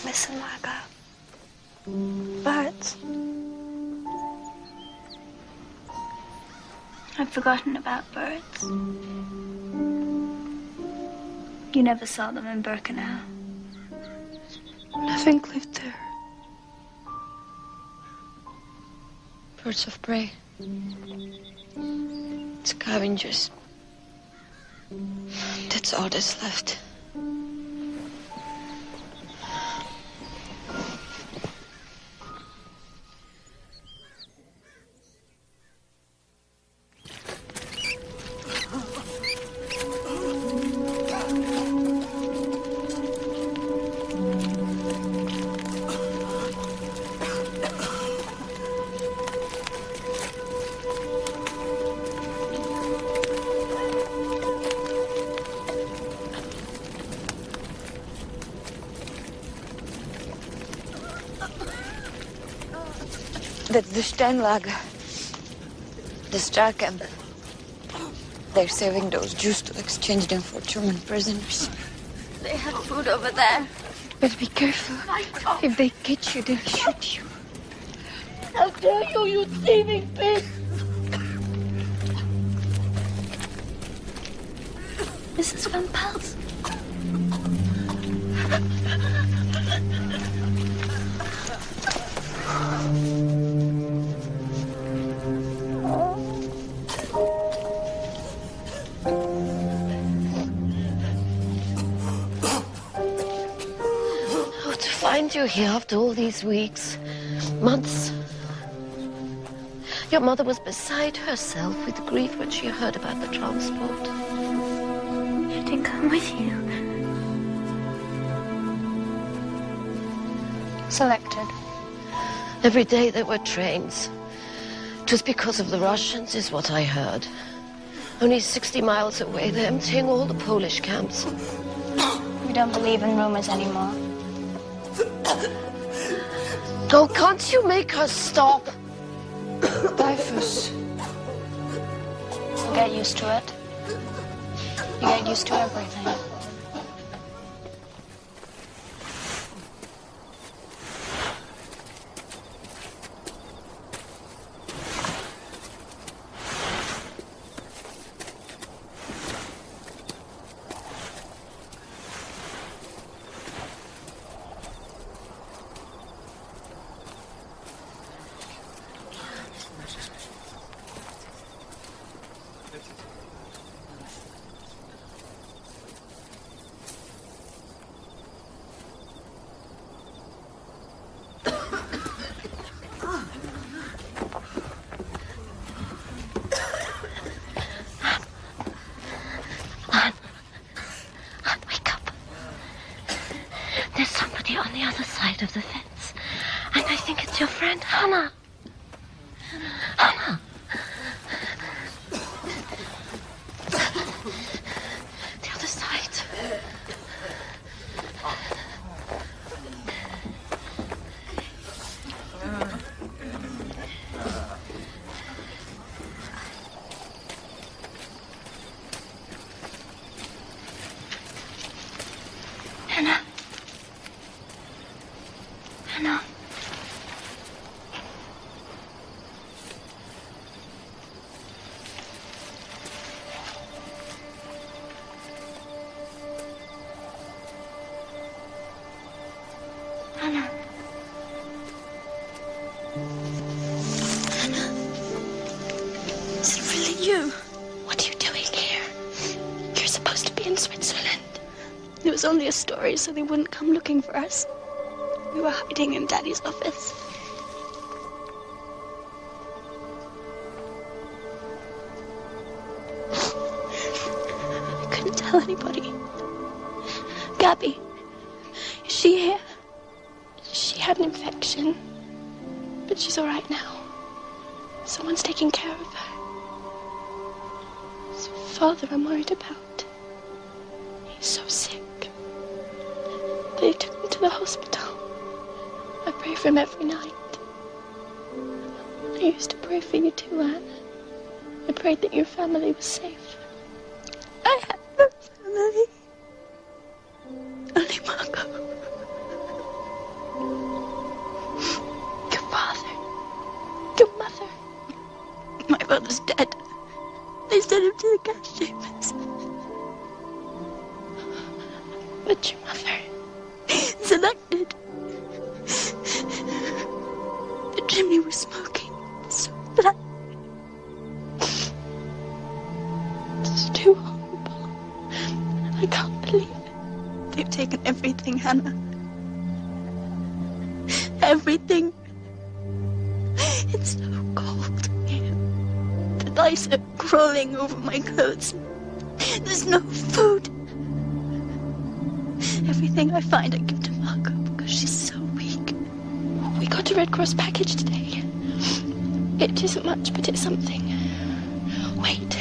Listen, Margot. Birds. I've forgotten about birds. You never saw them in Birkenau. Nothing lived there. Birds of prey. Scavengers. That's all that's left. That's the Steinlager. The Star Camp. They're saving those Jews to exchange them for German prisoners. They have food over there. But be careful. If they catch you, they'll shoot you. How dare you, you thieving pig! Mrs. Van Pels. Find you here after all these weeks, months. Your mother was beside herself with grief when she heard about the transport. She didn't come with you. Selected. Every day there were trains. Just because of the Russians is what I heard. Only 60 miles away, they're emptying all the Polish camps. We don't believe in rumors anymore. Oh, can't you make her stop? Typhus. You get used to it. You get used to everything. On the other side of the fence. And I think it's your friend, Hannah. Hannah. The other side. Hannah. Hannah. Hannah. Hannah. Is it really you? What are you doing here? You're supposed to be in Switzerland. It was only a story so they wouldn't come looking for us. We were hiding in Daddy's office. I couldn't tell anybody. Gabby, is she here? She had an infection, but she's all right now. Someone's taking care of her. It's Father I'm worried about. He's so sick. They took me to the hospital. I pray for him every night. I used to pray for you too, Anne. I prayed that your family was safe. I have no family. me, Margot. Your father. Your mother. My father's dead. They sent him to the gas chambers. But your mother is elected. The chimney was smoking. So black. It's too horrible. I can't believe it. They've taken everything, Hannah. Everything. It's so cold here. The lice are crawling over my clothes. There's no food. Everything I find I give to Margot because she's so weak. We got a Red Cross package today. It isn't much, but it's something. Wait.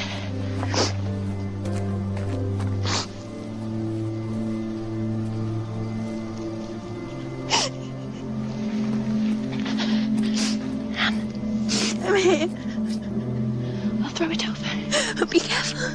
I'm here. I'll throw it over. Be careful.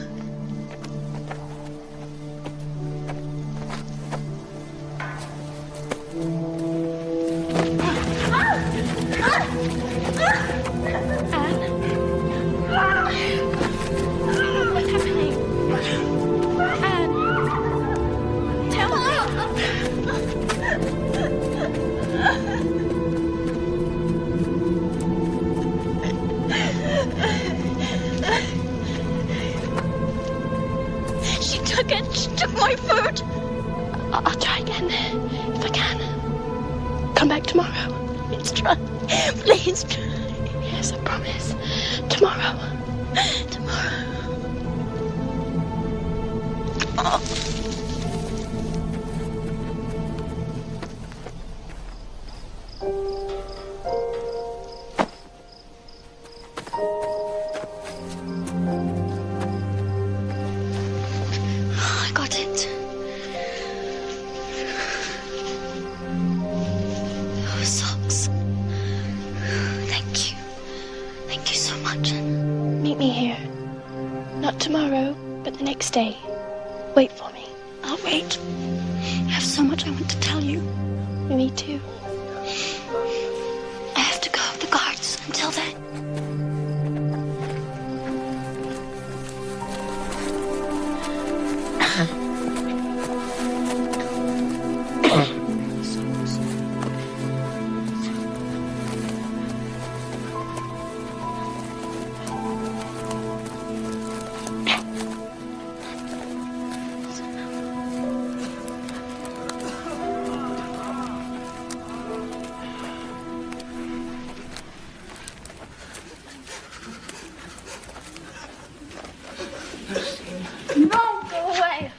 What's happening? Anne, tell me. She took it. She took my food. I'll try again, if I can. Come back tomorrow. Please try. Please try. Yes, I promise. Tomorrow. Tomorrow. Oh. I got it. Oh, socks. Thank you. Thank you so much. Meet me here. Not tomorrow, but the next day. Wait for me. I'll wait. I have so much I want to tell you. Me too. I have to go with the guards until then. No, go away.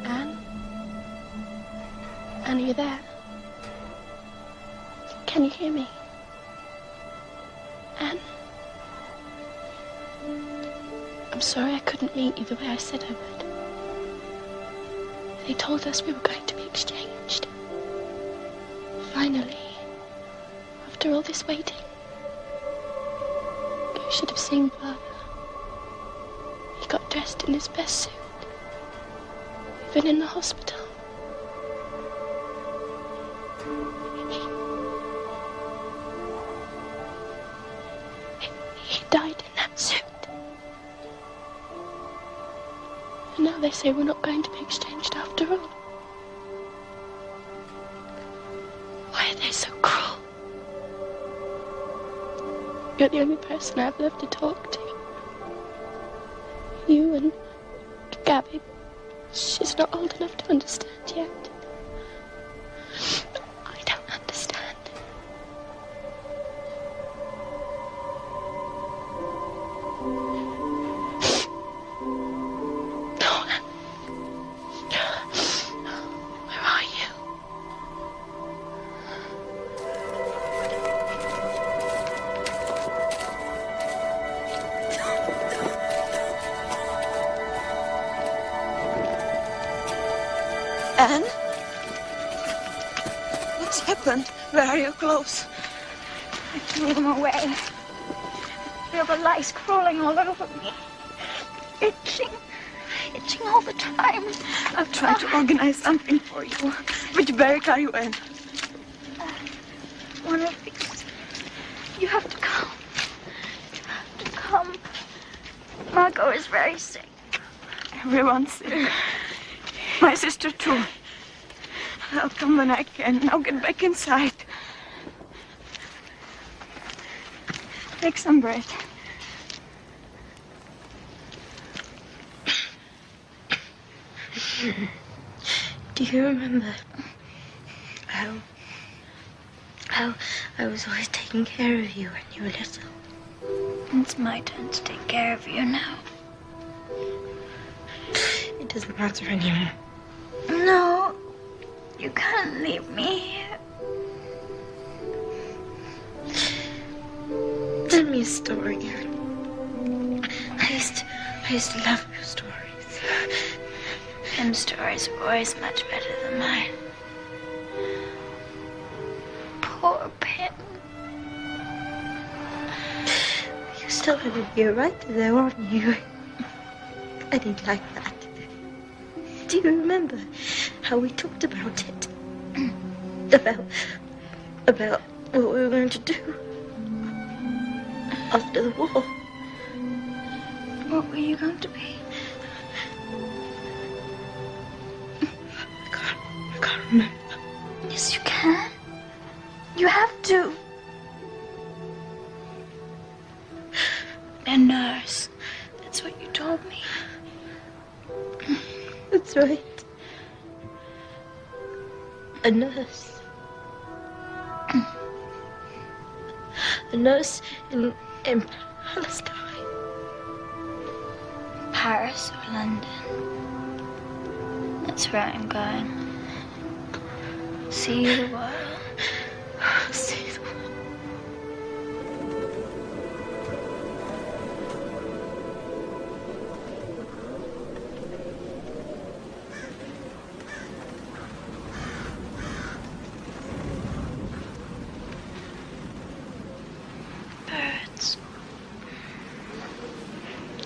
Anne? Anne, are you there? Can you hear me? Anne? I'm sorry I couldn't meet you the way I said I would. They told us we were going to be exchanged. Finally, after all this waiting. You should have seen Father. He got dressed in his best suit. Even in the hospital. He died in that suit. And now they say we're not going to be exchanged after all. Why are they so cruel? You're the only person I have left to talk to. You and Gabby. She's not old enough to understand yet. I don't understand. No. Anne? What's happened? Where are your clothes? I threw them away. I feel the lice crawling all over me. Itching all the time. I'll try to organize something for you. Which barrack are you in? One of these. You have to come. You have to come. Margot is very sick. Everyone's sick. My sister too. I'll come when I can. Now get back inside. Take some bread. Do you remember how I was always taking care of you when you were little? It's my turn to take care of you now. It doesn't matter anymore. No, you can't leave me here. Tell me a story. I used to love your stories. Pim's stories are always much better than mine. Poor Pim. You still had to be a writer there, weren't you? I didn't like that. Do you remember how we talked about it? About what we were going to do after the war. What were you going to be? I can't remember. Yes, you can. You have to. A nurse. That's what you told me. That's right. A nurse. A nurse in Palestine. Paris or London. That's where I'm going. See the world. See the world. Birds.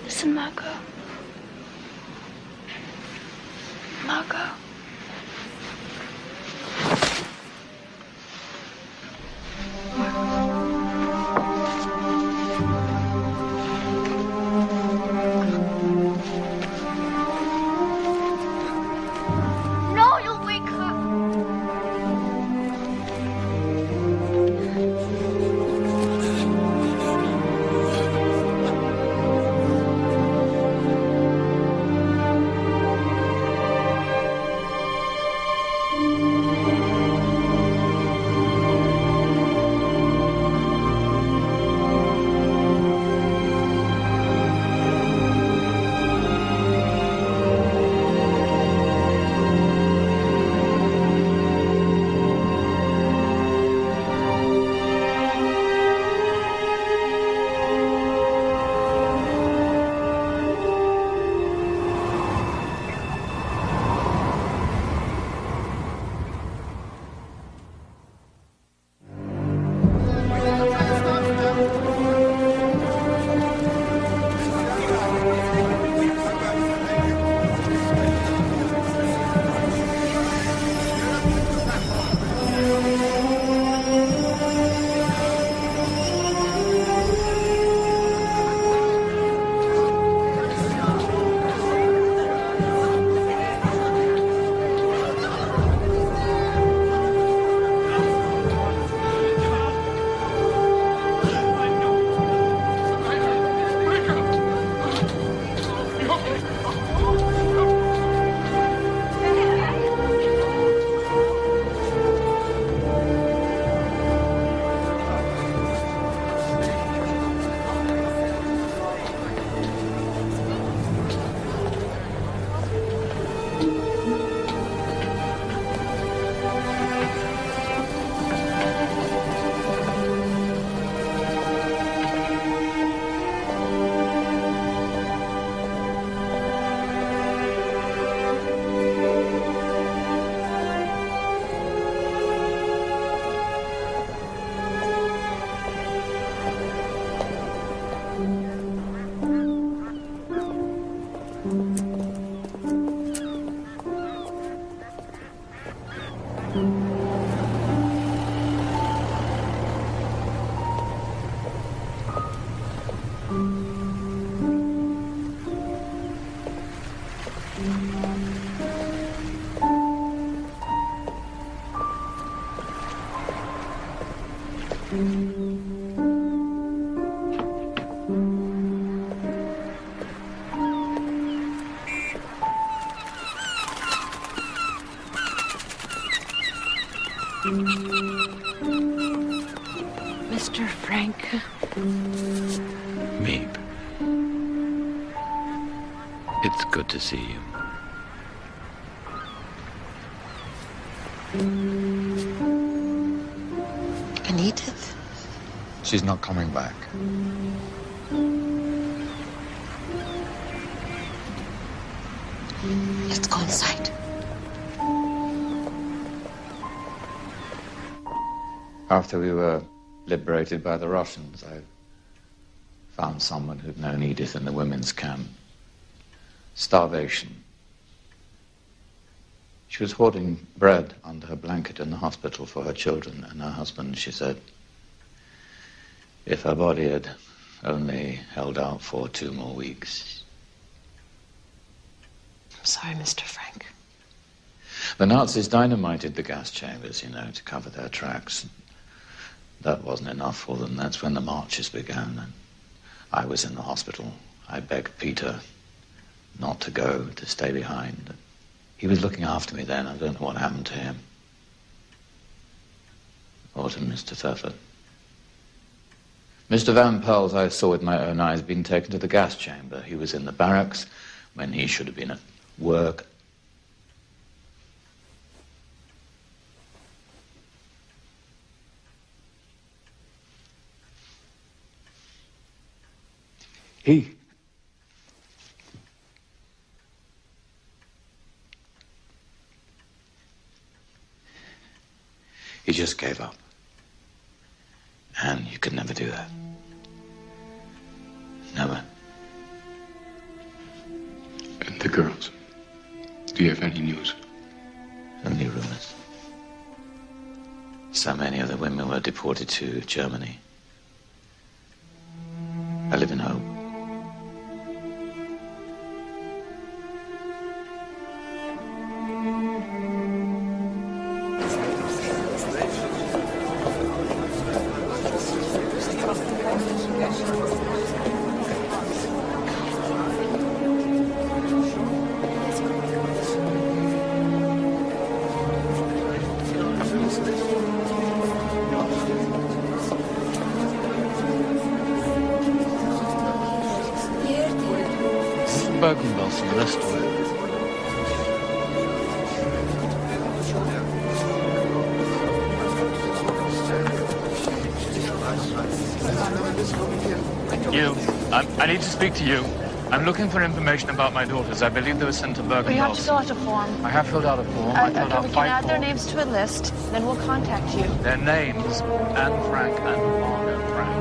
Listen, Margot. Margot. No, you'll wake her. Mr. Frank. Meep. It's good to see you. And Edith? She's not coming back. Let's go inside. After we were liberated by the Russians, I found someone who'd known Edith in the women's camp. Starvation. She was hoarding bread under her blanket in the hospital for her children and her husband, she said. If her body had only held out for 2 more weeks. I'm sorry, Mr. Frank. The Nazis dynamited the gas chambers, you know, to cover their tracks. That wasn't enough for them. That's when the marches began. And I was in the hospital. I begged Peter not to go, to stay behind. He was looking after me then. I don't know what happened to him. Or to Mr. Thurford. Mr. Van Pels, I saw with my own eyes, being taken to the gas chamber. He was in the barracks when he should have been at work. He just gave up. And you could never do that. Never. And the girls? Do you have any news? Only rumors. So many of the women were deported to Germany. I live in hope. Birkenau restaurant. I need to speak to you. I'm looking for information about my daughters. I believe they were sent to Birkenau. We have to fill out a form. I have filled out a form. I filled out we can 5 add their forms. names to a list, then we'll contact you. Their names, Anne Frank and Margot Frank.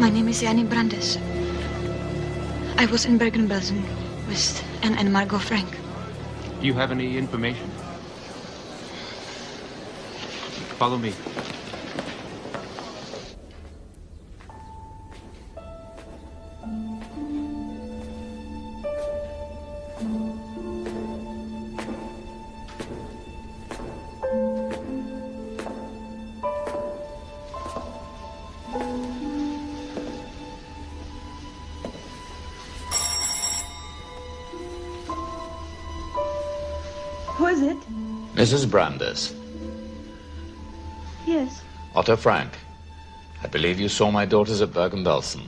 My name is Annie Brandes. I was in Bergen-Belsen with Anne and Margot Frank. You have any information? Follow me. Who is it? Mrs. Brandes. Yes. Otto Frank. I believe you saw my daughters at Bergen-Belsen.